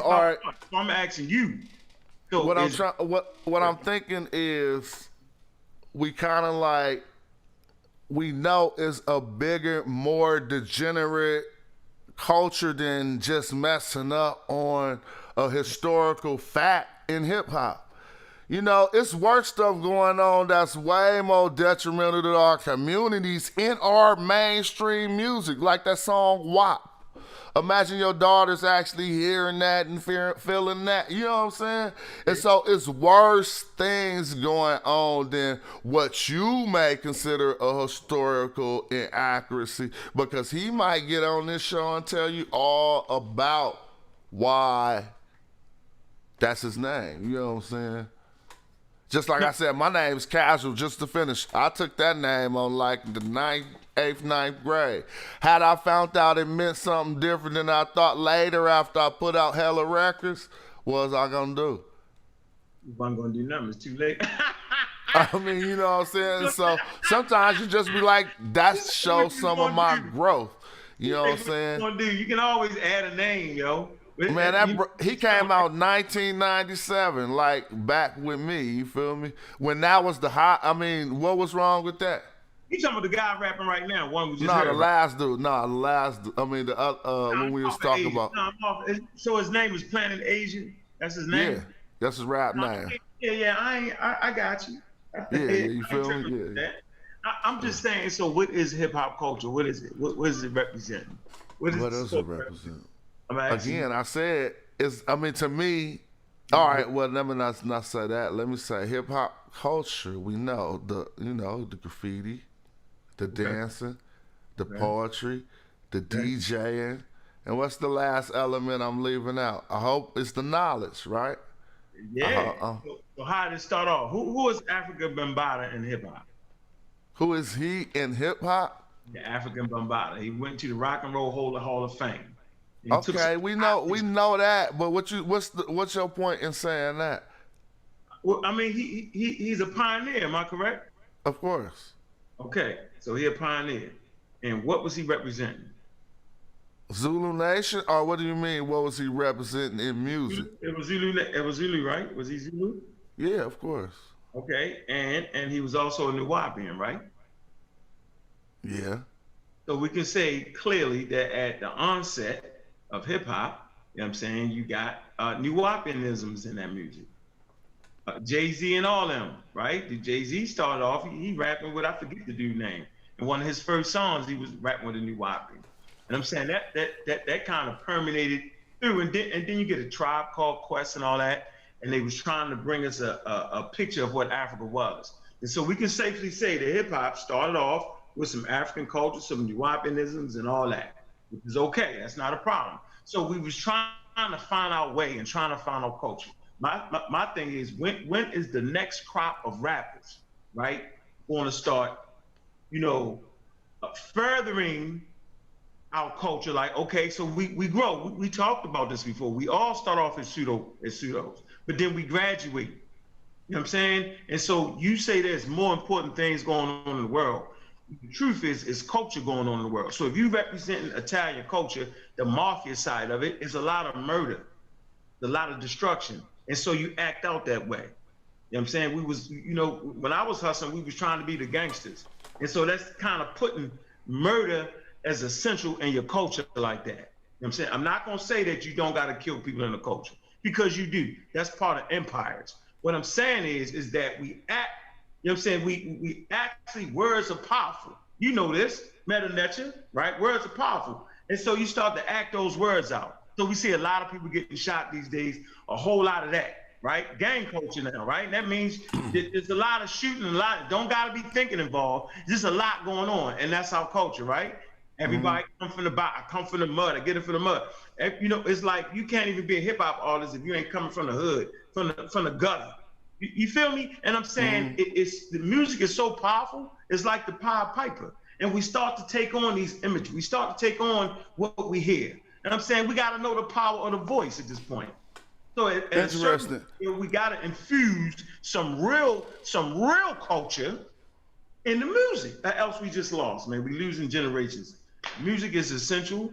All right. I'm asking you. So what I'm thinking is, we kind of like, we know is a bigger, more degenerate culture than just messing up on a historical fact in hip hop. You know, it's worse stuff going on that's way more detrimental to our communities in our mainstream music, like that song WAP. Imagine your daughter's actually hearing that and feeling that. You know what I'm saying? And so it's worse things going on than what you may consider a historical inaccuracy, because he might get on this show and tell you all about why that's his name. You know what I'm saying? Just like I said, my name's Casual, just to finish. I took that name on like the 8th, 9th grade. Had I found out it meant something different than I thought later after I put out hella records, what was I gonna do? If I'm gonna do nothing, it's too late. I mean, you know what I'm saying? So sometimes you just be like, that shows some of my growth. You know what I'm saying? You can always add a name, yo. Man, he came out 1997, like back with me, you feel me? When that was the hot, I mean, what was wrong with that? You talking about the guy rapping right now? One we just No, heard. the last dude. No, the last dude. I mean, when we was talking about. So his name is Planet Asian? That's his name? Yeah, that's his rap name. Yeah, I got you. Yeah, you feel me? Yeah. I'm just saying, so what is hip-hop culture? What is it? What does it represent? What does it represent? Again, I said, to me, all right, well, let me not say that. Let me say hip hop culture, we know the graffiti, the dancing, the poetry, the DJing, and what's the last element I'm leaving out? I hope it's the knowledge, right? Yeah. So how did it start off? Who is Africa Bambaataa in hip hop? Who is he in hip hop? The African Bambaataa. He went to the Rock and Roll Hall of Fame. Okay, we know that, but what's your point in saying that? Well, I mean, he's a pioneer. Am I correct? Of course. Okay, so he's a pioneer, and what was he representing? Zulu Nation, or what do you mean? What was he representing in music? It was Zulu. It was Zulu, right? Was he Zulu? Yeah, of course. Okay, and he was also a Nuwapian, right? Yeah. So we can say clearly that at the onset of hip hop, you know what I'm saying, you got Nuwapianisms in that music. Jay-Z and all them, right? The Jay-Z started off, he rapping with, I forget the dude's name. In one of his first songs, he was rapping with a Nuwapian. And I'm saying that kind of permeated through, and then you get a Tribe Called Quest and all that, and they was trying to bring us a picture of what Africa was. And so we can safely say that hip hop started off with some African culture, some Nuwapianisms and all that, which is okay, that's not a problem. So we was trying to find our way and trying to find our culture. My thing is, when is the next crop of rappers, right, going to start, furthering our culture? Like, okay, so we grow. We talked about this before. We all start off as pseudos, but then we graduate. You know what I'm saying? And so you say there's more important things going on in the world. The truth is culture going on in the world. So if you represent Italian culture, the mafia side of it is a lot of murder, a lot of destruction. And so you act out that way. You know what I'm saying? We was, when I was hustling, we was trying to be the gangsters. And so that's kind of putting murder as essential in your culture like that. You know what I'm saying? I'm not going to say that you don't got to kill people in the culture, because you do. That's part of empires. What I'm saying is that we act, you know what I'm saying? We actually, words are powerful. You know this, meta nature, right? Words are powerful. And so you start to act those words out. So we see a lot of people getting shot these days, a whole lot of that, right? Gang culture now, right? And that means there's a lot of shooting, don't gotta be thinking involved. There's a lot going on, and that's our culture, right? Everybody come from the bottom, I come from the mud, I get it from the mud. And, it's like you can't even be a hip hop artist if you ain't coming from the hood, from the gutter. You feel me? And I'm saying it's the music is so powerful. It's like the Pied Piper, and we start to take on these images. We start to take on what we hear. And I'm saying we got to know the power of the voice at this point. So interesting. We got to infuse some real culture in the music. Or else we just lost, man. We losing generations. Music is essential,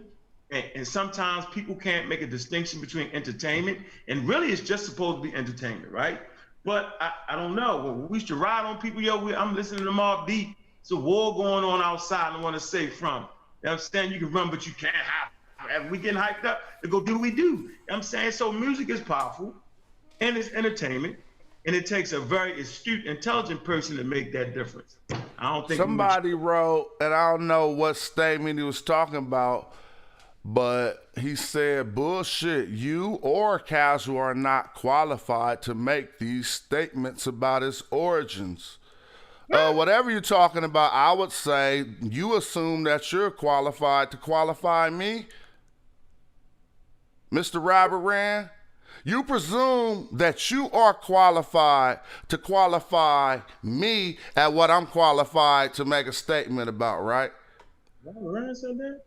and sometimes people can't make a distinction between entertainment and really it's just supposed to be entertainment, right? But I don't know. When we used to ride on people, I'm listening to Mobb Deep. It's a war going on outside. I want to say from. You know what I'm saying? You can run, but you can't hide. And we getting hyped up to go do what we do. You know what I'm saying? So music is powerful, and it's entertainment, and it takes a very astute, intelligent person to make that difference. I don't think somebody wrote, and I don't know what statement he was talking about, but he said, bullshit, you or Casual are not qualified to make these statements about its origins. Whatever you're talking about, I would say you assume that you're qualified to qualify me. Mr. Robert Rand, you presume that you are qualified to qualify me at what I'm qualified to make a statement about, right? Robert Rand said that?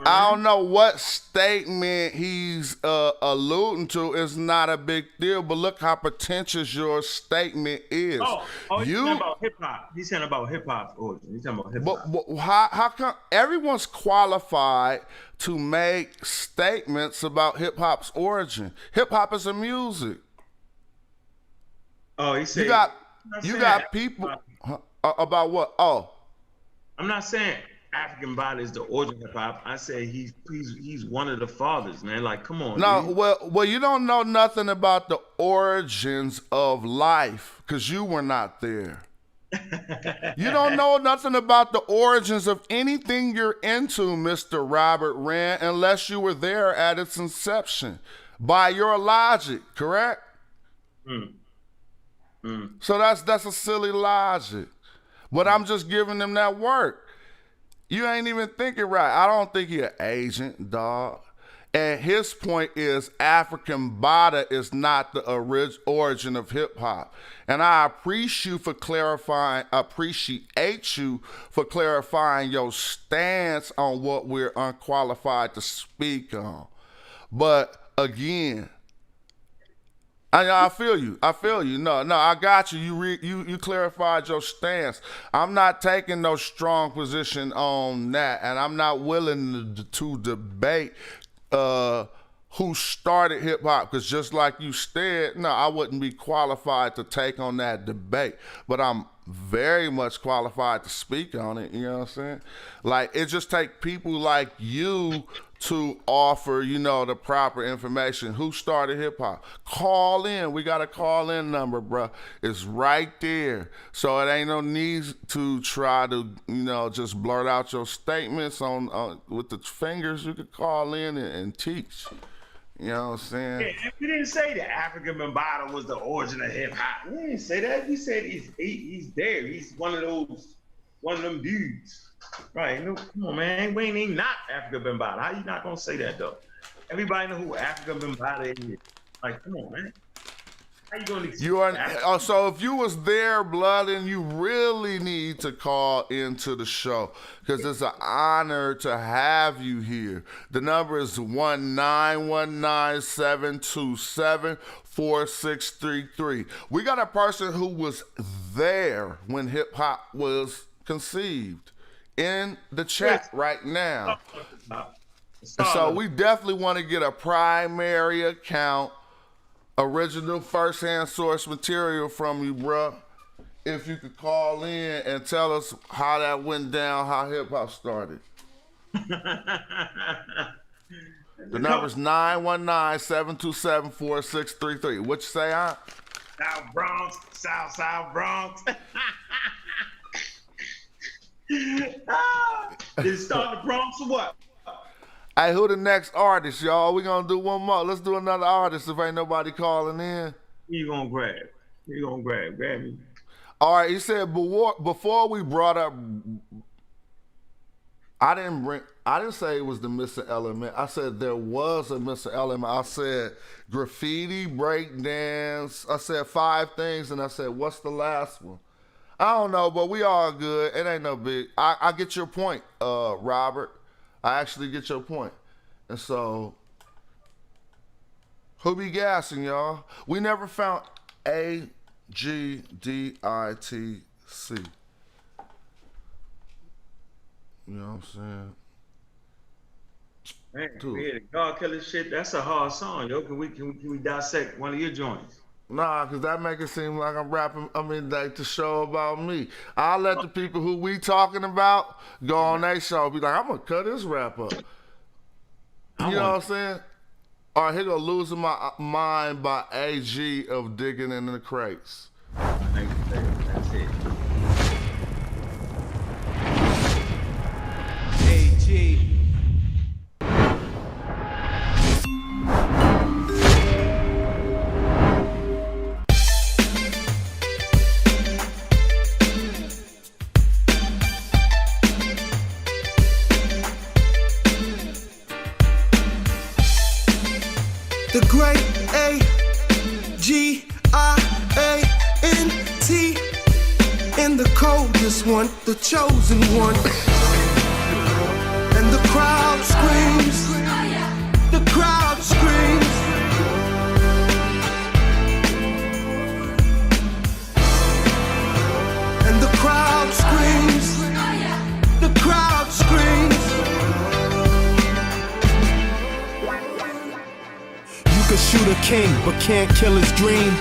I don't know what statement he's alluding to. It's not a big deal, but look how pretentious your statement is. He's talking about hip hop. He's saying about hip hop's origin. He's talking about hip hop. But how come everyone's qualified to make statements about hip hop's origin? Hip hop is a music. Oh, he said you got people about what? Oh, I'm not saying African body is the origin of hip hop. I say he's one of the fathers, man. Like, come on. No, dude. well, you don't know nothing about the origins of life because you were not there. You don't know nothing about the origins of anything you're into, Mr. Robert Rand, unless you were there at its inception. By your logic, correct? So that's a silly logic. But I'm just giving them that work. You ain't even thinking right. I don't think you're an agent, dog. And his point is African Bada is not the origin of hip hop. And I appreciate you for clarifying your stance on what we're unqualified to speak on. But again, I feel you. No, I got you. You clarified your stance. I'm not taking no strong position on that, and I'm not willing to debate who started hip hop, because just like you said, no, I wouldn't be qualified to take on that debate, but I'm very much qualified to speak on it. You know what I'm saying? Like, it just take people like you to offer, the proper information. Who started hip hop? Call in. We got a call in number, bro. It's right there. So it ain't no need to try to, just blurt out your statements on with the fingers. You could call in and teach. You know what I'm saying? Yeah, we didn't say that African Bambaataa was the origin of hip hop. We didn't say that. We said he's there. He's one of them dudes. Right? No, come on, man. We ain't not African Bambaataa. How you not gonna say that though? Everybody know who African Bambaataa is. Like, come on, man. How you gonna? So if you was there, blood, and you really need to call into the show, because it's an honor to have you here. The number is 1-919-727-4633. We got a person who was there when hip hop was conceived in the chat right now. So we definitely want to get a primary account, original first-hand source material from you, bruh. If you could call in and tell us how that went down, how hip-hop started. The number's 919-727-4633. What you say, huh? South Bronx, South Bronx. Did it start the Bronx or what? Hey, who the next artist, y'all? We gonna do one more. Let's do another artist if ain't nobody calling in. Who you gonna grab? Grab me. All right, he said before we brought up, I didn't say it was the missing element. I said there was a missing element. I said graffiti, breakdance. I said 5 things, and I said, what's the last one? I don't know, but we all good. It ain't no big. I get your point, Robert. I actually get your point. And so, who be gassing, y'all? We never found AGDITC. You know what I'm saying? Man, yeah, God Killer shit, that's a hard song, yo. Can we dissect one of your joints? Nah, because that make it seem like I'm rapping, like the show about me. I'll let the people who we talking about go on their show, be like, I'm going to cut this rap up. You know what I'm saying? All right, here go Losing My Mind by AG of Digging in the Crates. That's it. AG. The great A-G-I-A-N-T. And the coldest one, the chosen one. And the crowd screams. The crowd screams. And the crowd screams. The crowd screams. Shoot a king, but can't kill his dream.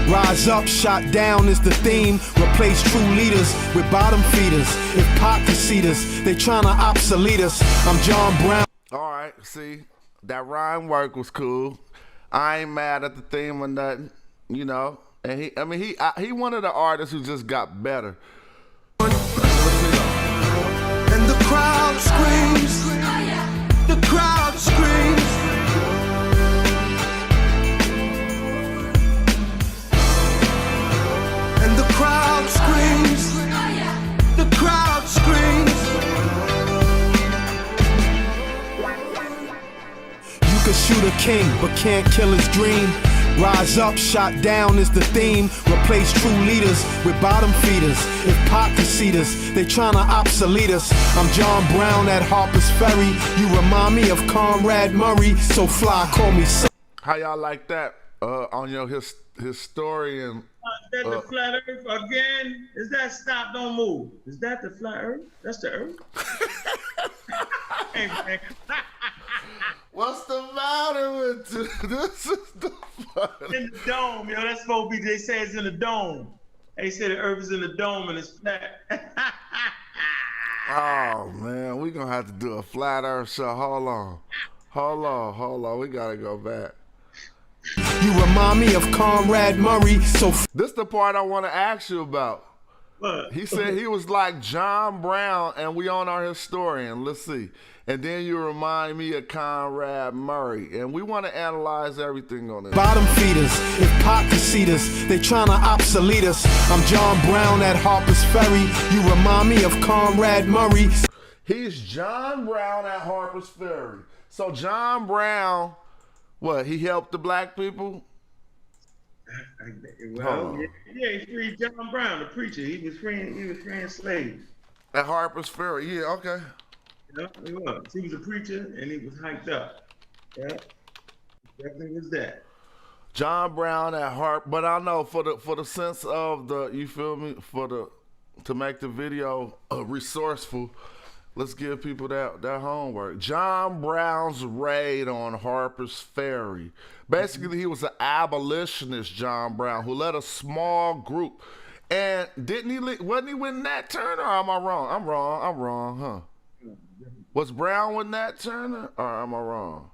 Rise up, shot down is the theme. Replace true leaders with bottom feeders. If Pac could see us, they tryna obsolete us. I'm John Brown. All right, see, that rhyme work was cool. I ain't mad at the theme or nothing, And he one of the artists who just got better. And the crowd screams. The crowd screams. The crowd screams. The crowd screams. You can shoot a king, but can't kill his dream. Rise up, shot down is the theme. Replace true leaders with bottom feeders. If Pac could see us, they tryna obsolete us. I'm John Brown at Harper's Ferry. You remind me of Comrade Murray, so fly, call me son. How y'all like that on your historian. Is that the flat earth again? Is that stop, don't move? Is that the flat earth? That's the earth? Hey, man. What's the matter with you? This is the fun. In the dome, yo. That's supposed to be, they say it's in the dome. They say the earth is in the dome and it's flat. Oh, man. We're going to have to do a flat earth show. Hold on. We got to go back. You remind me of Comrade Murray, so this the part I want to ask you about. What? He said he was like John Brown, and we on our historian. Let's see. And then you remind me of Conrad Murray, and we want to analyze everything on this. bottom feeders, if Pac could see us, they tryna obsolete us. I'm John Brown at Harper's Ferry. You remind me of Comrade Murray. He's John Brown at Harper's Ferry. So John Brown, what, he helped the black people? Well, yeah, he freed John Brown, the preacher. He was freeing slaves. At Harper's Ferry, yeah, okay. Yeah, he was. He was a preacher and he was hyped up. Yeah, definitely was that. John Brown at Harp, but I know for the sense of the, you feel me, to make the video resourceful, let's give people that homework. John Brown's raid on Harper's Ferry. Basically, he was an abolitionist, John Brown, who led a small group. And wasn't he with Nat Turner, or am I wrong? I'm wrong, huh? Was Brown with Nat Turner, or am I wrong?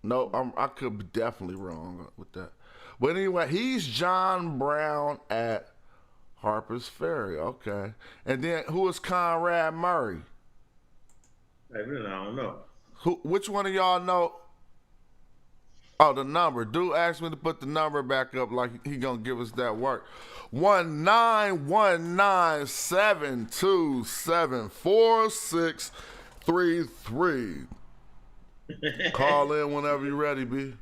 No, I could be definitely wrong with that. But anyway, he's John Brown at Harper's Ferry, okay. And then who is Conrad Murray? I really don't know. Which one of y'all know? Oh, the number. Dude asked me to put the number back up like he gonna give us that work. 1-919-727-4633. Call in whenever you're ready, B.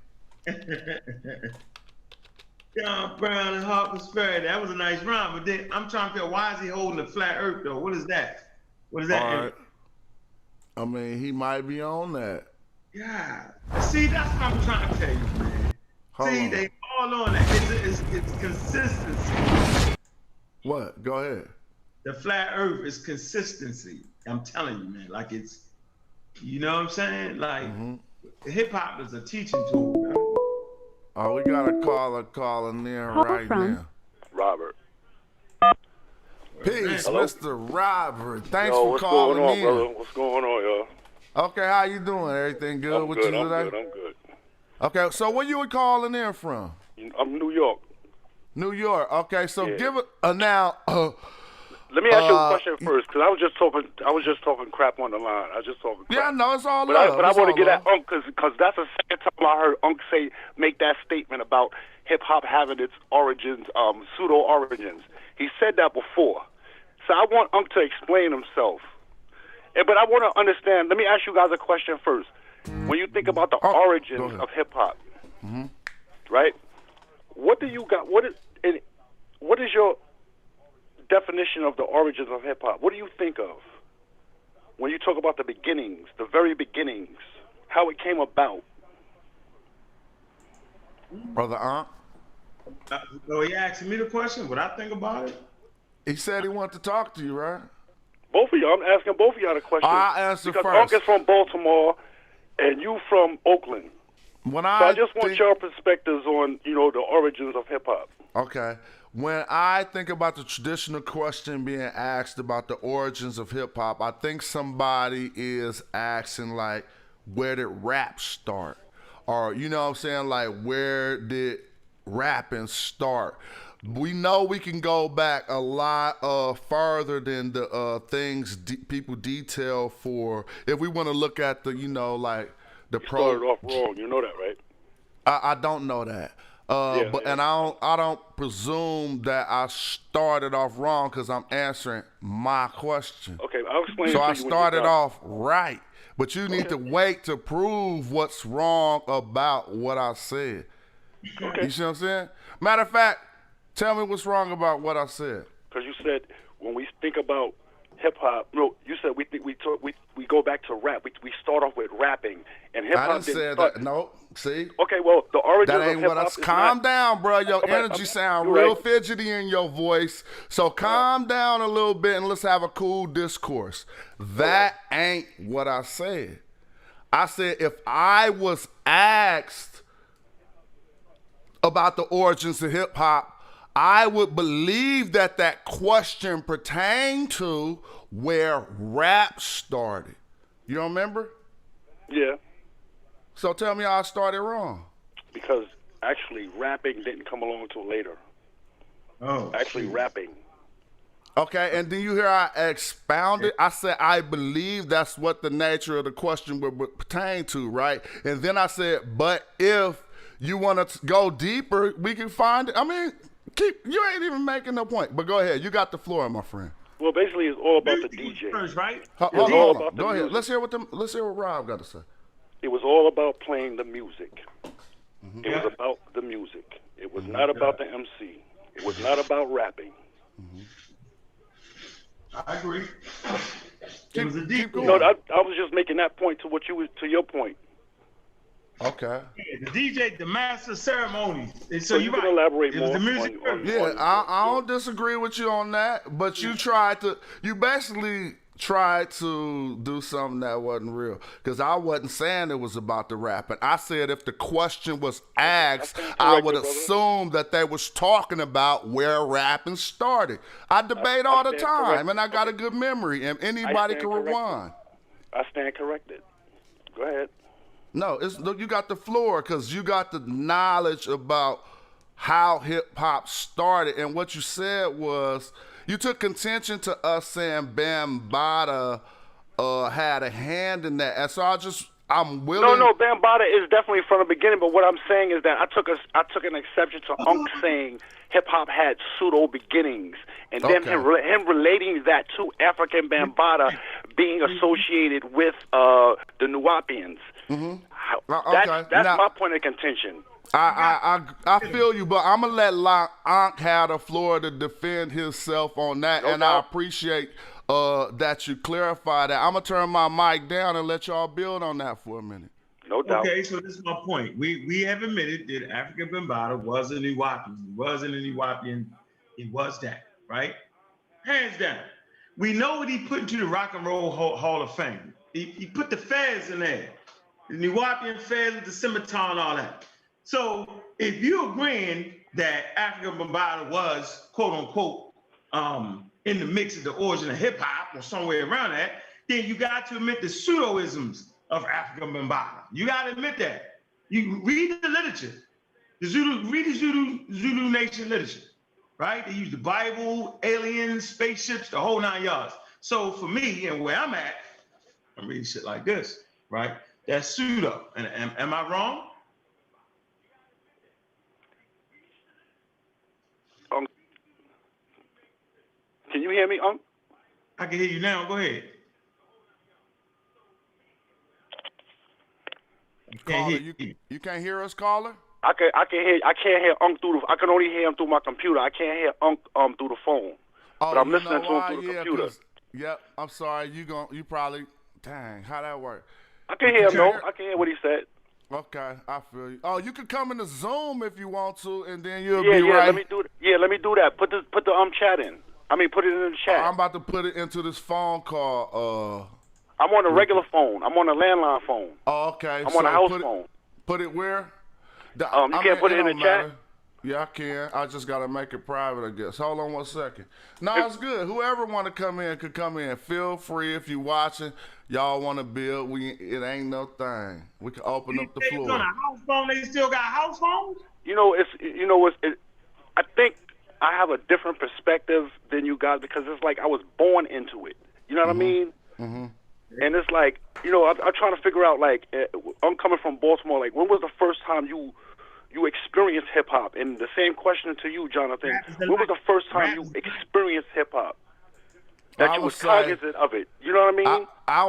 John Brown and Harper's Ferry. That was a nice rhyme, but then I'm trying to figure, why is he holding the flat earth though? What is that? What is that? All right. I mean, he might be on that. Yeah. See, that's what I'm trying to tell you, man. See, they all on that. It's consistency. What? Go ahead. The flat earth is consistency. I'm telling you, man. Like it's, you know what I'm saying? Like hip hop is a teaching tool. Man. Oh, we got a caller calling in right now. Robert. Peace, Hello? Mr. Robert. Thanks Yo, for what's calling going on, in. brother? What's going on, y'all? Okay, how you doing? Everything good I'm with good, you I'm today? good, I'm good. Okay, so where you were calling in from? I'm New York. New York. Okay, so Yeah. give it now. Let me ask you a question first, because I was just talking crap on the line. I was just talking crap. Yeah, no, it's all but love. I It's want all to get love. at Unc, because that's the second time I heard Unc make that statement about hip hop having its origins, pseudo origins. He said that before, so I want Unc to explain himself. But I want to understand. Let me ask you guys a question first. When you think about the origins of hip hop, right? What do you got? What is your definition of the origins of hip hop? What do you think of when you talk about the beginnings, the very beginnings, how it came about? Brother Aunt? So he asking me the question, what I think about it? He said he wanted to talk to you, right? Both of y'all. I'm asking both of y'all the question. I'll answer because first. Unc is from Baltimore, and you from Oakland. So I just want your perspectives on, the origins of hip hop. Okay. When I think about the traditional question being asked about the origins of hip hop, I think somebody is asking like, where did rap start? Or, you know what I'm saying? Like, where did rapping start? We know we can go back a lot farther than the things people detail for. If we want to look at the, like the You started off wrong. You know that, right? I don't know that. And I don't presume that I started off wrong because I'm answering my question. Okay, I'll explain. So it to I you when started you're done. off right, but you need to wait to prove what's wrong about what I said. Okay. You see what I'm saying? Matter of fact, tell me what's wrong about what I said. Because you said when we think about hip hop. No, you said we go back to rap. We start off with rapping, and hip hop. I didn't say that. No, see. Okay, well, the origin that ain't of hip what hop. Calm down, bro. Your energy sound real fidgety in your voice. So calm down a little bit and let's have a cool discourse. That ain't what I said. I said if I was asked about the origins of hip hop, I would believe that that question pertained to where rap started. You don't remember? Yeah. So tell me how I started wrong. Because actually rapping didn't come along until later. Oh. Actually rapping. Okay, and then you hear I expounded. I said I believe that's what the nature of the question would pertain to, right? And then I said, but if you want to go deeper, we can find it. I mean, you ain't even making no point. But go ahead. You got the floor, my friend. Well, basically, it's all about the DJ. First, right? Hold on. Go ahead. Let's hear what Rob got to say. It was all about playing the music. Mm-hmm. It was about the music. It was not about the MC. It was not about rapping. Mm-hmm. I agree. It was a deep. No, I was just making that point to your point. Okay. Yeah, the DJ, the master of ceremonies. So you can elaborate more. The music. I don't disagree with you on that, but you basically tried to do something that wasn't real. Because I wasn't saying it was about the rapping. I said if the question was asked, I would assume that they was talking about where rapping started. I debate all the time, and I got a good memory, and anybody can rewind. I stand corrected. Go ahead. No, you got the floor because you got the knowledge about how hip-hop started. And what you said was you took contention to us saying Bambaataa had a hand in that. And so I'm willing. No, Bambaataa is definitely from the beginning. But what I'm saying is that I took an exception to Unc saying hip-hop had pseudo beginnings. And then him relating that to African Bambaataa being associated with the Nuwapians. Mm-hmm. That's my point of contention. I feel you, but I'm gonna let Ankh have the floor to defend himself on that, I appreciate that you clarify that. I'm gonna turn my mic down and let y'all build on that for a minute. No doubt. Okay, so this is my point. We have admitted that African Bambaataa was a Nuwapian. He wasn't a Nuwapian. He was that, right? Hands down. We know what he put into the Rock and Roll Hall of Fame. He put the fez in there. The Nuwapian fez with the scimitar and all that. So if you're agreeing that African Bambaataa was, quote unquote, in the mix of the origin of hip hop or somewhere around that, then you got to admit the pseudoisms of African Bambaataa. You got to admit that. You read the literature. Read the Zulu Nation literature, right? They use the Bible, aliens, spaceships, the whole 9 yards. So for me and where I'm at, I'm reading shit like this, right? That's pseudo. And am I wrong? Can you hear me, Unc? I can hear you now. Go ahead. Caller, you can't hear us, caller? I can't hear Unc I can only hear him through my computer. I can't hear Unc through the phone. But I'm listening to him through the computer. Yep, I'm sorry. You probably how that work? I can hear him though. I can hear what he said. Okay, I feel you. Oh, you can come into Zoom if you want to, and then you'll be right. Let me do that. Put the chat in. Put it in the chat. I'm about to put it into this phone call. I'm on a regular phone. I'm on a landline phone. Oh, okay. I'm on a house phone. Put it where? You can't put it in the chat? Yeah, I can. I just got to make it private, I guess. Hold on 1 second. No, it's good. Whoever want to come in could come in. Feel free if you watching. Y'all want to build. It ain't no thing. We can open up the floor. On a house phone, they still got house phones? I think I have a different perspective than you guys because it's like I was born into it. You know what I mean? Mm-hmm. And it's like, I'm trying to figure out, like, I'm coming from Baltimore. Like, when was the first time you experienced hip hop? And the same question to you, Jonathan. When was the first time you experienced hip hop? That you was cognizant of it. You know what I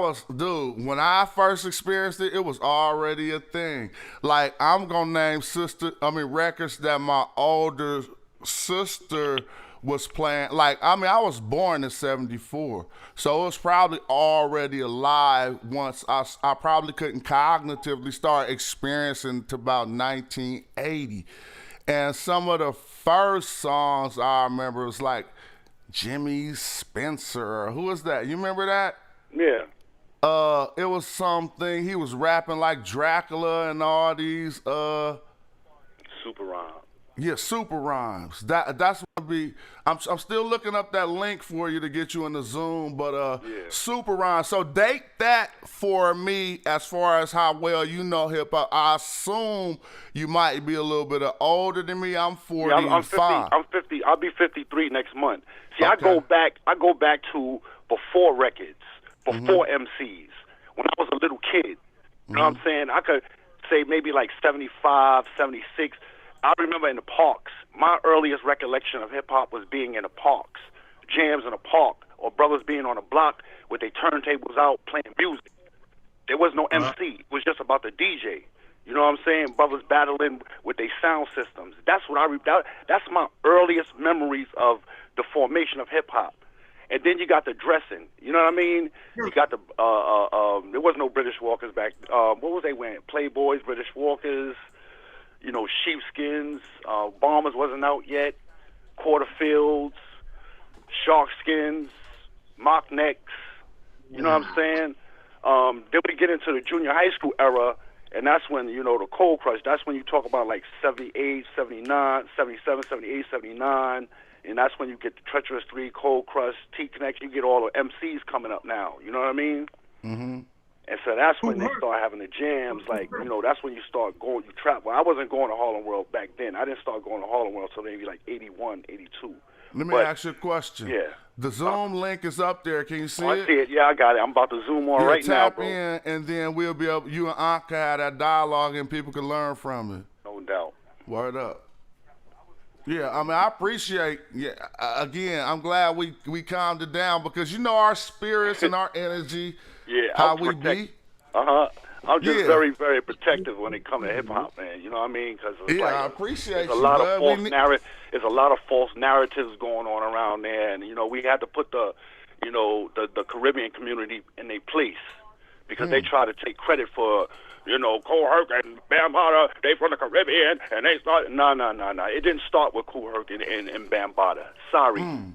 mean? When I first experienced it, it was already a thing. Like, I'm going to name records that my older sister was playing. Like, I mean, I was born in '74, so it was probably already alive once I probably couldn't cognitively start experiencing to about 1980. And some of the first songs I remember was like Jimmy Spencer. Who was that? You remember that? Yeah. It was something, he was rapping like Dracula and all these Super rhyme. Yeah, super rhymes. That's what be. I'm still looking up that link for you to get you in the Zoom, but super rhymes. So date that for me as far as how well you know hip hop. I assume you might be a little bit older than me. I'm 45. Yeah, I'm 50. I'll be 53 next month. See, Okay. I go back to before records, before MCs. When I was a little kid, you know what I'm saying? I could say maybe like 75, 76. I remember in the parks, my earliest recollection of hip-hop was being in the parks, jams in a park, or brothers being on a block with their turntables out playing music. There was no MC. It was just about the DJ. You know what I'm saying? Brothers battling with their sound systems. That's that's my earliest memories of the formation of hip-hop. And then you got the dressing. You know what I mean? You got the, there was no British Walkers back. What was they wearing? Playboys, British Walkers, you know, sheepskins, Bombers wasn't out yet, Quarterfields, Sharkskins, mock necks, you know what I'm saying? Then we get into the junior high school era, and that's when, you know, the Cold Crush, that's when you talk about like 78, 79, 77, 78, 79, and that's when you get the Treacherous 3, Cold Crush, T-Connect, you get all the MCs coming up now, you know what I mean? Mm-hmm. And so that's when they start having the jams, like, you know, that's when you start going, you trap. Well, I wasn't going to Harlem World back then. I didn't start going to Harlem World until maybe like 81, 82. Let me ask you a question. Yeah. The Zoom link is up there. Can you see I it? see it. Yeah, I got it. I'm about to zoom on right now, tap bro. in, and then we'll be able, you and Anka have that dialogue, and people can learn from it. No doubt. Word up. Yeah, I mean, I appreciate, again, I'm glad we calmed it down because you know our spirits and our energy, how we be. I'm just very, very protective when it comes to hip hop, man. You know what I mean? Because I appreciate there's a lot of false There's a lot of false narratives going on around there, and you know we had to put the Caribbean community in their place because they try to take credit for. You know, Kool Herc and Bambaataa, they from the Caribbean, and they started. No. It didn't start with Kool Herc and Bambaataa. Sorry. All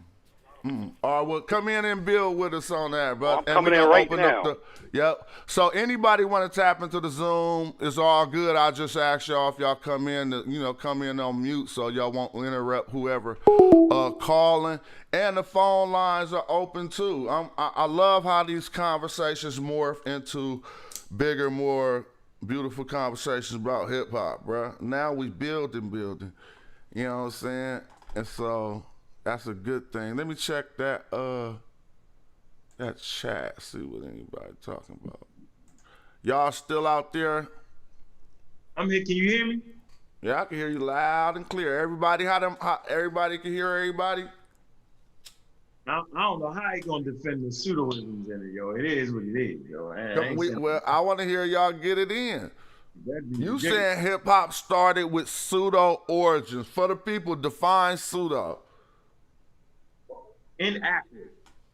right, well, come in and build with us on that, bro. I'm coming in right now. Yep. So anybody want to tap into the Zoom, it's all good. I just ask y'all if y'all come in on mute so y'all won't interrupt whoever calling. And the phone lines are open too. I love how these conversations morph into bigger, more beautiful conversations about hip hop, bro. Now we building. You know what I'm saying? And so that's a good thing. Let me check that chat, see what anybody talking about. Y'all still out there? I'm here. Can you hear me? Yeah, I can hear you loud and clear. Everybody, how everybody can hear everybody? I don't know how he gonna defend the pseudoisms in it, yo. It is what it is, yo. I want to hear y'all get it in. You saying hip hop started with pseudo origins. For the people, define pseudo.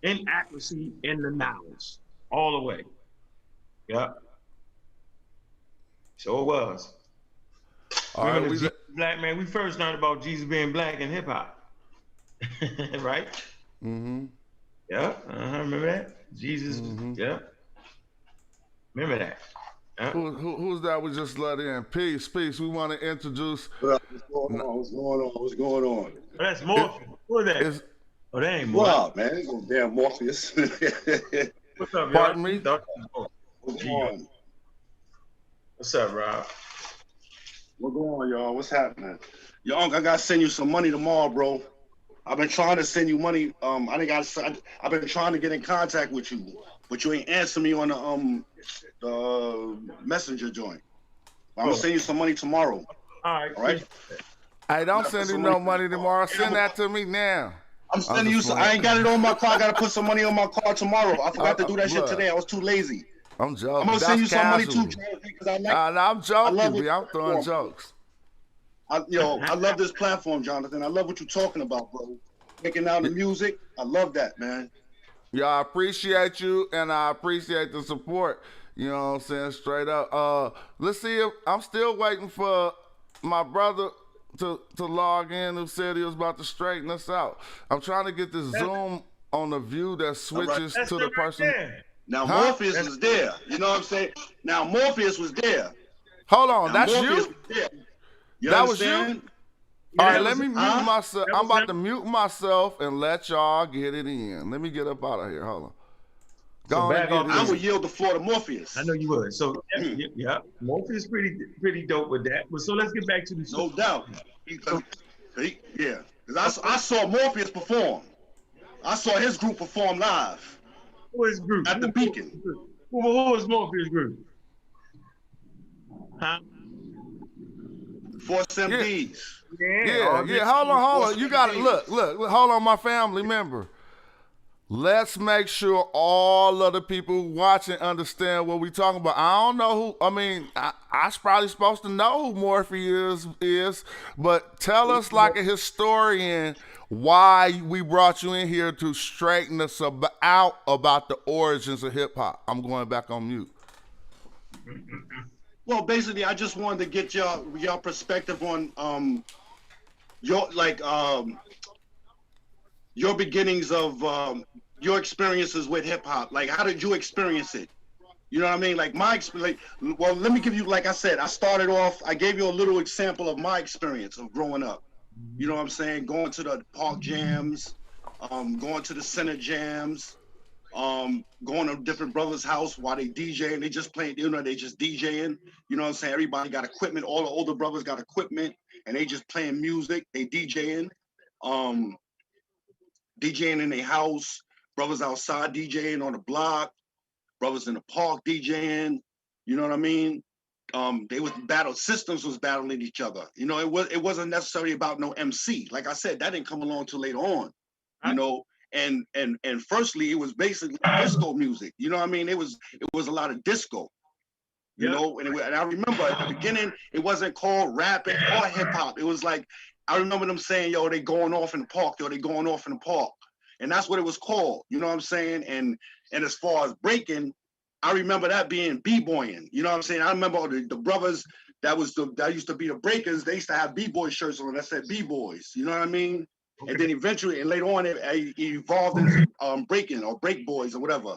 Inaccuracy in the knowledge, all the way. Yep. So it was. All right, black man. We first learned about Jesus being black in hip hop, right? Mm-hmm. Yeah. Remember that? Jesus. Yeah. Remember that. Who's that we just let in? Peace. We want to introduce. What's going on? Oh, that's Morpheus. Who is that? Oh, that ain't Morpheus. Wow, man, it's no damn Morpheus. What's up, Pardon me? What's going on? What's up, Rob? What's going on, y'all? What's happening? Yo, Unc, I gotta send you some money tomorrow, bro. I've been trying to send you money. I've been trying to get in contact with you, but you ain't answer me on the messenger joint. I'm gonna send you some money tomorrow. All right. Hey, don't send you no money tomorrow. Send that to me now. I'm sending you some. I ain't got it on my car. I gotta put some money on my car tomorrow. I forgot to do that shit today. I was too lazy. I'm joking. I'm gonna send you some money too, because I like. I'm joking, I'm throwing jokes. I love this platform, Jonathan. I love what you're talking about, bro. Breaking down the music. I love that, man. Yeah, I appreciate you, and I appreciate the support. You know what I'm saying? Straight up. Let's see if I'm still waiting for my brother to log in who said he was about to straighten us out. I'm trying to get this Zoom on the view that switches to the person. Now Morpheus was there. You know what I'm saying? Now Morpheus was there. Hold on, now, that's Morpheus you? was there. You that understand? was you? All right, let me mute myself. I'm about to mute myself and let y'all get it in. Let me get up out of here. Hold on. So back off. I would yield the floor to Morpheus. I know you would. So yeah, Morpheus pretty dope with that. But so let's get back to the no doubt. Yeah, because I saw Morpheus perform. I saw his group perform live. Who is group? At the Beacon. Who was Morpheus group? Huh? Force MDs. Yeah. Hold on. You got it. Look. Hold on, my family member. Let's make sure all of the people watching understand what we talking about. I don't know who. I mean, I probably supposed to know who Morpheus is, but tell us like a historian why we brought you in here to straighten us out about the origins of hip hop. I'm going back on mute. Well, basically, I just wanted to get your perspective on your beginnings of your experiences with hip hop. Like, how did you experience it? You know what I mean? Like my experience. Well, let me give you, like I said, I started off. I gave you a little example of my experience of growing up. You know what I'm saying? Going to the park jams, going to the center jams. Going to different brothers' house while they DJing, they just playing, they just DJing. You know what I'm saying? Everybody got equipment. All the older brothers got equipment, and they just playing music. They DJing, DJing in their house. Brothers outside DJing on the block. Brothers in the park DJing. You know what I mean? They was systems was battling each other. You know, it wasn't necessarily about no MC. Like I said, that didn't come along till later on. You know. And firstly, it was basically disco music. You know what I mean? It was a lot of disco. You know, and I remember at the beginning, it wasn't called rapping or hip hop. It was like, I remember them saying, "Yo, they going off in the park. Yo, they going off in the park," and that's what it was called. You know what I'm saying? And as far as breaking, I remember that being b-boying. You know what I'm saying? I remember the brothers that used to be the breakers. They used to have b-boy shirts on that said b-boys. You know what I mean? Okay. And then eventually, and later on, it evolved into breaking or break boys or whatever,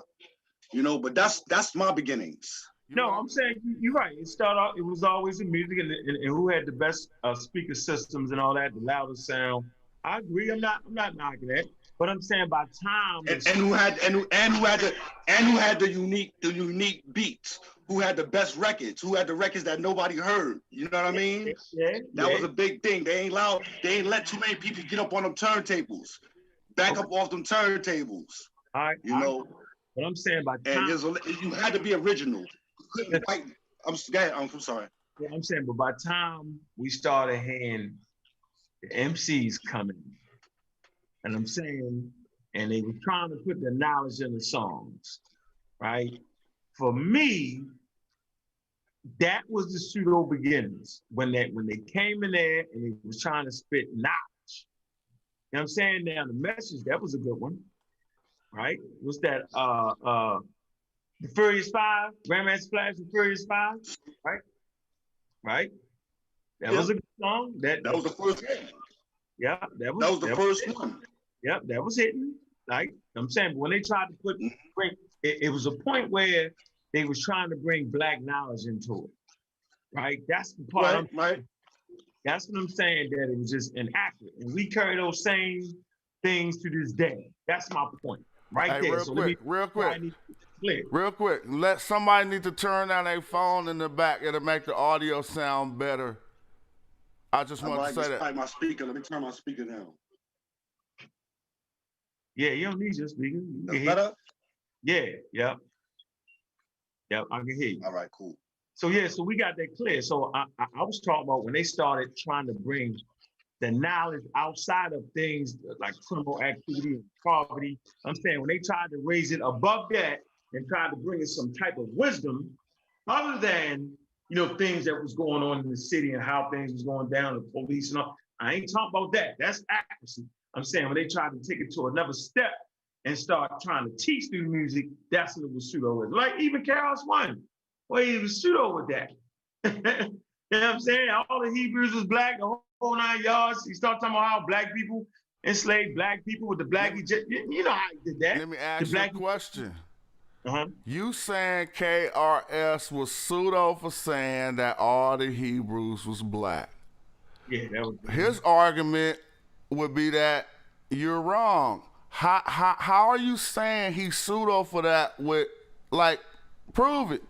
you know. But that's my beginnings. No, I'm saying you're right. It started out. It was always the music and who had the best speaker systems and all that, the loudest sound. I agree. I'm not knocking that. But I'm saying by time and who had the unique beats, who had the best records, who had the records that nobody heard. You know what I mean? That was a big thing. They ain't let too many people get up on them turntables, back up off them turntables. You know. But I'm saying by time, you had to be original. I'm sorry. Yeah, I'm saying, but by time we started hearing the MCs coming. And I'm saying, and they were trying to put the knowledge in the songs, right? For me, that was the pseudo beginnings when they came in there and they was trying to spit knowledge. You know what I'm saying? Now the message, that was a good one, right? What's that? The Furious Five, Grandmaster Flash, the Furious Five, right? Right? That was a good song. That was the first one. Yeah, that was the first one. Yep, that was hitting. Like I'm saying, but when they tried to bring it was a point where they was trying to bring black knowledge into it. Right? That's the part. Right. That's what I'm saying, that it was just inaccurate. And we carry those same things to this day. That's my point. Right hey, there. Real quick. Let somebody need to turn down their phone in the back. It'll make the audio sound better. I just want to say that. My speaker. Let me turn my speaker down. Yeah, you don't need your speaker. That's better? Yeah, yep, I can hear you. All right, cool. So we got that clear. So I was talking about when they started trying to bring the knowledge outside of things like criminal activity and poverty. I'm saying when they tried to raise it above that and tried to bring in some type of wisdom, other than things that was going on in the city and how things was going down, the police and all. I ain't talking about that. That's accuracy. I'm saying when they tried to take it to another step and start trying to teach through music, that's when it was pseudo. Like even Chaos One, well, he was pseudo with that. You know what I'm saying? All the Hebrews was black, the whole 9 yards. He started talking about how black people enslaved black people with the black Egypt. You know how he did that. Let me ask you a question. Uh-huh. You saying KRS was pseudo for saying that all the Hebrews was black. Yeah, that was his argument would be that you're wrong. How are you saying he's pseudo for that with, like, prove it?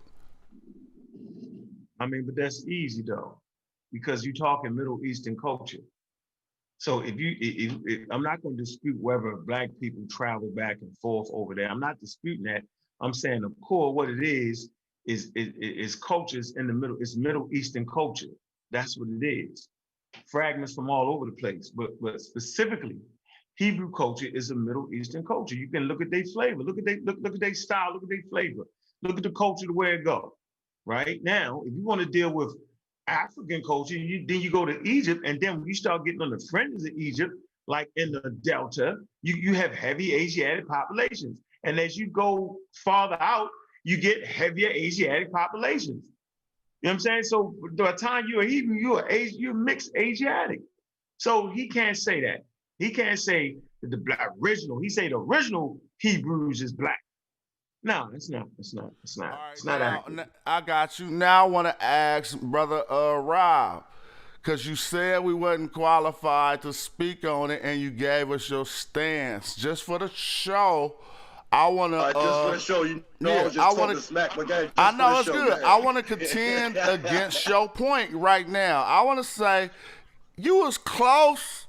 I mean, but that's easy though, because you're talking Middle Eastern culture. So if I'm not going to dispute whether black people travel back and forth over there. I'm not disputing that. I'm saying the core, what it is cultures in the middle. It's Middle Eastern culture. That's what it is. Fragments from all over the place, but specifically, Hebrew culture is a Middle Eastern culture. You can look at their flavor, look at their style, look at their flavor, look at the culture, the way it go. Right now, if you want to deal with African culture, then you go to Egypt, and then when you start getting on the fringes of Egypt, like in the Delta, you have heavy Asiatic populations. And as you go farther out, you get heavier Asiatic populations. You know what I'm saying? So by the time you're a Hebrew, you're mixed Asiatic. So he can't say that. He can't say that the black original. He say the original Hebrews is black. No, it's not. It's not. It's not. Right, it's not accurate. I got you. Now I want to ask Brother Rob, because you said we wasn't qualified to speak on it, and you gave us your stance. Just for the show, I want to. Just for the show, you know, yeah, I was just talking smack, but guys, I know it's good. I want to contend against your point right now. I want to say you was close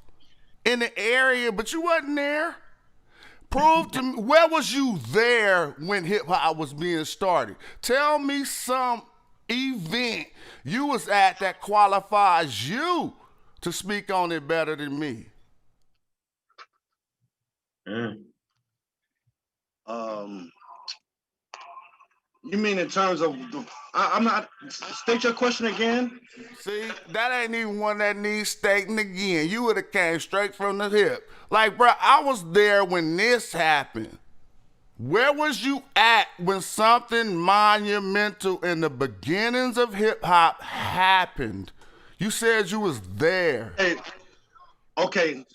in the area, but you wasn't there. Prove to me, where was you there when hip hop was being started? Tell me some event you was at that qualifies you to speak on it better than me. You mean in terms of I'm not, state your question again? See, that ain't even one that needs stating again. You would have came straight from the hip. Like, bro, I was there when this happened. Where was you at when something monumental in the beginnings of hip hop happened? You said you was there. Hey, okay.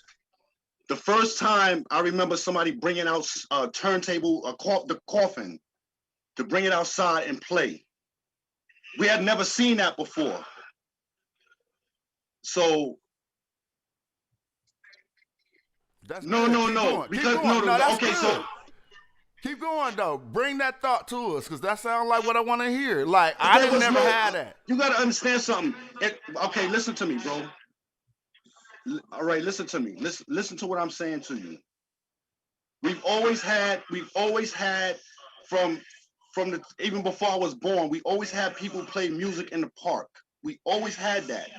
The first time I remember somebody bringing out a turntable, the coffin, to bring it outside and play. We had never seen that before. So that's no. Because okay, so keep going though. Bring that thought to us, because that sounds like what I want to hear. Like I didn't never had that. You gotta understand something. Okay, listen to me, bro. All right, listen to me. Listen to what I'm saying to you. We've always had from even before I was born, we always had people play music in the park. We always had that.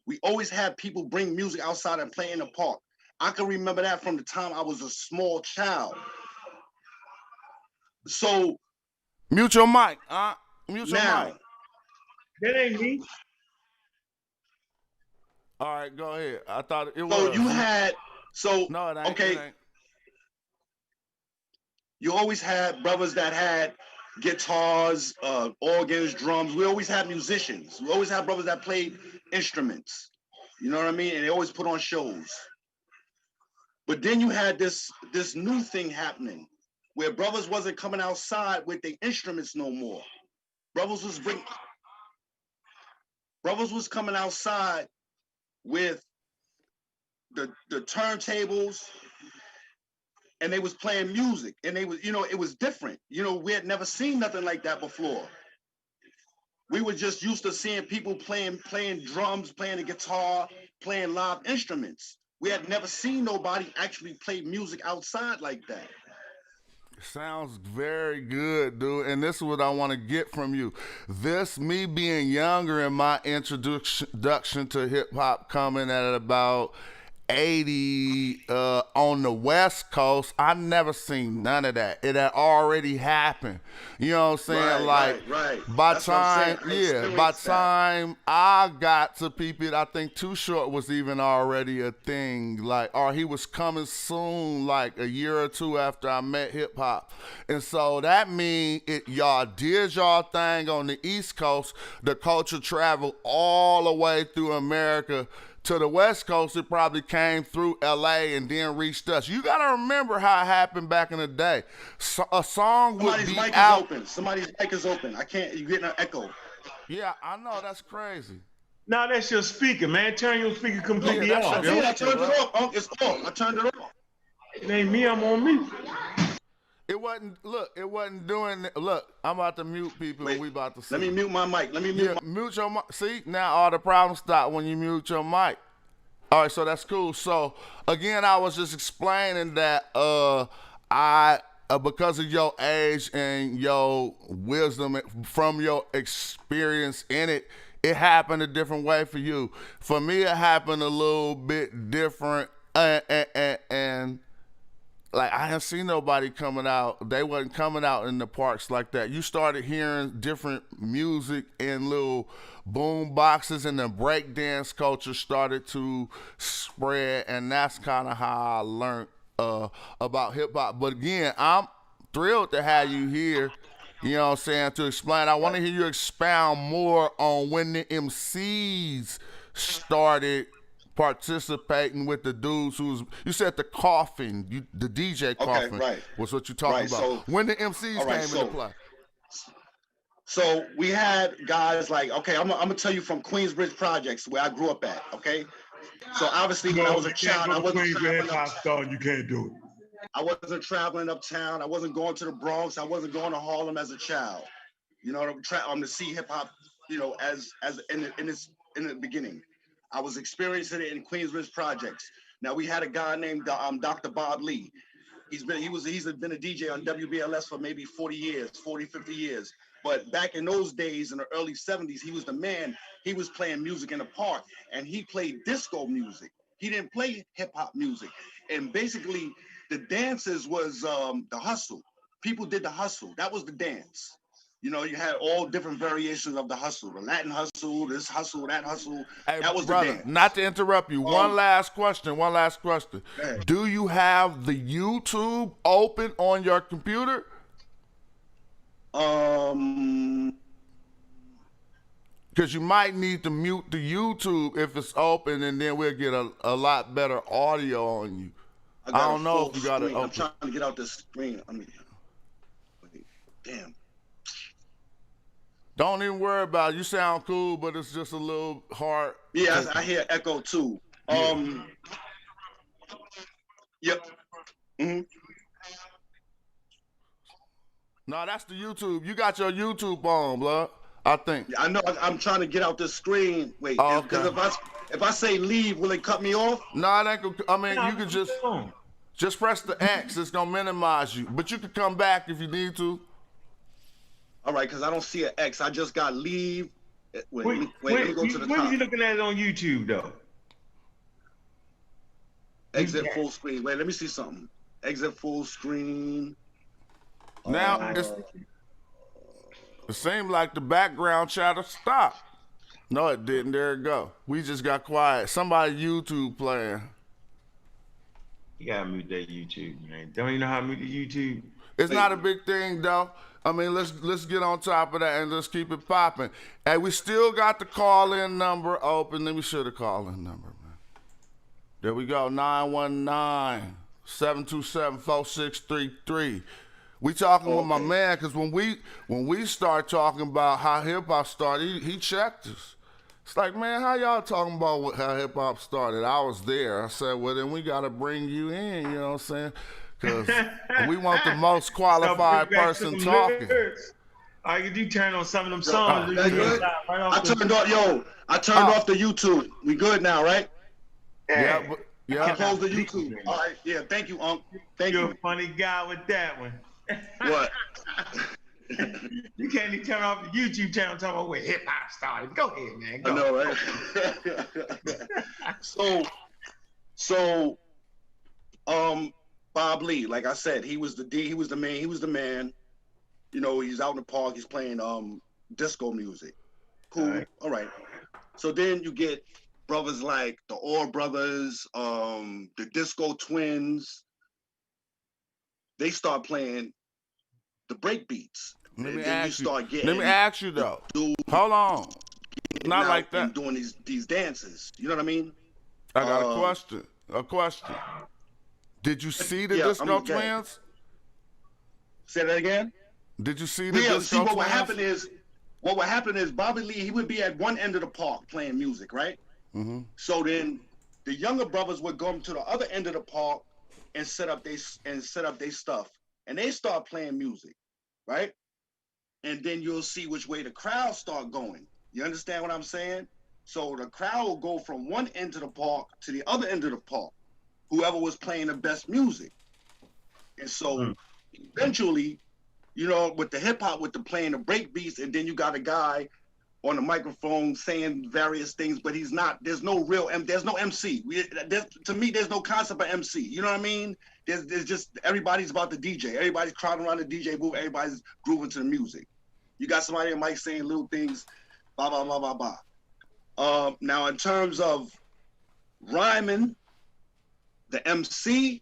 We always had people bring music outside and play in the park. I can remember that from the time I was a small child. So mute your mic. Mute your mic. That ain't me. All right, go ahead. I thought it was. So you had no, it ain't. Okay. It ain't. You always had brothers that had guitars, organs, drums. We always had musicians. We always had brothers that played instruments. You know what I mean? And they always put on shows. But then you had this new thing happening where brothers wasn't coming outside with their instruments no more. Brothers was coming outside with the turntables, and they was playing music, and they was, it was different. We had never seen nothing like that before. We were just used to seeing people playing drums, playing the guitar, playing live instruments. We had never seen nobody actually play music outside like that. Sounds very good, dude. And this is what I want to get from you. This, me being younger in my introduction to hip hop, coming at about 80 on the West Coast, I never seen none of that. It had already happened. You know what I'm saying? Right. By That's what I'm time, saying. by time I got to peep it, I think Too Short was even already a thing. Or he was coming soon, like a year or two after I met hip hop. And so that means y'all did y'all thing on the East Coast. The culture traveled all the way through America. To the West Coast, it probably came through LA and then reached us. You gotta remember how it happened back in the day. So, a song would be out. Somebody's mic is open. I can't. You getting an echo? Yeah, I know. That's crazy. No, that's your speaker, man. Turn your speaker completely off. I turned it off. It's off. I turned it off. It ain't me. I'm on mute. It wasn't doing it. Look, I'm about to mute people and we about to see. Let me mute my mic. Mute your mic. See, now all the problems stop when you mute your mic. All right, so that's cool. So, again, I was just explaining that because of your age and your wisdom from your experience in it, it happened a different way for you. For me, it happened a little bit different and like I didn't see nobody coming out. They wasn't coming out in the parks like that. You started hearing different music in little boom boxes, and the breakdance culture started to spread, and that's kind of how I learned about hip hop. But again, I'm thrilled to have you here. You know what I'm saying, to explain. I want to hear you expound more on when the MCs started participating with the dudes you said the Coffin, the DJ Coffin was what you talking about. So, when the MCs came into play. So we had guys like, I'm gonna tell you from Queensbridge Projects where I grew up at, okay? So obviously when I was a child, I wasn't traveling uptown. You can't do it. I wasn't traveling uptown. I wasn't going to the Bronx. I wasn't going to Harlem as a child. You know, to see hip hop, you know, as in the beginning. I was experiencing it in Queensbridge Projects. Now we had a guy named Dr. Bob Lee. He's been a DJ on WBLS for maybe 40 years, 40, 50 years. But back in those days, in the early 70s, he was the man. He was playing music in the park, and he played disco music. He didn't play hip hop music. And basically, the dances was the hustle. People did the hustle. That was the dance. You know, you had all different variations of the hustle, the Latin hustle, this hustle, that hustle. Hey, that was brother, the dance. Not to interrupt you. One last question. Do you have the YouTube open on your computer? Because you might need to mute the YouTube if it's open, and then we'll get a lot better audio on you. I don't know if you got it open. I'm trying to get out this screen. Damn. Don't even worry about it. You sound cool, but it's just a little hard. Yeah, I hear echo too. Yep. Mm-hmm. No, that's the YouTube. You got your YouTube on, blood. I think. Yeah, I know. I'm trying to get out this screen. Wait, because if I say leave, will it cut me off? No, it ain't. I mean, you can just press the X. It's gonna minimize you, but you can come back if you need to. All right, because I don't see an X. I just got leave. Wait, let me go to the top. Where are you looking at it on YouTube, though? Exit full screen. Wait, let me see something. Exit full screen. Now, it seemed like the background chatter stopped. No, it didn't. There it go. We just got quiet. Somebody YouTube playing. You gotta mute that YouTube, man. Don't you know how to mute the YouTube? It's not a big thing, though. I mean, let's get on top of that and let's keep it popping. Hey, we still got the call-in number open. Let me show the call-in number, man. There we go, 919-727-4633. We talking with my man, because when we start talking about how hip-hop started, he checked us. It's like, man, how y'all talking about how hip-hop started? I was there. I said, well, then we got to bring you in, you know what I'm saying? Because we want the most qualified person talking. All right, you turn on some of them songs. I turned off the YouTube. We good now, right? Yeah. I closed the YouTube. All right, yeah, thank you, Unc. You're a funny guy with that one. What? You can't even turn off the YouTube channel talking about where hip hop started. Go ahead, man. Go. I know, right? So, Bob Lee, like I said, he was the man. You know, he's out in the park, he's playing disco music. Cool. All right. So then you get brothers like the Orr brothers, the Disco Twins. They start playing the break beats. Let me then you ask you. start getting Let me ask you though. Hold on. Not like that. And doing these dances. You know what I mean? I got a question. A question. Did you see the Disco Twins? Say that again. Did you see the Disco Twins? What would happen is Bobby Lee, he would be at one end of the park playing music, right? Mm-hmm. So then the younger brothers would go to the other end of the park and set up their stuff, and they start playing music, right? And then you'll see which way the crowd start going. You understand what I'm saying? So the crowd will go from one end of the park to the other end of the park, whoever was playing the best music. And so eventually, you know, with the hip hop, with the playing the break beats, and then you got a guy on the microphone saying various things, but he's not. There's no MC. To me, there's no concept of MC. You know what I mean? There's just everybody's about the DJ. Everybody's crowding around the DJ booth. Everybody's grooving to the music. You got somebody on mic saying little things, blah blah blah blah blah. Now, in terms of rhyming, the MC,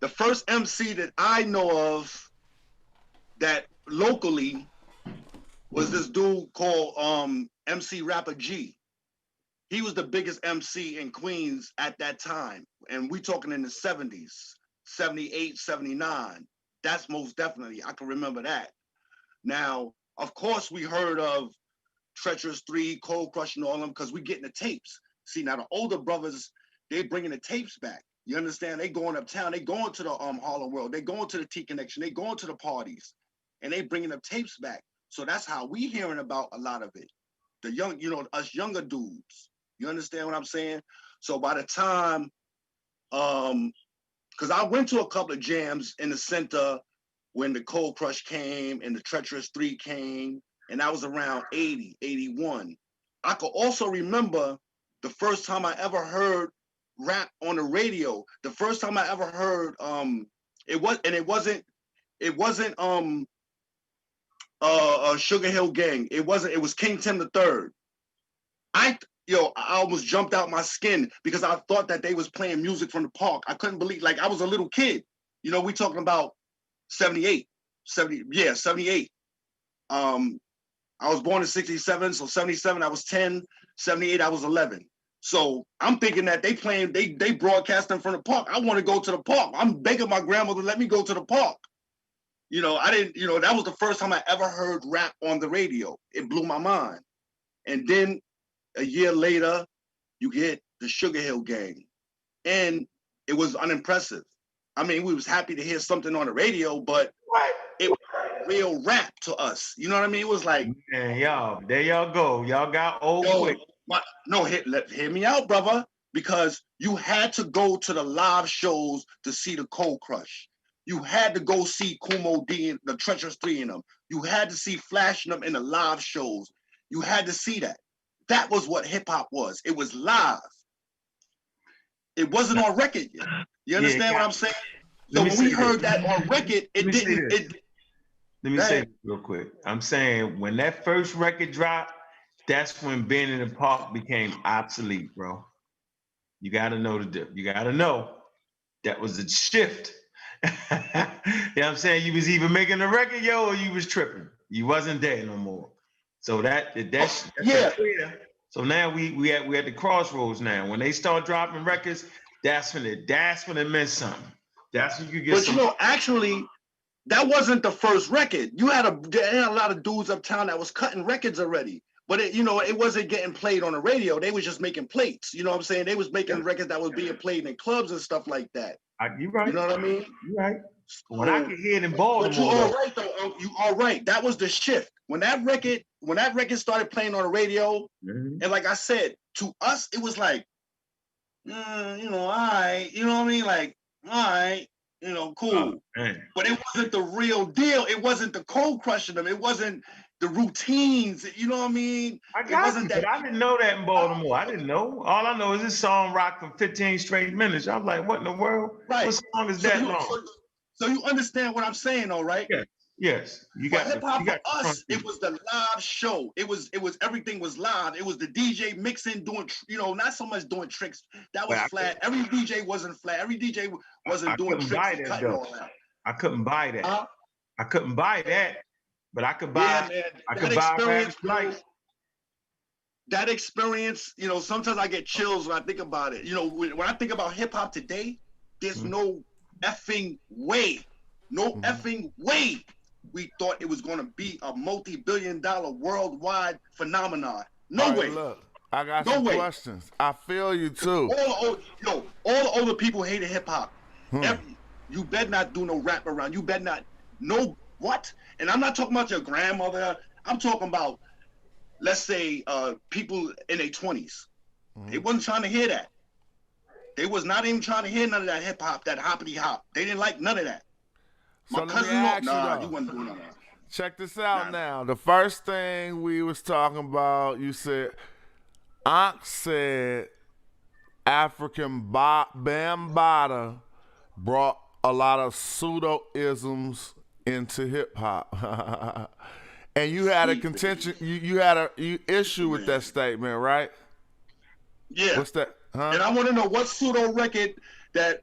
the first MC that I know of that locally was this dude called MC Rapper G. He was the biggest MC in Queens at that time. And we talking in the 70s, 78, 79. That's most definitely, I can remember that. Now, of course, we heard of Treacherous 3, Cold Crush and all them because we getting the tapes. See, now the older brothers, they bringing the tapes back. You understand? They going uptown. They going to the Harlem World. They going to the T Connection. They going to the parties. And they bringing the tapes back. So that's how we hearing about a lot of it. The young, you know, us younger dudes. You understand what I'm saying? So by the time, because I went to a couple of jams in the center when the Cold Crush came and the Treacherous 3 came, and that was around 80, 81. I could also remember the first time I ever heard rap on the radio. The first time I ever heard, it wasn't Sugar Hill Gang. It was King Tim III. I almost jumped out my skin because I thought that they was playing music from the park. I couldn't believe, like I was a little kid. You know, we talking about 78. I was born in 67, so 77 I was 10, 78 I was 11. So I'm thinking that they broadcasting from the park. I want to go to the park. I'm begging my grandmother to let me go to the park. You know, that was the first time I ever heard rap on the radio. It blew my mind. And then a year later, you get the Sugar Hill Gang. And it was unimpressive. I mean, we was happy to hear something on the radio, but it was real rap to us. You know what I mean? It was like, man, y'all, there y'all go. Y'all got old quick. Hear me out, brother, because you had to go to the live shows to see the Cold Crush. You had to go see Kumo D and the Treacherous 3 in them. You had to see Flash in them in the live shows. You had to see that. That was what hip hop was. It was live. It wasn't on record yet. You understand what I'm saying? So when we heard that on record, it didn't. Let me say this real quick. I'm saying when that first record dropped, that's when being in the park became obsolete, bro. You gotta know the dip. You gotta know that was a shift. You know what I'm saying? You was either making a record, yo, or you was tripping. You wasn't there no more. So that's clear. So now we at the crossroads now. When they start dropping records, that's when it meant something. That's when you get. But you know, actually, that wasn't the first record. You had a lot of dudes uptown that was cutting records already. But it wasn't getting played on the radio. They was just making plates. You know what I'm saying? They was making records that was being played in clubs and stuff like that. You right. You know what I mean? You right. When I could hear it in Baltimore. But you all right though. You all right. That was the shift. When that record started playing on the radio, and like I said, to us it was like, all right. You know what I mean? Like, all right. Cool. But it wasn't the real deal. It wasn't the Cold Crush in them. It wasn't the routines. You know what I mean? I got you, but I didn't know that in Baltimore. I didn't know. All I know is this song rocked for 15 straight minutes. I was like, what in the world? Right. What song is that long? So you understand what I'm saying, though, right? Yeah. Yes. You got hip hop for us. front. It was the live show. It was everything was live. It was the DJ mixing, doing not so much doing tricks. That was flat. Every DJ wasn't flat. Every DJ wasn't doing tricks. I couldn't buy that. I couldn't buy that, but I could buy. Yeah, man. I could buy that experience. Sometimes I get chills when I think about it. When I think about hip hop today, there's no effing way. No effing way. We thought it was going to be a multi-billion-dollar worldwide phenomenon. No way. Look, I got some questions. I feel you too. All the older people hated hip hop. You better not do no rap around. You better not. No what? And I'm not talking about your grandmother. I'm talking about, let's say, people in their 20s. They wasn't trying to hear that. They was not even trying to hear none of that hip hop, that hoppity hop. They didn't like none of that. My cousin, he wasn't doing none of that. Check this out now. The first thing we was talking about, you said, Ankh said African Bambaataa brought a lot of pseudo-isms into hip hop. And you had a contention, you had a issue with that statement, right? Yeah. What's that? Huh? And I want to know what pseudo record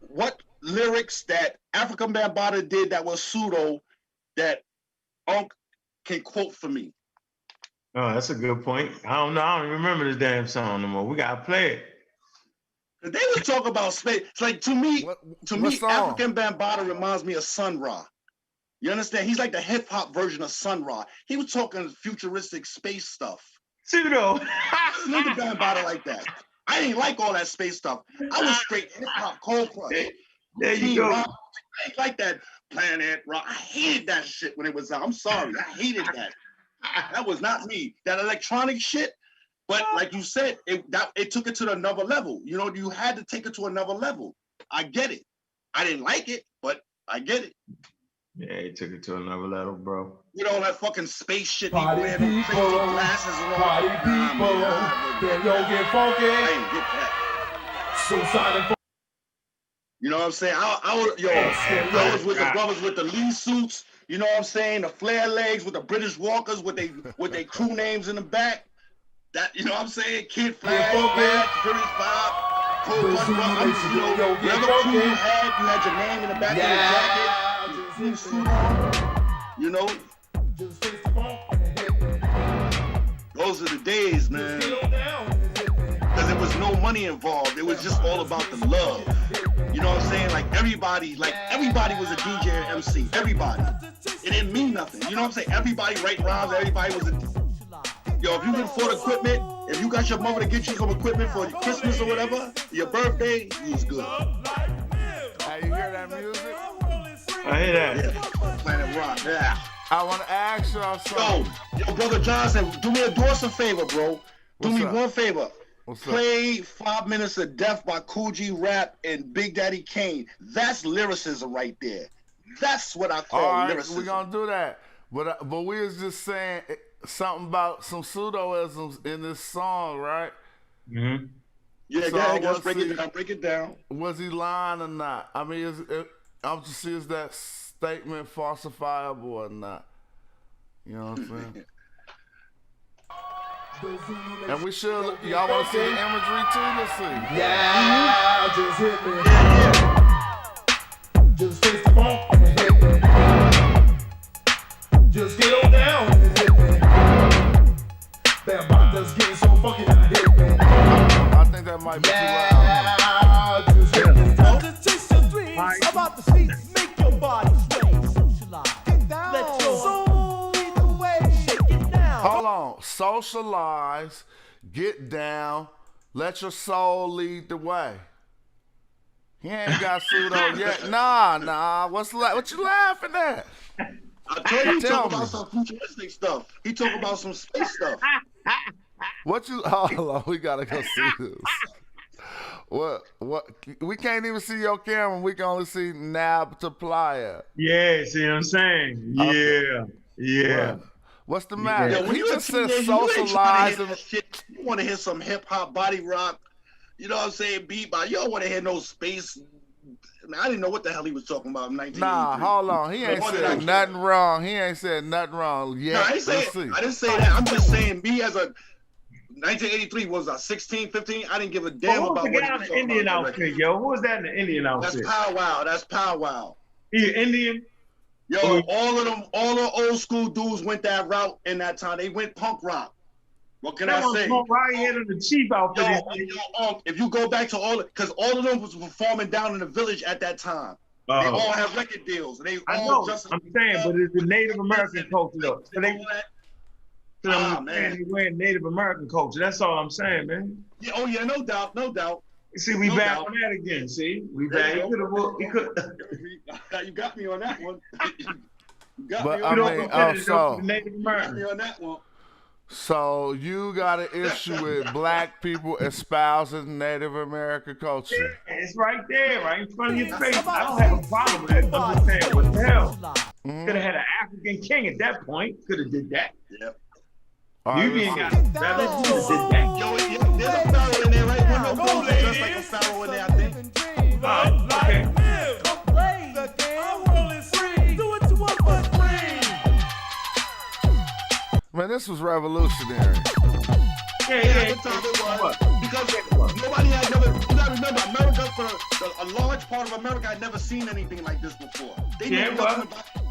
what lyrics that African Bambaataa did that was pseudo that Unc can quote for me. Oh, that's a good point. I don't know. I don't even remember this damn song no more. We gotta play it. They was talking about space. It's like to me, African Bambaataa reminds me of Sun Ra. You understand? He's like the hip hop version of Sun Ra. He was talking futuristic space stuff. Pseudo. Look at Bambaataa like that. I didn't like all that space stuff. I was straight hip hop cold crush. There you go. I ain't like that Planet Rock. I hated that shit when it was out. I'm sorry. I hated that. That was not me. That electronic shit. But like you said, it took it to another level. You had to take it to another level. I get it. I didn't like it, but I get it. Yeah, it took it to another level, bro. All that fucking space shit. Party people, crazy glasses and all party that. people, then yo get funky. I didn't get that. Suicide. You know what I'm saying? I was with the brothers with the Lee suits. You know what I'm saying? The flare legs with the British Walkers with they crew names in the back. That you know what I'm saying? Kid Flash, Furious 5, Cold Punch Brothers. Whatever crew you had your name in the back of the jacket. Those are the days, man. Because there was no money involved. It was just all about the love. You know what I'm saying? Like everybody was a DJ or MC. Everybody. It didn't mean nothing. You know what I'm saying? Everybody write rhymes. Everybody was if you can afford equipment, if you got your mother to get you some equipment for Christmas or whatever, your birthday, you was good. Hey, you hear that music? I hear that. Yeah. Planet Rock. Yeah. I want to ask y'all something. Yo, Brother Johnson, do us a favor, bro. Do me one favor. Play 5 Minutes of Death by Kool G Rap and Big Daddy Kane. That's lyricism right there. That's what I call lyricism. We're going to do that. But we was just saying something about some pseudoisms in this song, right? Mm-hmm. Yeah, so let's break it down. Was he lying or not? I mean, I'm just see is that statement falsifiable or not? You know what I'm saying? And we should, y'all want to see the imagery too? Let's see. Yeah, just hit me. Just face the phone and hit me. Just get on down and hit me. Bambaataa's getting so fucking hit me. I think that might be too loud. Just hit me. Just chase your dreams about the streets. Make your body sway. Socialize. Get down. Let your soul lead the way. Shake it down. Hold on. Socialize. Get down. Let your soul lead the way. He ain't got pseudo yet. Nah. What you laughing at? I told you he talk about some futuristic stuff. He talk about some space stuff. Hold on, we gotta go see this. What? We can't even see your camera. We can only see Nab to Playa. Yeah, see what I'm saying? Yeah. What's the matter? Yeah, when He you a just said teenager, you ain't trying to hear socializing. that shit. You want to hear some hip hop, body rock, you know what I'm saying, beat by. You don't want to hear no space. Man, I didn't know what the hell he was talking about in 1983. Nah, hold on. He ain't said nothing wrong. He ain't said nothing wrong yet. No, I didn't say that. I'm just saying me as a 1983 was I 16, 15. I didn't give a damn about what he was the talking Indian about. outfit, yo? Who was that in the Indian outfit? That's Powwow. That's Powwow. He Indian? Yo, all the old school dudes went that route in that time. They went punk rock. What can I say? Right here in the chief outfit. If you go back to because all of them was performing down in the village at that time. They all had record deals. And I know. I'm saying, but it's the Native American culture though. So they wearing Native American culture. That's all I'm saying, man. Yeah, oh yeah, no doubt, no doubt. See, we back on that again. See, we back. He could. You got me on that one. You got But me I on mean, Native American. on that one. So you got an issue with black people espousing Native American culture? Yeah, it's right there, right in front of your face. I don't have a problem with it. I'm just saying, what the hell? Could have had an African king at that point. Could have did that. Yep. You ain't got that. Could have did that. Yo, there's a pharaoh in there, right? One of those dudes just like a pharaoh in there, I think. Okay. Man, this was revolutionary. Yeah, time it was. Because nobody had never, you gotta remember, America, for a large part of America had never seen anything like this before. They knew nothing about it.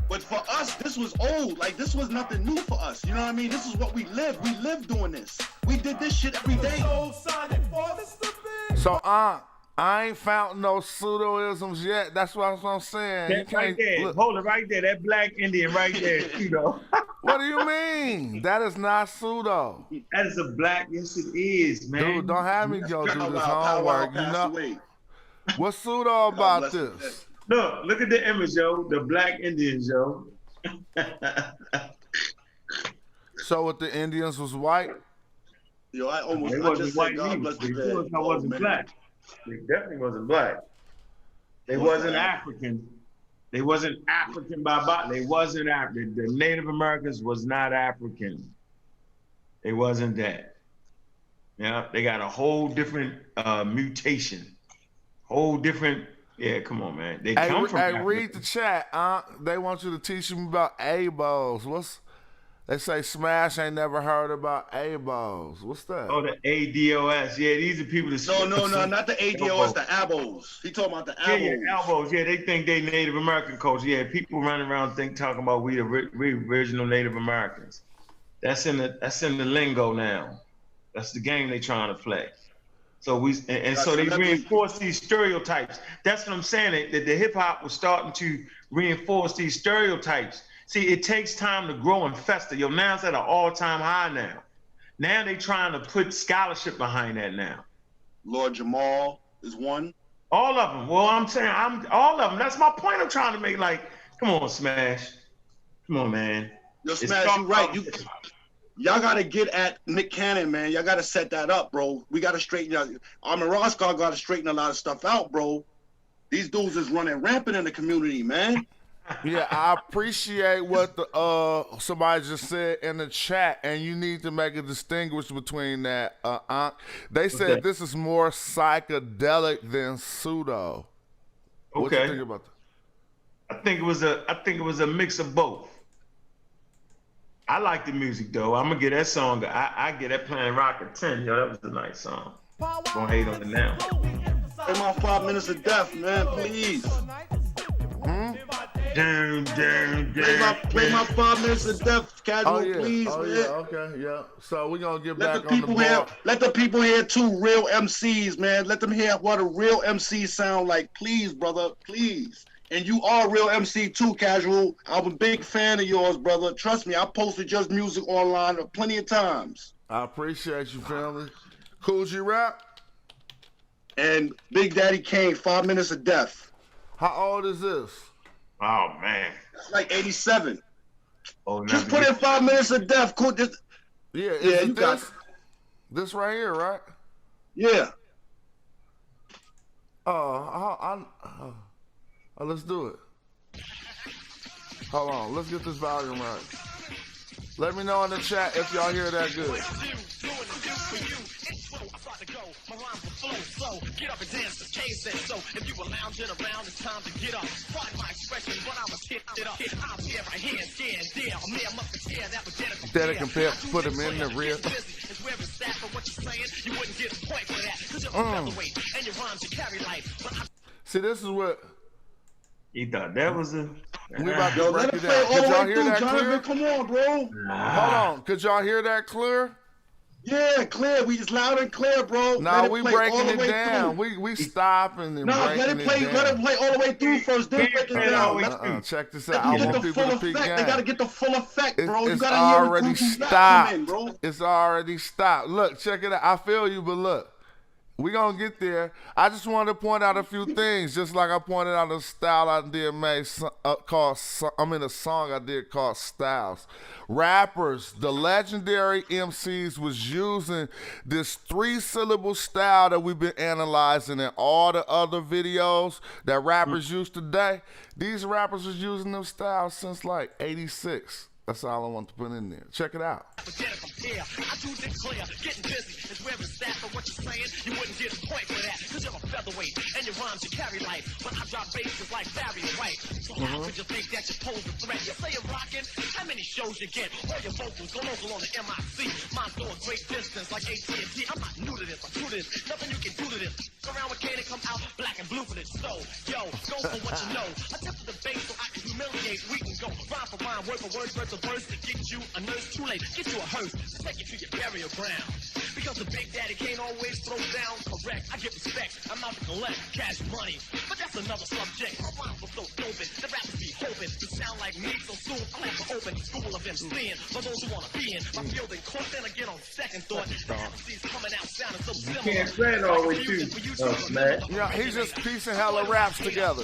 But for us, this was old. Like, this was nothing new for us. You know what I mean? This is what we live. We live doing this. We did this shit every day. So, I ain't found no pseudoisms yet. That's what I'm saying. That right there. Hold it right there. That black Indian right there, pseudo. What do you mean? That is not pseudo. That is a black. Yes, it is, man. Dude, don't have me go do this homework. You know what's pseudo about this? Look at the image, yo. The black Indians, yo. So, what the Indians was white? Yo, I almost. They wasn't white either. I wasn't black. They definitely wasn't black. They wasn't African. They wasn't African by body. They wasn't African. The Native Americans was not African. They wasn't that. Yeah, they got a whole different mutation. Whole different. Yeah, come on, man. They come from Africa. Read the chat. They want you to teach them about ABOs. They say Smash ain't never heard about ABOs. What's that? Oh, the ADOS. Yeah, these are people that. No, not the ADOS, the ABOs. He talking about the ABOs. Yeah, ABOs. Yeah, they think they Native American culture. Yeah, people running around talking about we the original Native Americans. That's in the lingo now. That's the game they trying to play. So so they reinforce these stereotypes. That's what I'm saying. That the hip hop was starting to reinforce these stereotypes. See, it takes time to grow and fester. Yo, now it's at an all-time high now. Now they trying to put scholarship behind that now. Lord Jamal is one. All of them. Well, I'm saying all of them. That's my point I'm trying to make. Like, come on, Smash. Come on, man. Yo, Smash, you right. Y'all got to get at Nick Cannon, man. Y'all got to set that up, bro. We got to straighten out. Armin Roscoe got to straighten a lot of stuff out, bro. These dudes is running rampant in the community, man. Yeah, I appreciate what the somebody just said in the chat, and you need to make a distinguish between that. They said this is more psychedelic than pseudo. What do you think about that? I think it was a mix of both. I like the music though. I'm gonna get that song. I get that Planet Rock a 10. Yo, that was a nice song. Don't hate on it now. Play my 5 minutes of death, man, please. Play my 5 minutes of death, casual, please, man. Yeah, okay, yeah. So we're gonna get back on the ball. Let the people hear two real MCs, man. Let them hear what a real MC sound like, please, brother, please. And you are a real MC too, Casual. I'm a big fan of yours, brother. Trust me, I posted just music online plenty of times. I appreciate you, family. Cool G Rap. And Big Daddy Kane, 5 minutes of death. How old is this? Oh, man. It's like 87. Oh, just put in 5 minutes of death. Cool. Yeah, you got this right here, right? Yeah. Let's do it. Hold on, let's get this volume right. Let me know in the chat if y'all hear that good. Get up and dance, the K said so. If you were lounging around, it's time to get up. Pardon my expression, but I'ma hit it up. I'm here right here, stand there. A man must compare that with Better compare, put him in the rear. It's where it's that, but what you're saying, you wouldn't get a point for that. Cause you're a featherweight, and your rhymes you carry light. See, this is what he thought that was a. We about to break it down. Could y'all hear that clear? Come on, bro. Hold on. Could y'all hear that clear? Yeah, clear. We just loud and clear, bro. No, we breaking it down. We stopping and breaking let it play all the way through first, then break it down. Check this out. I want people to peek They gotta get the full effect, bro. It's already stopped. It's already stopped. Look, check it out. I feel you, but look. We gonna get there. I just wanted to point out a few things, just like I pointed out a style I did a song I did called Styles. Rappers, the legendary MCs was using this 3-syllable style that we've been analyzing in all the other videos that rappers use today. These rappers was using them styles since like 86. That's all I want to put in there. Check it out. I do declare, getting busy is where it's at, but what you're saying, you wouldn't get a point for that, cause you're a featherweight, and your rhymes you carry light, but I drop bases like Barry White, so how could you think that you pose a threat? You say you're rocking, how many shows you get? All your vocals go local on the MIC, mine's going great distance like AT&T, I'm not new to this, I'm true to this, nothing you can do to this, around with K to come out black and blue for this, so, yo, go for what you know, I tip to the base so I can humiliate, we can go rhyme for rhyme, word for word, verse for verse, to get you a nurse, too late, get you a hearse, take you to your burial ground. Because the big daddy can't always throw down correct. I get respect, I'm out to collect cash money. But that's another subject. My rhymes were so stupid, the rappers be hoping to sound like me so soon. I'll have to open school of MCing for those who wanna be in. My field in court, then again on second thought. The MCs coming out sounding so similar. You can't say it always too, man. Yeah, he's just piecing hella raps together.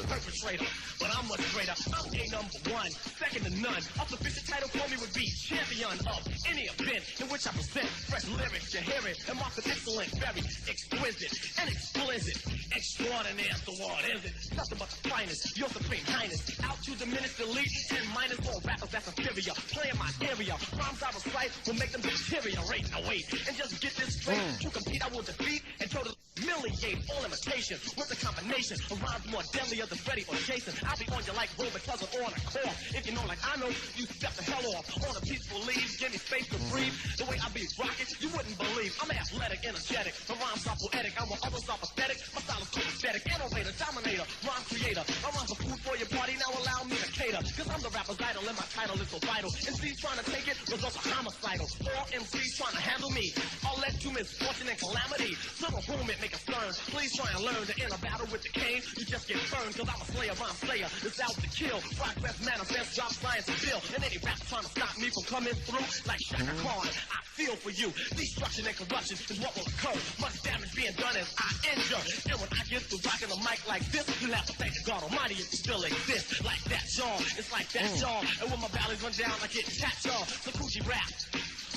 But I'm much greater. I'm a #1, second to none. Official title for me would be champion of any event in which I present fresh lyrics. You hear it, and mark excellent, very exquisite and explicit. Extraordinaire, so what is it? Nothing but the finest, your supreme highness. Out to diminish, delete, and minus all rappers that's inferior. Play in my area, rhymes I recite will make them deteriorate. Now wait, and just get this straight. To compete, I will defeat and totally humiliate all imitation with a combination of rhymes more deadlier than Freddy or Jason. I'll be on you like Robert Tuzzle on a call. If you know like I know, you step the hell off. On a peaceful leave, give me space to breathe. The way I be rocking, you wouldn't believe. I'm athletic, energetic, my rhymes are poetic. I'm what others are pathetic. My style is copacetic, innovator, dominator, rhyme creator. I rhyme for food for your party, now allow me to cater. Cause I'm the rapper's idol and my title is so vital. MCs trying to take it, results are homicidal. All MCs trying to handle me, all led to misfortune and calamity. Some of whom it make a stern. Please try and learn to enter battle with the cane. You just get burned, cause I'm a slayer, rhyme slayer. It's out to kill, progress, manifest, drop science and bill. And any rapper trying to stop me from coming through like Shaka Khan. I feel for you. Destruction and corruption is what will occur. Much damage being done as I injure. And when I get to rocking the mic like this, you'll have to thank God Almighty if you still exist. Like that, y'all. It's like that, y'all. And when my valleys run down, I get tapped, y'all. So Coochie rap.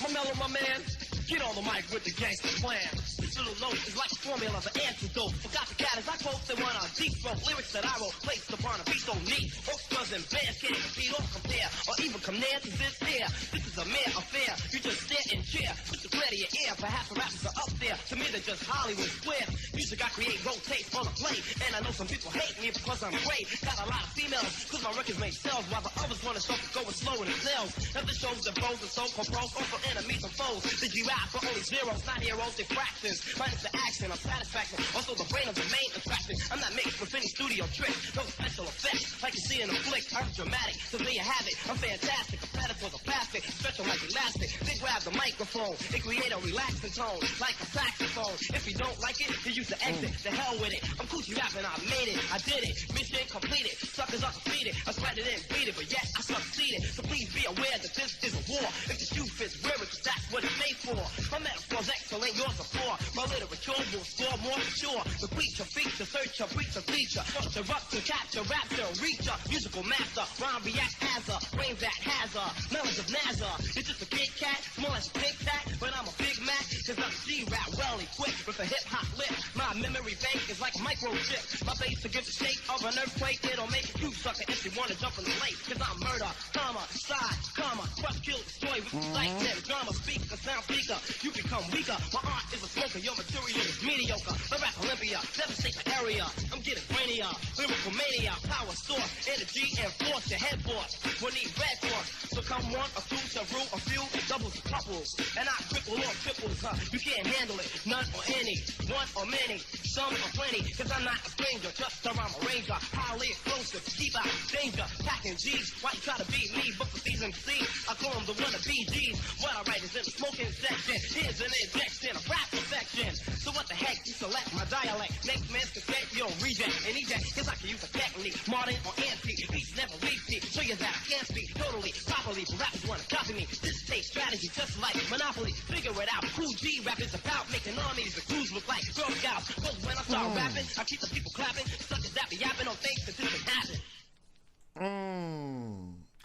My mellow, my man, get on the mic with the gangster plan. This little note is like a formula for antidote. Forgot the cat as I quote, they want on deep throat. Lyrics that I wrote, placed upon a beat so neat. Orchestras and bands can't compete or compare, or even come near to this here. This is a mere affair, you just stare and cheer. Put the clear to your ear, perhaps the rappers are up there. To me they're just Hollywood square. Music I create rotates on a plate. And I know some people hate me because I'm great. Got a lot of females, cause my records make sales. While the others want to show for going slow in the sales. Now this shows the pros and so-called pros, also enemies and foes. The G-Rap for only zeros, not heroes, they fractions. Minus the action, I'm satisfaction. Also the brain of the main attraction. I'm not making for any studio tricks. No special effects, like you see in a flick. I'm dramatic, so there you have it. I'm fantastic, a predator's a plastic. Stretching like elastic. They grab the microphone, they create a relaxing tone, like a saxophone. If you don't like it, you use the exit. The hell with it. I'm Coochie rapping, I made it. I did it. Mission completed. Suckers are defeated. I sweat it and beat it, but yet I succeeded. So please be aware that this is a war. If the shoe fits, wear it, that's what it's made for. My metaphor's excellent, yours are poor. My literature will score more sure. The preacher, feature, searcher, preacher, feature. Interrupt to capture, rapture, reach a musical master. Rhyme react as a brain that has a knowledge of NASA. It's just a Kit Kat, more like a Tic Tac, but I'm a Big Mac. cause I'm G-rap well equipped with a hip-hop lip. My memory bank is like a microchip. My bass to give the shape of an earthquake. It'll make you sucker if you wanna jump in the lake. Cause I'm murder, comma, side, comma, crush, kill, destroy with like that drama. Speaker, sound speaker, you become weaker. My art is a smoker, your material is mediocre. The rap Olympia, devastate the area. I'm getting brainier, lyrical mania, power source, energy and force. Your head force, we need red force. So come one, a two, to rule, a few, doubles, couples. And I cripple or triples, you can't handle it. None or any, one or many, some or plenty. Cause I'm not a stranger, just a rhyme arranger. Highly explosive, keep out danger. Packing G's, why you try to beat me? But for these MCs, I call them the one of BGs. What I write is in the smoking section. Here's an injection, a rap perfection. So what the heck, you select my dialect. Next man's cassette, you don't reject and eject. Cause I can use a technique, modern or antique. Beats never repeat, show you that I can't speak totally, properly. But rappers wanna copy me. This stage strategy just like Monopoly. Figure it out, cool G rap is about making armies. The crews look like Girl Scouts. But when I start rapping, I keep the people clapping. Suckers that be yapping on things that didn't happen.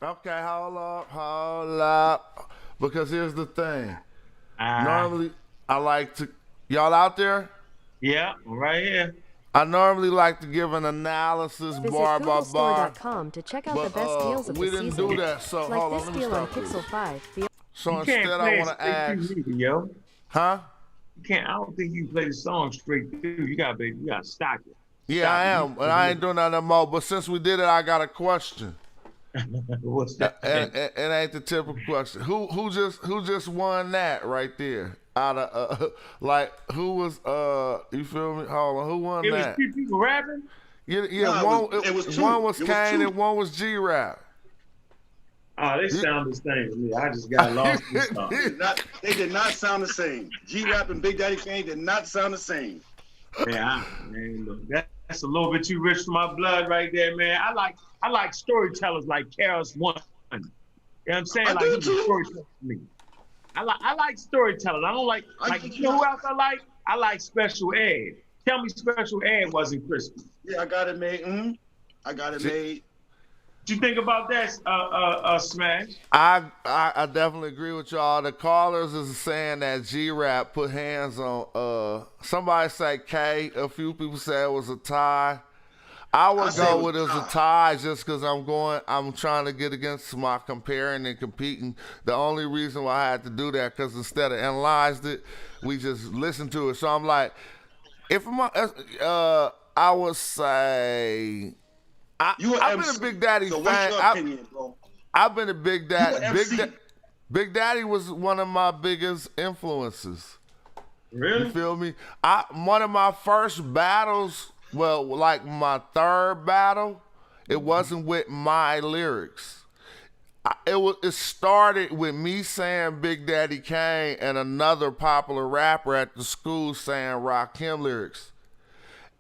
Okay, hold up. Because here's the thing. Normally, I like to... Y'all out there? Yeah, right here. I normally like to give an analysis Visit bar by bar. googlestore.com to check out the best deals of the we season. didn't do that, so like hold on, this let me deal on stop this. Pixel 5. So You instead, can't I play want it to ask... straight through, yo. Huh? You can't. I don't think you play the song straight through. You gotta stock it. Yeah, I am, and I ain't doing that no more. But since we did it, I got a question. What's that? It ain't the typical question. Who just won that right there? Out of like who was you feel me? Hold on, who won It was that? two people rapping. Yeah. No, one it was two. One was It was Kane two. and one was G-Rap. Oh, they sound the same to me. I just got lost in stuff. They did not sound the same. G-Rap and Big Daddy Kane did not sound the same. Man, look, that's a little bit too rich for my blood right there, man. I like storytellers like Karis One. You know what I'm saying? Like he's a storyteller for me. I like storytellers. I don't like you know who else I like? I like Special Ed. Tell me Special Ed wasn't crispy. Yeah, I got it made. I got it made. What you think about that, Smash? I definitely agree with y'all. The callers is saying that G-Rap put hands on somebody say K. A few people say it was a tie. I would go with it as a tie just because I'm trying to get against my comparing and competing. The only reason why I had to do that because instead of analyzed it, we just listened to it. So I'm like, I would say I've been a Big Daddy so fan. what's your opinion, bro? I've been a Big Daddy. MC. Big Daddy was one of my biggest influences. Really? You feel me? One of my first battles, well, like my third battle, it wasn't with my lyrics. It started with me saying Big Daddy Kane and another popular rapper at the school saying Rakim lyrics.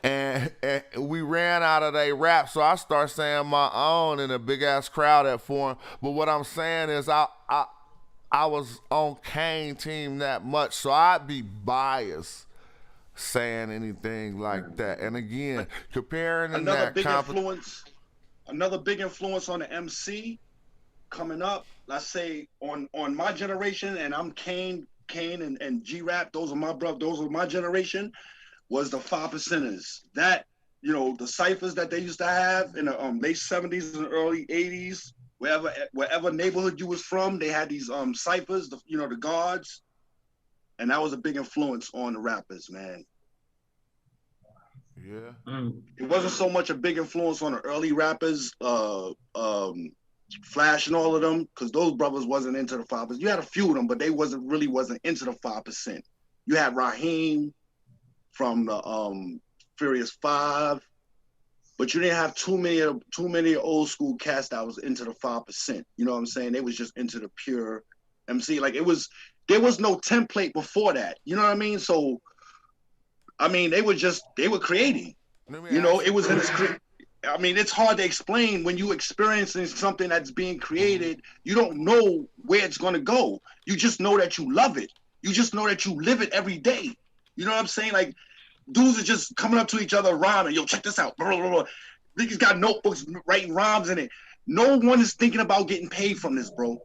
And we ran out of their rap, so I started saying my own in a big-ass crowd at Forum. But what I'm saying is I was on Kane team that much, so I'd be biased saying anything like that. And again, comparing in Another that big influence on the MC coming up, let's say on my generation, and I'm Kane and G-Rap, those are my brothers, those are my generation, was the 5%ers. That, the ciphers that they used to have in the late 70s and early 80s, wherever neighborhood you was from, they had these ciphers, the guards, and that was a big influence on the rappers, man. Yeah. It wasn't so much a big influence on the early rappers, Flash and all of them, because those brothers wasn't into the 5%. You had a few of them, but they wasn't into the 5%. You had Raheem from the Furious 5, but you didn't have too many old school cats that was into the 5%. You know what I'm saying? They was just into the pure MC. Like there was no template before that. You know what I mean? So, I mean, they were creating. It was in its it's hard to explain when you experiencing something that's being created. You don't know where it's gonna go. You just know that you love it. You just know that you live it every day. You know what I'm saying? Like, dudes are just coming up to each other rhyming. Yo, check this out. Blah, blah, blah. Niggas got notebooks writing rhymes in it. No one is thinking about getting paid from this, bro.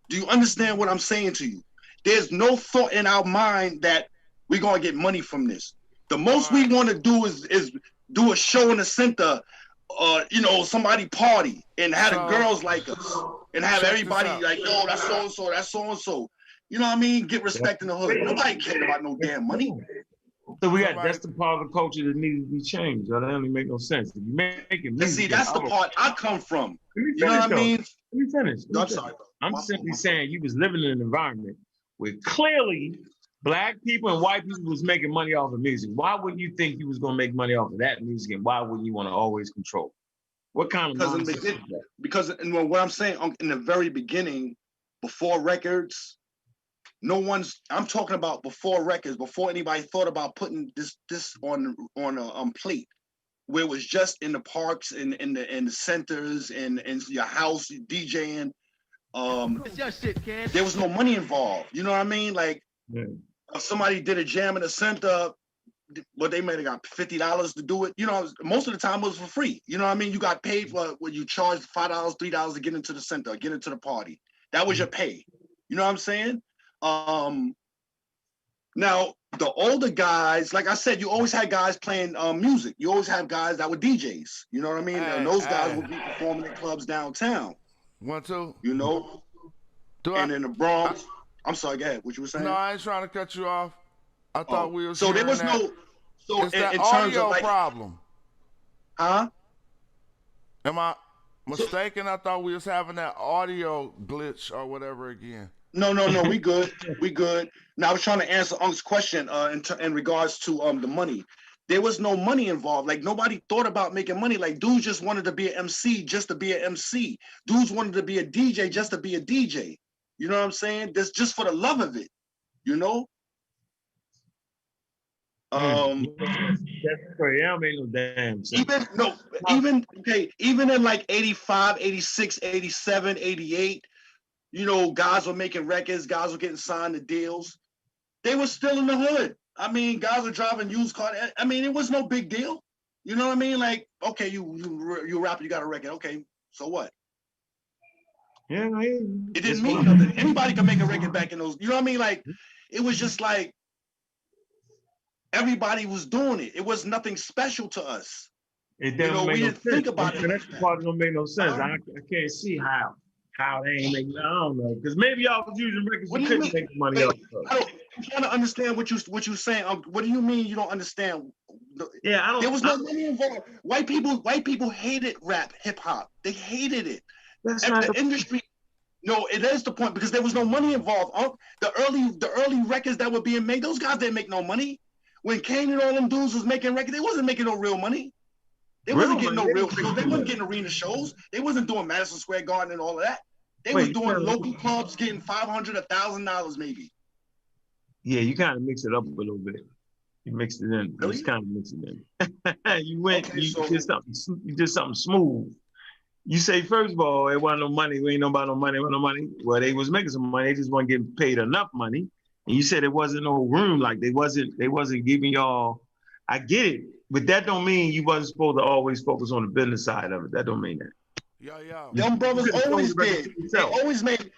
Do you understand what I'm saying to you? there's no thought in our mind that we're gonna get money from this. The most we want to do is do a show in the center, you know, somebody party and have the girls like us and have everybody like, yo, that's so and so, that's so and so. You know what I mean? Get respect in the hood. Nobody cares about no damn money. So that's the part of the culture that needs to be changed. That doesn't make no sense. If you make it, And see, that's the part I come from. You know what I mean? Let me finish. I'm sorry, bro. I'm simply saying you was living in an environment where clearly Black people and white people was making money off of music. Why wouldn't you think you was gonna make money off of that music, and why wouldn't you want to always control? What kind of because what I'm saying in the very beginning, before records, I'm talking about before records, before anybody thought about putting this on a plate, where it was just in the parks and in the centers and in your house DJing. There was no money involved. You know what I mean? Like if somebody did a jam in the center, but they may have got $50 to do it. You know, most of the time it was for free. You know what I mean? You got paid for when you charged $5, $3 to get into the center, get into the party. That was your pay. You know what I'm saying? Now the older guys, like I said, you always had guys playing music. You always have guys that were DJs. You know what I mean? And those guys would be performing in clubs downtown. 1, 2. You know? In the Bronx. I'm sorry, go ahead. What you were saying? No, I ain't trying to cut you off. I thought we were so there was that. no so it's in that terms audio of like problem. Huh? Am I mistaken? I thought we was having that audio glitch or whatever again. No, we good. We good. Now I was trying to answer Unc's question in regards to the money. There was no money involved. Like nobody thought about making money. Like dudes just wanted to be an MC just to be an MC. Dudes wanted to be a DJ just to be a DJ. You know what I'm saying? That's just for the love of it. You know? That's crazy. That don't make no damn sense. Even in like 85, 86, 87, 88, you know, guys were making records, guys were getting signed to deals. They were still in the hood. I mean, guys were driving used cars. I mean, it was no big deal. You know what I mean? Like, okay, you rapper, you got a record. Okay, so what? Yeah, it didn't mean nothing. Anybody could make a record back in those. You know what I mean? Like, it was just like everybody was doing it. It was nothing special to us. It doesn't make we no didn't sense. think about it. That part don't make no sense. I can't see how they ain't making. I don't know, because maybe y'all was using records you couldn't make money off of. I'm trying to understand what you're saying. What do you mean you don't understand? Yeah, I don't. There was no money involved. White people hated rap, hip hop. They hated it. That's not the industry. No, it is the point because there was no money involved. The early records that were being made, those guys didn't make no money. When Kane and all them dudes was making records, they wasn't making no real money. They wasn't getting no real shows. They wasn't getting arena shows. They wasn't doing Madison Square Garden and all of that. They was doing local clubs getting $500, $1,000 maybe. Yeah, you kind of mix it up a little bit. You mixed it in. Really? You just kind of mix it in. You did something smooth. You say, first of all, it wasn't no money. We ain't know about no money. No money. Well, they was making some money. They just weren't getting paid enough money. And you said it wasn't no room. Like they wasn't giving y'all. I get it, but that don't mean you wasn't supposed to always focus on the business side of it. That don't mean that. Them brothers always did. They always made.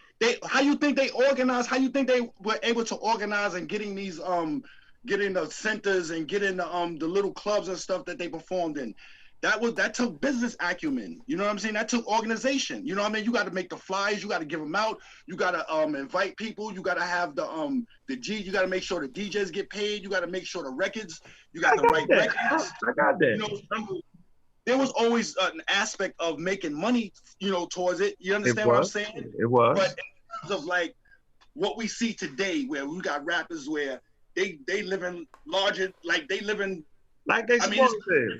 How you think they organized? How you think they were able to organize and getting these getting the centers and getting the little clubs and stuff that they performed in? That took business acumen. You know what I'm saying? That took organization. You know what I mean? You got to make the flyers. You got to give them out. You got to invite people. You got to have you got to make sure the DJs get paid. You got to make sure the records. You got the right records. I got that. You know, there was always an aspect of making money, you know, towards it. You understand what I'm saying? It was. But in terms of like what we see today, where we got rappers where they live in larger, like they live in. Like they supposed to.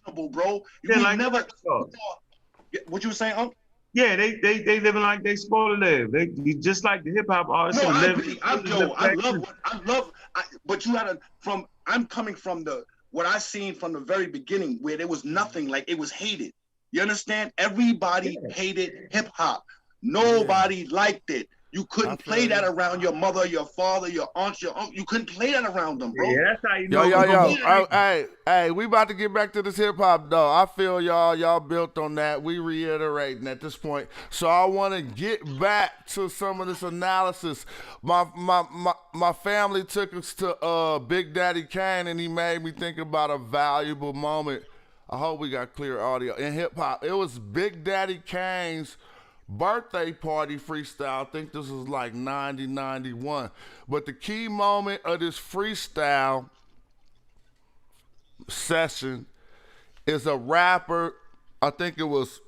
Imaginable, bro. Yeah, like never. What you were saying, Unc? Yeah, they living like they supposed to live. They just like the hip hop artists. No, I love. But you gotta. I'm coming from what I seen from the very beginning, where there was nothing. Like it was hated. You understand? Everybody hated hip hop. Nobody liked it. You couldn't play that around your mother, your father, your aunts, your uncle. You couldn't play that around them, bro. Yeah, that's how you know. Hey, we about to get back to this hip hop though. I feel y'all built on that. We reiterating at this point. So I want to get back to some of this analysis. My family took us to Big Daddy Kane, and he made me think about a valuable moment. I hope we got clear audio in hip hop. It was Big Daddy Kane's birthday party freestyle. I think this was like 90, 91. But the key moment of this freestyle session is a rapper, I think it was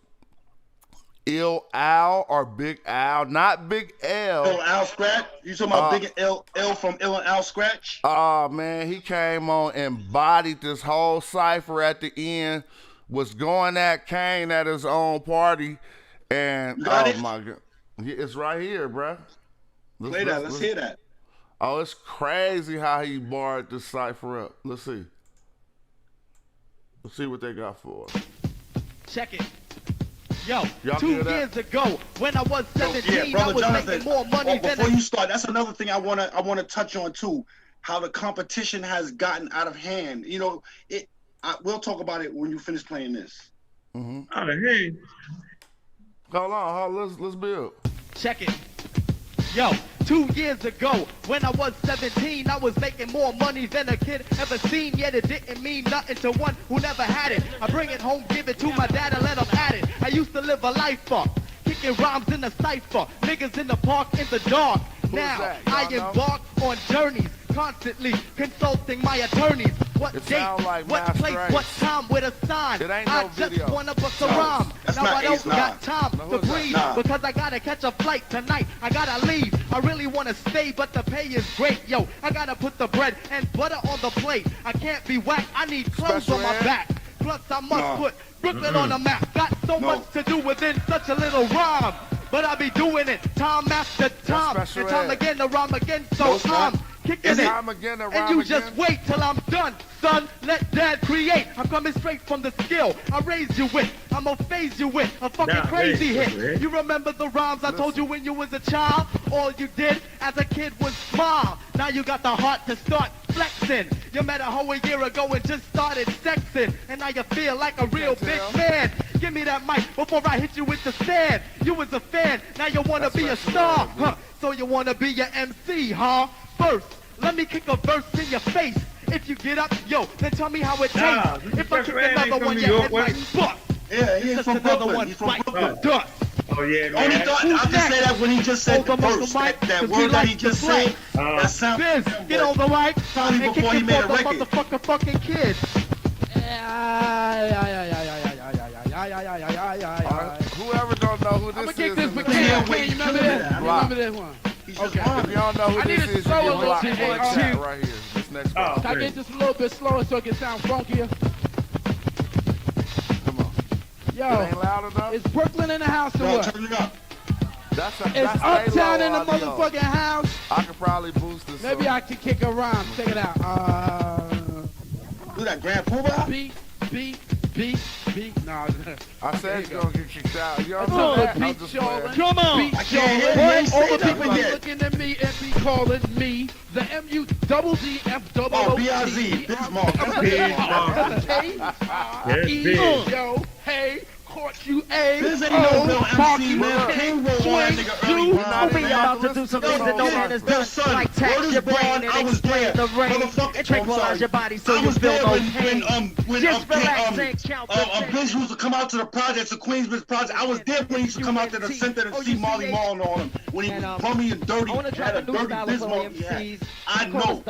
Ill Al or Big Al, not Big L. Ill Al Scratch? You talking about Big L from Ill and Al Scratch? Oh man, he came on and bodied this whole cipher at the end, was going at Kane at his own party. And my God, it's right here, bro. Let's hear that. Oh, it's crazy how he barred this cipher up. Let's see what they got for us. Check it. Yo, Y'all 2 years ago, when I was 17, I was making more money than before you start, that's another thing I wanna touch on too. How the competition has gotten out of hand. You know, we'll talk about it when you finish playing this. Out of hand. Hold on, let's build. Check it. Yo, 2 years ago, when I was 17, I was making more money than a kid ever seen. Yet it didn't mean nothing to one who never had it. I bring it home, give it to my dad, and let him at it. I used to live a life up, kicking rhymes in the cipher, niggas in the park in the dark. Now I embark on journeys, constantly consulting my attorneys. What date, what place, what time, with a sign. I just wanna bust a rhyme. Now I don't got time to breathe because I gotta catch a flight tonight. I gotta leave. I really wanna stay, but the pay is great. Yo, I gotta put the bread and butter on the plate. I can't be whack. I need clothes on my back. Plus I must put Brooklyn on the map. Got so much to do within such a little rhyme. But I be doing it time after time. And time again to rhyme again. So I'm kicking it. And you just wait till I'm done, son. Let dad create. I'm coming straight from the skill I raised you with. I'm gonna phase you with a fucking crazy hit. You remember the rhymes I told you when you was a child? All you did as a kid was smile. Now you got the heart to start flexing. You met a hoe a year ago and just started sexing. And now you feel like a real big man. Give me that mic before I hit you with the stand. You was a fan, now you wanna be a star, huh? So you wanna be your MC, huh? First, let me kick a verse in your face. If you get up, yo, then tell me how it tastes. If I kick another one, your head might bust. Yeah, he's from Brooklyn. He's from Brooklyn. Dust. Oh yeah, man. Only thought I'll just say that when he just said the verse, that word that he just said, that sound. Get on the mic probably before he made a record. Motherfucker, fucking kid. Whoever don't know who this I'ma kick is, this with Cam. You remember this? Remember this one? Okay. If you don't know who this is, you get blocked right here. This next one. Can I get this a little bit slower so it can sound funkier? Come on. Yo, it ain't loud enough? Is Brooklyn in the house or what? Turn it up. It's Uptown in the motherfucking house. I could probably boost this. Maybe I can kick a rhyme. Check it out. Do that Grand Poobah? Beat. No, I said it's gonna get kicked out. You don't come know on, that. beat Charlotte. Come on. I can't hear you. All the people be looking at me and be calling me the MUDDFWO. Oh, B-I-Z. Bismarck. Yo, hey. Caught you A. This ain't no real MC, man. King roll on that nigga early. We about to do some things that no man has done. Like tax your brain and explain the rain. And tranquilize your body so you feel no pain. Just relax and count the days. Vince used to come out to the projects, the Queensbridge project. I was there when he used to come out to the center and see Marley Marl and all them. When he was bummy and dirty. Had a dirty Bismarck. I know.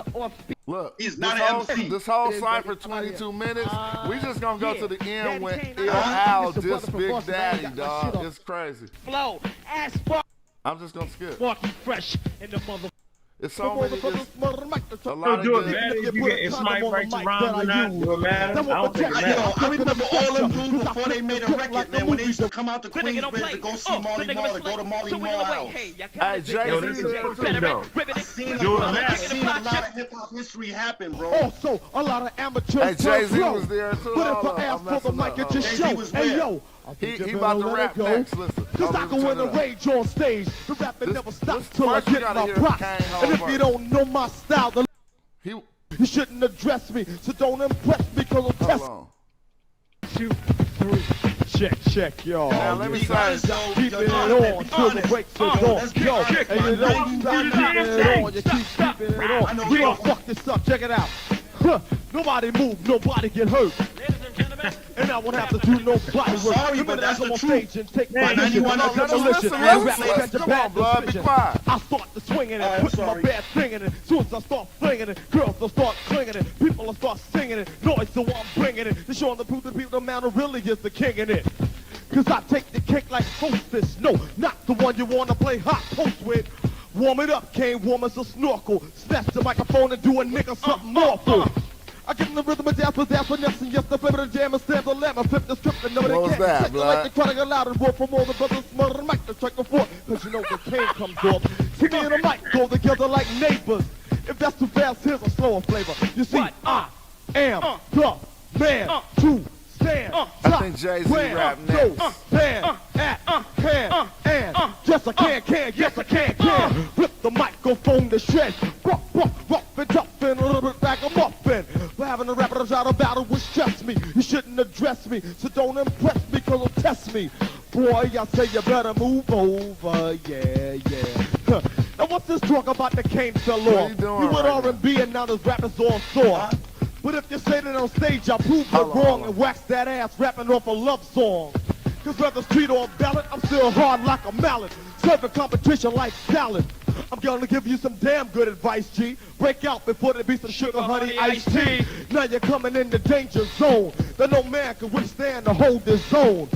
Look, he's not an MC. This whole cypher 22 minutes. We just gonna go to the end when Ill Al diss Big Daddy, dog. It's crazy. Flow, ass fuck. I'm just gonna skip. Walking fresh in the mother. It's so many. A lot of good. If somebody writes a rhyme or not, do it matter? I don't think it matters. I remember all them dudes before they made a record, man. When they used to come out to Queensbridge to go see Marley Marl, to go to Marley Marl house. Hey, Jay, yo, this is perfect though. I've seen a lot of hip hop history happen, bro. Also, a lot of amateurs. Hey, Jay-Z was there too. But if I ask for the mic, it just show. Hey, yo. He about to rap next. Listen. Cause I go in a rage on stage. The rapping never stops till I get my props. And if you don't know my style, then you shouldn't address me. So don't impress me, cause I'll test. 2, 3, check, y'all. Now let me say, keeping it on till the breaks is on. Yo, and you don't stop keeping it on. You keep keeping it on. We gon' fuck this up. Check it out. Huh. Nobody move, nobody get hurt. And I won't have to do no body work. Sorry, but that's the truth. And take my mission on demolition. I start to swinging it, putting my bad thing in it. Soon as I start flinging it, girls will start clinging it. People will start singing it. Noise, so I'm bringing it. To show the proof that people, the man who really is the king in it. Cause I take the cake like hostess. No, not the one you wanna play hot post with. Warm it up, came warm as a snorkel. Snatch the microphone and do a nigga something awful. I give them the rhythm of dance with that finesse, and yes, the flavor of the jam and stand the lemon, flip the script and know what they can't. Like the chronic aloud and roar from all the brothers, smother the mic to check the floor, cause you know the cane comes off. See me and the mic go together like neighbors. If that's too fast, here's a slower flavor. You see, I am the man to stand. I think Jay-Z rap next. Stand at can and yes I can, yes I can. Flip the microphone to shred. Rough and tough and a little bit back of muffin. For having a rapper try to battle which stress me. You shouldn't address me, so don't impress me, cause it'll test me. Boy, I say you better move over, yeah. Now what's this talk about the cane fell off? You with R&B and now this rappers all sore. But if you say that on stage, I prove you're wrong and wax that ass rapping off a love song. Cause whether street or ballad, I'm still hard like a mallet. Serving competition like salad. I'm gonna give you some damn good advice, G. Break out before there be some sugar, honey, iced tea. Now you're coming in the danger zone. That no man can withstand to hold this zone.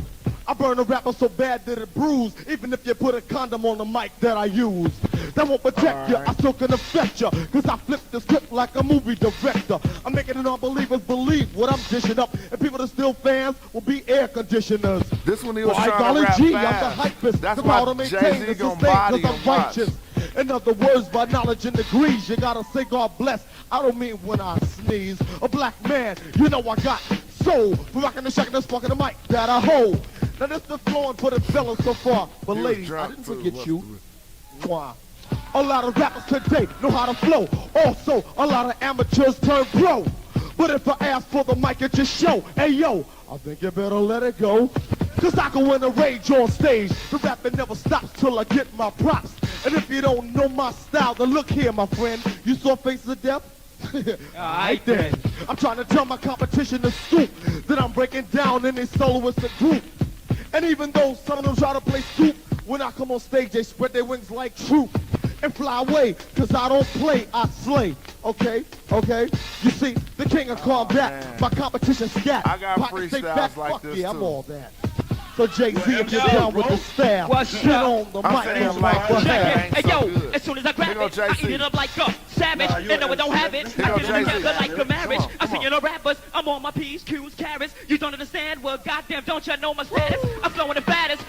I burn a rapper so bad that it bruise. Even if you put a condom on the mic that I use. That won't protect you, I still can affect you. Cause I flip the script like a movie director. I'm making the non-believers believe what I'm dishing up. And people that still fans will be air conditioners. This one he was trying to rap I'm the fast. hypest. That's why Jay-Z gonna body him. Righteous. In other words, by knowledge and degrees, you gotta say God bless. I don't mean when I sneeze. A black man, you know I got soul. For rocking the shaking and sparking the mic that I hold. Now this the flowing for the fellas so far. But ladies, I didn't forget you. Mwah. A lot of rappers today know how to flow. Also, a lot of amateurs turn pro. But if I ask for the mic at your show, hey yo, I think you better let it go. Cause I go in a rage on stage. The rapping never stops till I get my props. And if you don't know my style, then look here, my friend. You saw Faces of Death? Alright then. I'm trying to tell my competition to stoop that I'm breaking down in a soloist and group. And even though some of them try to play soup, when I come on stage, they spread their wings like troop and fly away, cause I don't play, I slay. Okay? You see, the king of combat, my competition scat. I got Pockets freestyles back, like fuck this yeah, I'm too. all that. So Jay-Z, if you're down with the staff, get on the mic and like the half. Hey yo, as soon as I grab it, I eat it up like a savage. And no, I don't have it. I get it together like a marriage. I'm singing the rappers, I'm on my P's, Q's, carrots. You don't understand? Well, goddamn, don't you know my status? I'm flowing the fattest,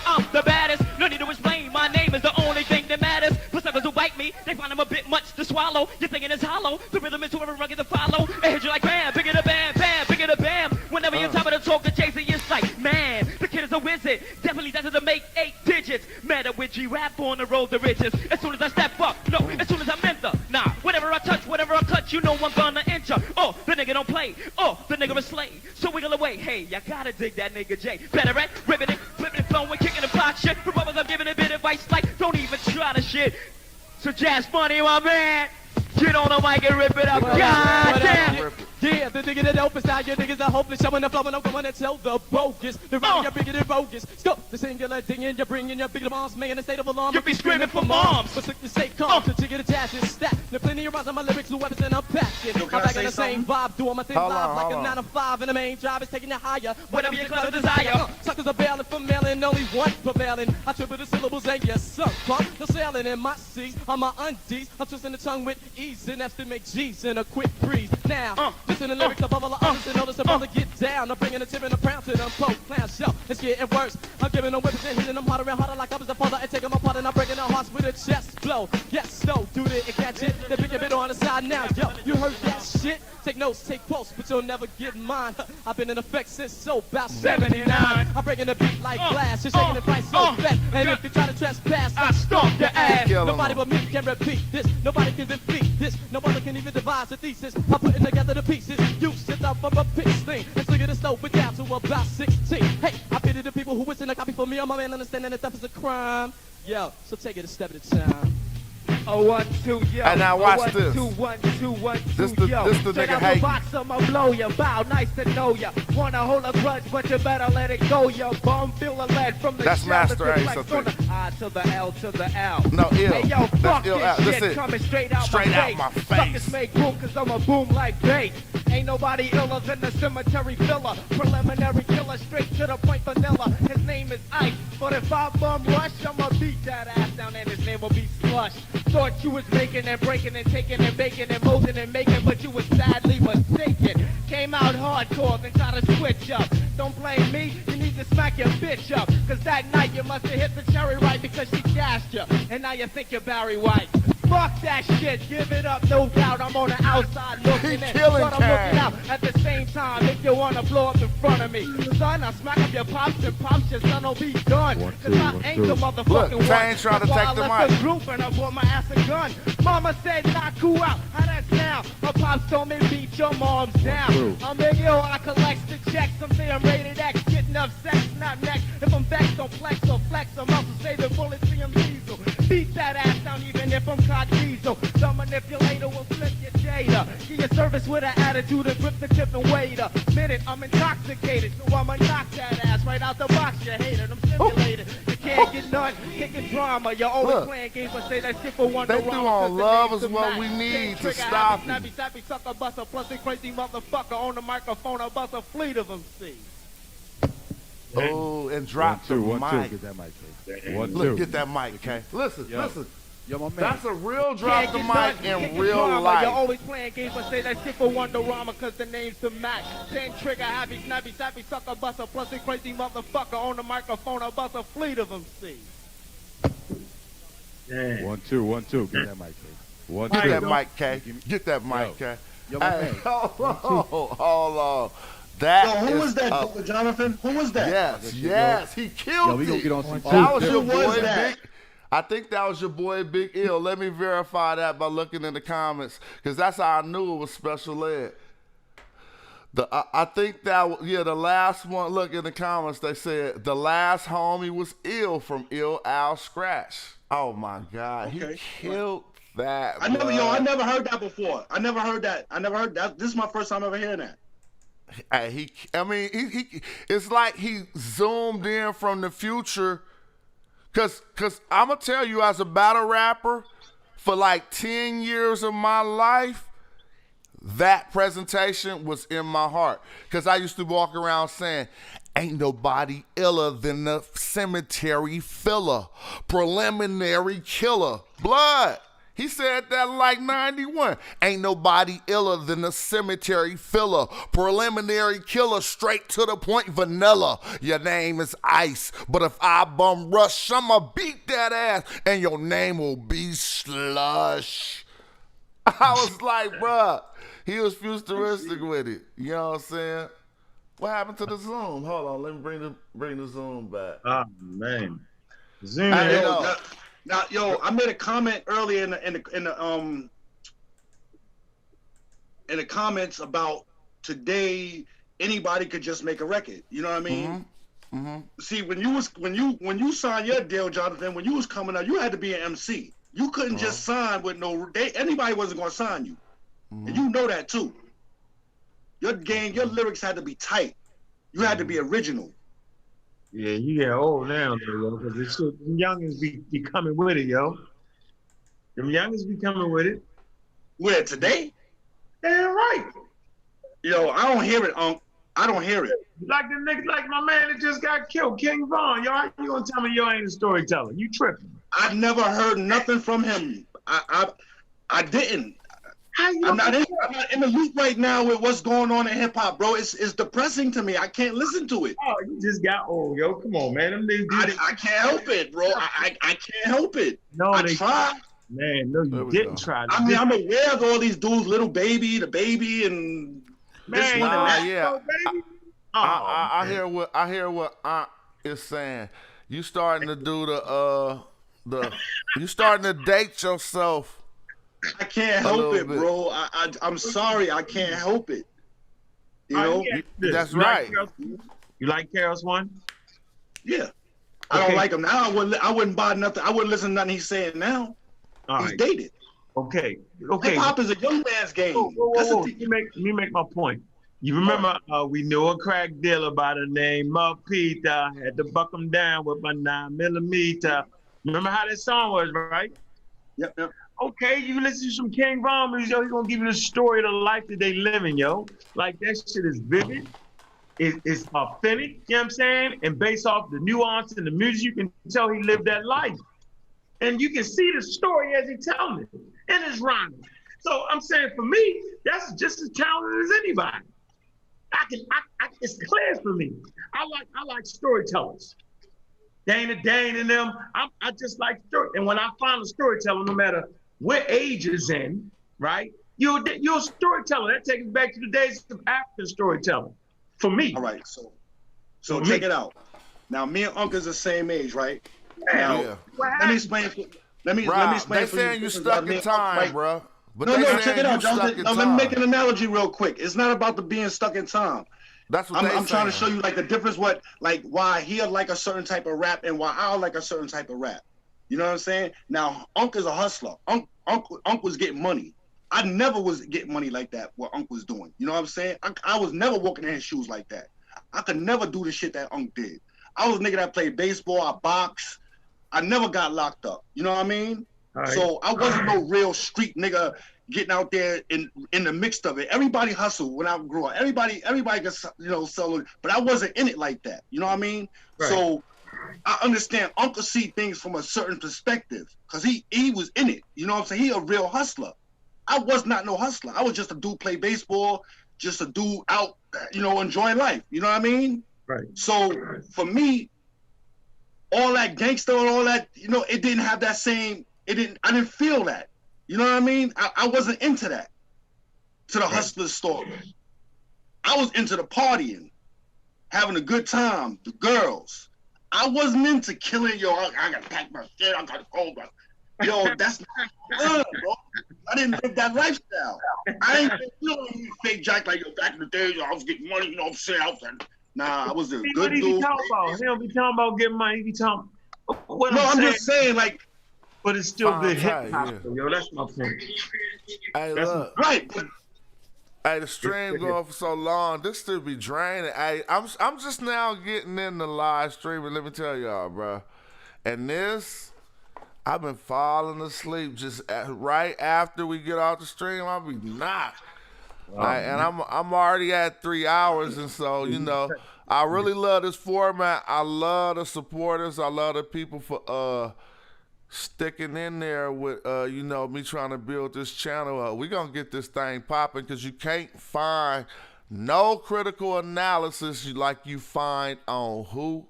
I'm the baddest. No need to explain, my name is the only thing that matters. Plus others who bite me, they find them a bit much to swallow. You're thinking it's hollow, the rhythm is whoever rugged to follow. It hit you like bam, bigger the bam, bam, bigger the bam. Whenever you're top of the talk to Jay-Z, it's like, man, the kid is a wizard. Definitely doesn't make 8 digits. Mad at with G-Rap on the road to riches. As soon as I step up, no, as soon as I enter, nah, whatever I touch, you know I'm gonna enter. Oh, the nigga don't play. Oh, the nigga is slay. So wiggle away. Hey, you gotta dig that nigga J. Better at ribbing, flipping and flowing, kicking and pop shit. For brothers, I'm giving a bit of advice like, don't even try to shit. So Jazz Funny, my man, get on the mic and rip it up. God damn. Yeah, the nigga that opens out, your niggas are hopeless. Showing the flow and I'm going to tell the bogus. The rapping, you're bigger than bogus. Scope the singular dingin', you're bringing your bigger bombs, man, in a state of alarm. You be screaming for moms. But to stay calm, to jigger the jazz is stacked. There's plenty of rhymes on my lyrics, new weapons, and I'm passionate. I'm back in the same vibe, doing my thing live like a 9 to 5, and the main drive is taking it higher. Whatever your clever desire. Suckers are bailing for mailing, only one prevailing. I triple the syllables and yes, sir. Pump the sailing in my C's, on my undies. I'm twisting the tongue with ease, and that's to make G's in a quick breeze. Now, listen to lyrics above all others and notice about to get down. I'm bringing a tip and a crown to them folk clown show. It's getting worse. I'm giving them whippers and hitting them harder and harder like I was a father and taking my part and I'm breaking their hearts with a chest blow. Yes, no, do it and catch it. Then pick a bit on the side now. Yo, you heard that shit? Take Take notes, take quotes, but you'll never get mine. I've been in effect since so about 79. I'm breaking the beat like glass, just shaking it right so fast. And if you try to trespass, I stomp your ass. Nobody but me can repeat this. Nobody can defeat this. Nobody can even devise a thesis. I'm putting together the pieces. You sit up from a pitch thing and figure the slope it down to about 16. Hey, I pity the people who wishing a copy for me. I'm a man understanding that theft is a crime. Yo, so take it a step at a time. Oh, 1, 2, yo. And now watch this. 2, 1, 2, 1, 2, This the Straight nigga out the hating. box, I'ma blow ya. Bow, nice to know ya. Wanna hold a grudge, but you better let it go, ya. Bum, feel a lead from the That's shell Master that Ace, deflects I on the think. I to the L to the L. No, ill. Hey, yo, That's fuck ill this out. shit That's it. coming straight out Straight my out face. my Suckers face. make boom, cause I'm a boom like bass. Ain't nobody iller than the cemetery filler. Preliminary killer, straight to the point vanilla. His name is Ice, but if I bum rush, I'ma beat that ass down and his name will be Slush. Thought you was making and breaking and taking and baking and molding and making, but you was sadly mistaken. Came out hardcore, then try to switch up. Don't blame me, you need to smack your bitch up. Cause that night you must have hit the cherry right because she gassed you. And now you think you're Barry White. Fuck that shit, give it up, no doubt. I'm on the outside looking in, but I'm looking out at the same time. If you wanna blow up in front of me, son, I'll smack up your pops and pops your son will be done. Cause I ain't the motherfucking Look, one. Tane trying to That's why take the I left mic. the group and I bought my ass a gun. Mama said knock who out, how that sound? My pops told me beat your moms down. I'm big ill, I collect the checks. I'm saying rated X, get enough sex, not next. If I'm vexed, don't flex or flex. I'm also say the bullets see 'em diesel. Beat that ass down even if I'm caught diesel. The manipulator will flip your data. Give your service with an attitude and grip the tip and wait a minute. I'm intoxicated, so I'ma knock that ass right out the box. You hated, I'm simulated. You can't get none, kicking drama. You're always Look. playing games, but say that shit for one. They do on love is what we need to stop it. Snappy, sappy, sucker, buster, plus a crazy motherfucker on the microphone. I'll bust a fleet of them, see. Oh, and drop the mic. Get that mic, K. 1, 2. Look, get that mic, K. Listen, listen. Yo, my man. That's a real drop Can't the get mic none, in kicking real drama. life. You're always playing games, but say that shit for Wonderama, cause the name's the Mac. Then trigger, happy, snappy, sappy, sucker, buster, plus a crazy motherfucker on the microphone. I'll bust a fleet of them, see. 1, 2, 1, 2. Get that mic, K. 1, Get 2. that mic, K. Get that mic, K. Yo, my Hey, man. hold on. That Yo, who is was that, a- Jonathan? Who was that? Yes, he killed Yo, we gonna it. get on some That was food. your Who was boy, that? Big. I think that was your boy, Big Ill. Let me verify that by looking in the comments, because that's how I knew it was special ed. I think that, the last one, look in the comments, they said the last homie was Ill from Ill Al Scratch. Oh my God, Okay. he killed that. I never, bruh. I never heard that before. I never heard that. This is my first time ever hearing that. He it's like he zoomed in from the future. Cause I'm gonna tell you, as a battle rapper, for like 10 years of my life, that presentation was in my heart. Cause I used to walk around saying, ain't nobody iller than the cemetery filler, preliminary killer, blood. He said that in like 91. Ain't nobody iller than the cemetery filler, preliminary killer, straight to the point, vanilla. Your name is Ice, but if I bum rush, I'ma beat that ass, and your name will be Slush. I was like, bruh, he was futuristic with it. You know what I'm saying? What happened to the Zoom? Hold on, let me bring the Zoom back. Oh man, Zoom. Now, I made a comment earlier in the comments about today anybody could just make a record. You know what I mean? Mm-hmm. See, when you signed your deal, Jonathan, when you was coming out, you had to be an MC. You couldn't just sign with anybody wasn't gonna sign you. And you know that too. Your lyrics had to be tight. You had to be original. Yeah, you get old now, though, yo, because this shit, them youngins be coming with it, yo. Them youngins be coming with it. Where, today? Damn right. Yo, I don't hear it, Unc. I don't hear it. Like the nigga, like my man that just got killed, King Von. Yo, how you gonna tell me yo ain't a storyteller? You tripping. I've never heard nothing from him. I didn't. I'm not in the loop right now with what's going on in hip hop, bro. It's depressing to me. I can't listen to it. Oh, you just got old, yo. Come on, man. Them niggas, I can't help it, bro. I can't help it. No, I try. Man, no, you didn't try. I mean, I'm aware of all these dudes, Little Baby, the Baby, and this one and that. Yeah. I hear what Aunt is saying. You starting to do you starting to date yourself. I can't help it, bro. I'm sorry, I can't help it. You know, that's you right. You like Karis One? Yeah. I don't like him now. I wouldn't buy nothing. I wouldn't listen to nothing he's saying now. He's dated. Okay. Hip hop is a young man's game. Let me make my point. You remember we knew a crack dealer by the name of Peter. Had to buck him down with my 9mm. Remember how that song was, right? Yep. Okay, you listen to some King Von music, yo, he's gonna give you the story of the life that they living, yo. Like that shit is vivid. It's authentic, you know what I'm saying? And based off the nuance and the music, you can tell he lived that life. And you can see the story as he telling it in his rhyme. So I'm saying for me, that's just as talented as anybody. It's clear for me. I like storytellers. Dana Dane and them, I just like story. And when I find a storyteller, no matter what age is in, right? You're a storyteller. That takes us back to the days of African storytelling. For me. All right, so check it out. Now, me and Uncle's the same age, right? Now, let me explain. Let me explain. They saying you stuck in time, right? Bro. But no, check it out. Let me make an analogy real quick. It's not about the being stuck in time. That's what I'm trying to show you like the difference. Why he'll like a certain type of rap and why I'll like a certain type of rap. You know what I'm saying? Now, Uncle's a hustler. Uncle's getting money. I never was getting money like that, what Unc was doing. You know what I'm saying? I was never walking in his shoes like that. I could never do the shit that Unc did. I was a nigga that played baseball, I boxed. I never got locked up. You know what I mean? Right. So I wasn't no real street nigga getting out there in the mix of it. Everybody hustled when I grew up. Everybody could, sell it, but I wasn't in it like that. You know what I mean? Right. So I understand Uncle see things from a certain perspective because he was in it. You know what I'm saying? He a real hustler. I was not no hustler. I was just a dude play baseball, just a dude out, enjoying life. You know what I mean? Right. So for me, all that gangster and all that, it didn't have that same. I didn't feel that. You know what I mean? I wasn't into that. To the hustler story. I was into the partying, having a good time, the girls. I wasn't into killing. I gotta pack my shit. I gotta go. That's not good, bro. I didn't live that lifestyle. I ain't been fake jack like back in the day. I was getting money, you know what I'm saying? Nah, I was a good dude. He don't be talking about getting money. He be talking. I'm just saying, like. But it's still good hip hop, yo. That's my point. Hey, look. Right. Hey, the stream going for so long. This still be draining. Hey, I'm just now getting in the live streaming. Let me tell y'all, bro. And I've been falling asleep just right after we get off the stream. I'll be knocked. And I'm already at 3 hours, and so I really love this format. I love the supporters. I love the people for sticking in there with me trying to build this channel up. We're gonna get this thing popping because you can't find no critical analysis like you find on Who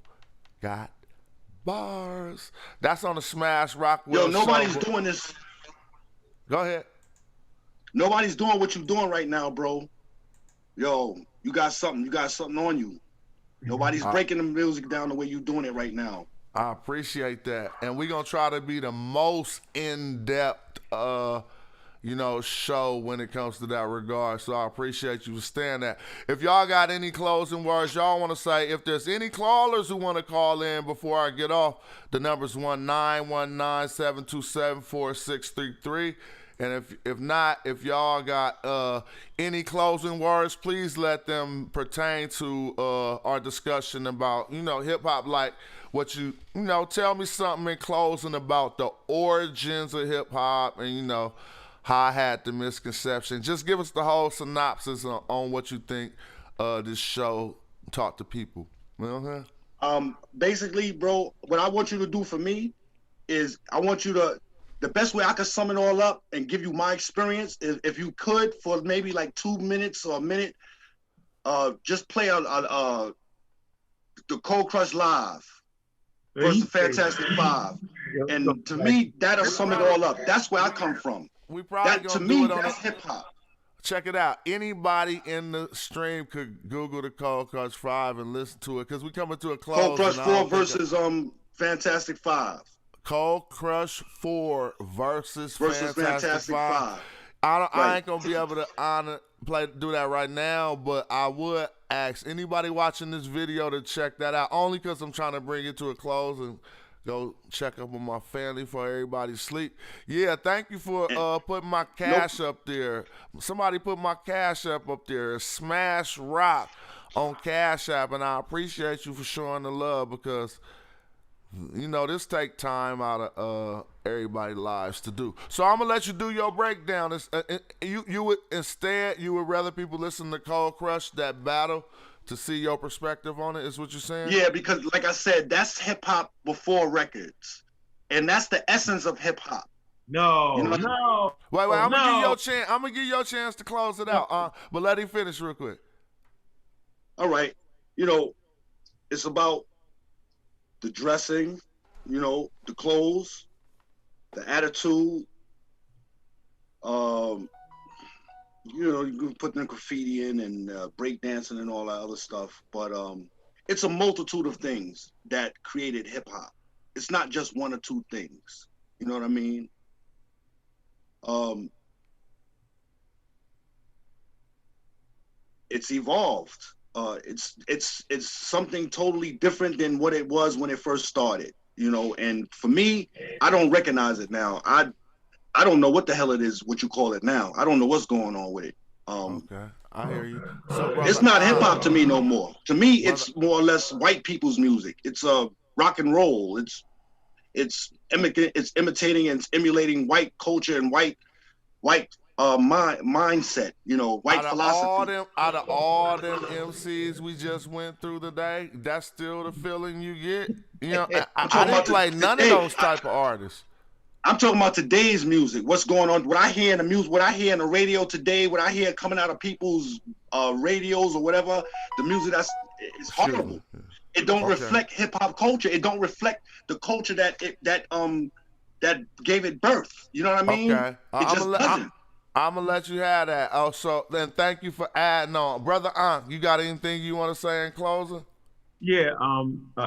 Got Bars. That's on the Smash Rockwell. Nobody's doing this. Go ahead. Nobody's doing what you're doing right now, bro. Yo, you got something on you. Nobody's breaking the music down the way you're doing it right now. I appreciate that. And we're going to try to be the most in-depth, show when it comes to that regard. So I appreciate you for staying there. If y'all got any closing words y'all want to say, if there's any callers who want to call in before I get off, the number's 1-919-727-4633. And if not, if y'all got any closing words, please let them pertain to our discussion about, hip-hop, like what tell me something in closing about the origins of hip-hop and, how I had the misconception. Just give us the whole synopsis on what you think this show taught to people. Basically, bro, what I want you to do for me is I want you to, the best way I could sum it all up and give you my experience is if you could, for maybe like 2 minutes or a minute, just play the Cold Crush Live versus the Fantastic Five. And to me, that'll sum it all up. That's where I come from. We probably That to gonna do me, it on that's a, hip hop. Check it out. Anybody in the stream could Google the Cold Crush 5 and listen to it because we coming to a close. Cold Crush and I 4 don't think versus Fantastic 5. Cold Crush 4 versus Fantastic 5. Five. I ain't gonna be able to do that right now, but I would ask anybody watching this video to check that out. Only because I'm trying to bring it to a close and go check up on my family before everybody sleep. Yeah, thank you for putting my cash up there. Somebody put my cash up there. Smash Rock on Cash App, and I appreciate you for showing the love because you know this take time out of everybody's lives to do. So I'm gonna let you do your breakdown. You would rather people listen to Cold Crush, that battle, to see your perspective on it, is what you're saying? Yeah, because like I said, that's hip hop before records, and that's the essence of hip hop. No, you know? no. Wait, I'm gonna give you your chance. I'm gonna give you your chance to close it out. But let him finish real quick. All right, you know, it's about the dressing, you know, the clothes, the attitude. You know, you can put the graffiti in and breakdancing and all that other stuff, but it's a multitude of things that created hip hop. It's not just one or two things. You know what I mean? It's evolved. It's something totally different than what it was when it first started. You know, and for me, I don't recognize it now. I don't know what the hell it is, what you call it now. I don't know what's going on with it. Okay, I hear you. So, brother, it's not hip hop to me no more. To me, it's more or less white people's music. It's rock and roll. It's imitating and emulating white culture and white mindset. You know, white philosophy. Out of all them MCs we just went through today, that's still the feeling you get. You know, I didn't play none of those type of artists. I'm talking about today's music. What's going on? What I hear in the music, what I hear in the radio today, what I hear coming out of people's radios or whatever, the music it's horrible. It don't reflect hip hop culture. It don't reflect the culture that gave it birth. You know what I mean? Okay. It just doesn't. I'm gonna let you have that. Oh, so then thank you for adding on, brother. You got anything you want to say in closing? Yeah.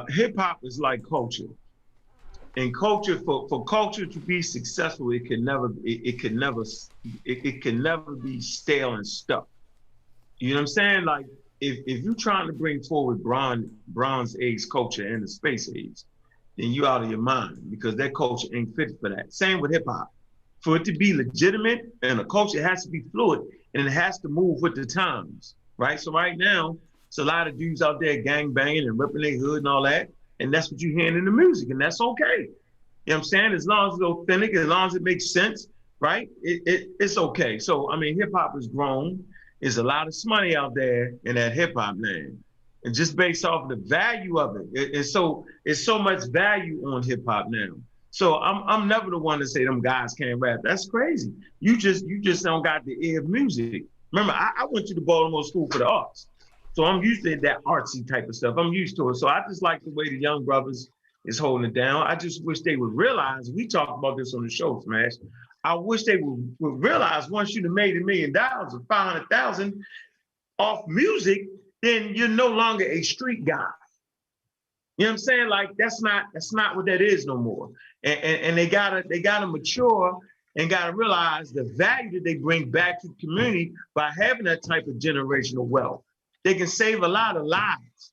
Hip hop is like culture. And culture, for culture to be successful, it can never be stale and stuck. You know what I'm saying? Like if you're trying to bring forward Bronze Age culture and the Space Age, then you out of your mind because that culture ain't fit for that. Same with hip hop. For it to be legitimate and a culture has to be fluid and it has to move with the times, right? So right now, it's a lot of dudes out there gang banging and ripping their hood and all that. And that's what you're hearing in the music, and that's okay. You know what I'm saying? As long as it's authentic, as long as it makes sense, right? It's okay. So, I mean, hip hop has grown. There's a lot of money out there in that hip hop land. And just based off the value of it, it's so much value on hip hop now. So I'm never the one to say them guys can't rap. That's crazy. You just don't got the ear of music. Remember, I went to the Baltimore School for the Arts. So I'm used to that artsy type of stuff. I'm used to it. So I just like the way the young brothers is holding it down. I just wish they would realize, we talked about this on the show, Smash. I wish they would realize once you've made $1 million or 500,000 off music, then you're no longer a street guy. You know what I'm saying? Like that's not what that is no more. And they gotta mature and gotta realize the value that they bring back to the community by having that type of generational wealth. They can save a lot of lives.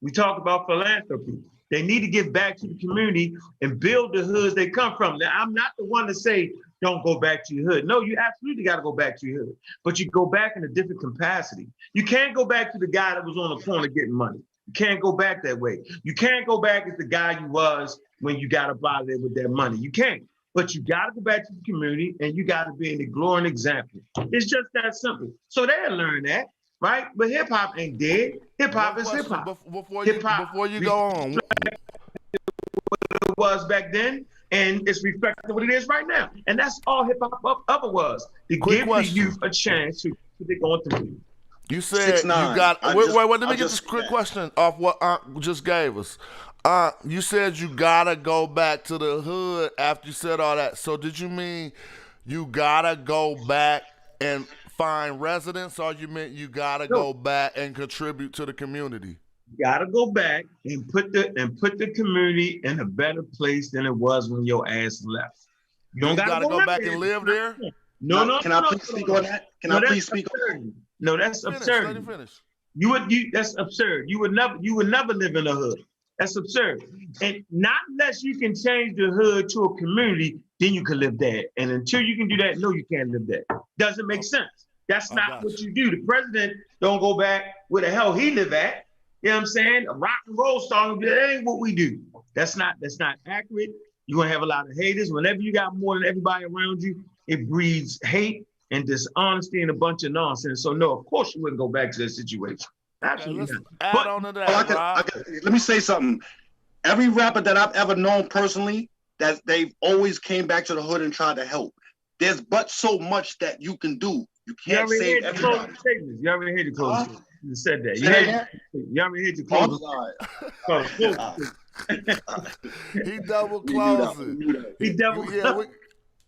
We talk about philanthropy. They need to give back to the community and build the hoods they come from. Now, I'm not the one to say, don't go back to your hood. No, you absolutely got to go back to your hood, but you go back in a different capacity. You can't go back to the guy that was on the corner getting money. You can't go back that way. You can't go back as the guy you was when you got up out of there with that money. You can't, but you got to go back to the community and you got to be an glowing example. It's just that simple. So they'll learn that. Right, but hip hop ain't dead. Hip hop is hip hop. Before you go on, what it was back then, and it's reflecting what it is right now, and that's all hip hop ever was. To give the youth a chance to they going through. You said you got. Wait. Let me get this quick question off what Aunt just gave us. You said you gotta go back to the hood after you said all that. So did you mean you gotta go back and find residents, or you meant you gotta go back and contribute to the community? Gotta go back and put the community in a better place than it was when your ass left. You don't gotta go back and live there. No. Can I please speak on that? Can I please speak on that? No, that's absurd. Let him finish. That's absurd. You would never live in a hood. That's absurd. And not unless you can change the hood to a community, then you can live there. And until you can do that, no, you can't live there. Doesn't make sense. That's not what you do. The president don't go back where the hell he live at. You know what I'm saying? A rock and roll star, that ain't what we do. That's not accurate. You're gonna have a lot of haters. Whenever you got more than everybody around you, it breeds hate and dishonesty and a bunch of nonsense. So no, of course you wouldn't go back to that situation. Absolutely not. Add on to that, let me say something. Every rapper that I've ever known personally, that they've always came back to the hood and tried to help. There's but so much that you can do. You can't save everybody. You already heard the closing. You said that. You already heard the closing. He double closing. He double closing.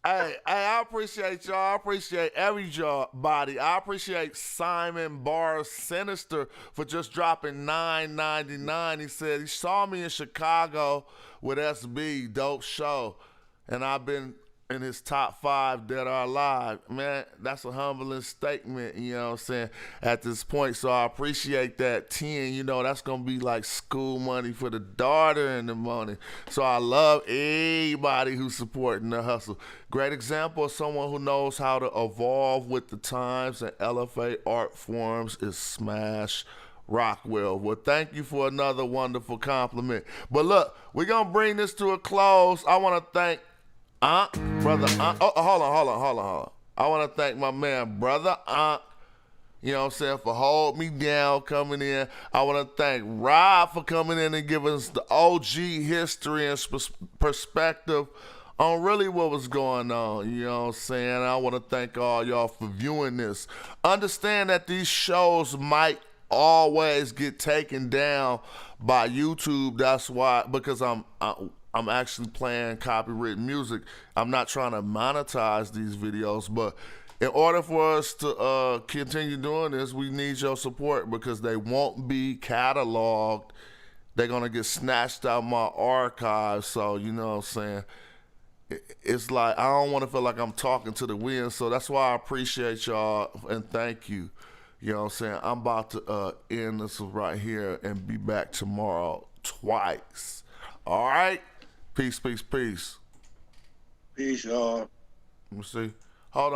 Hey, I appreciate y'all. I appreciate everybody. I appreciate Simon Bar Sinister for just dropping $9.99. He said he saw me in Chicago with SB, dope show, and I've been in his top 5 dead or alive. Man, that's a humbling statement, you know what I'm saying, at this point. So I appreciate that. 10, you know, that's going to be like school money for the daughter in the morning. So I love everybody who's supporting the hustle. Great example of someone who knows how to evolve with the times and elevate art forms is Smash Rockwell. Well, thank you for another wonderful compliment. But look, we're going to bring this to a close. I want to thank Brother hold on. I want to thank my man, Brother you know what I'm saying, for holding me down coming in. I want to thank Rob for coming in and giving us the OG history and perspective on really what was going on, you know what I'm saying? I want to thank all y'all for viewing this. Understand that these shows might always get taken down by YouTube. That's why, because I'm actually playing copyrighted music. I'm not trying to monetize these videos, but in order for us to continue doing this, we need your support because they won't be cataloged. They're going to get snatched out of my archive. So, you know what I'm saying? It's like, I don't want to feel like I'm talking to the wind. So that's why I appreciate y'all and thank you. You know what I'm saying? I'm about to end this right here and be back tomorrow twice. All right? Peace. Peace, y'all. Let me see.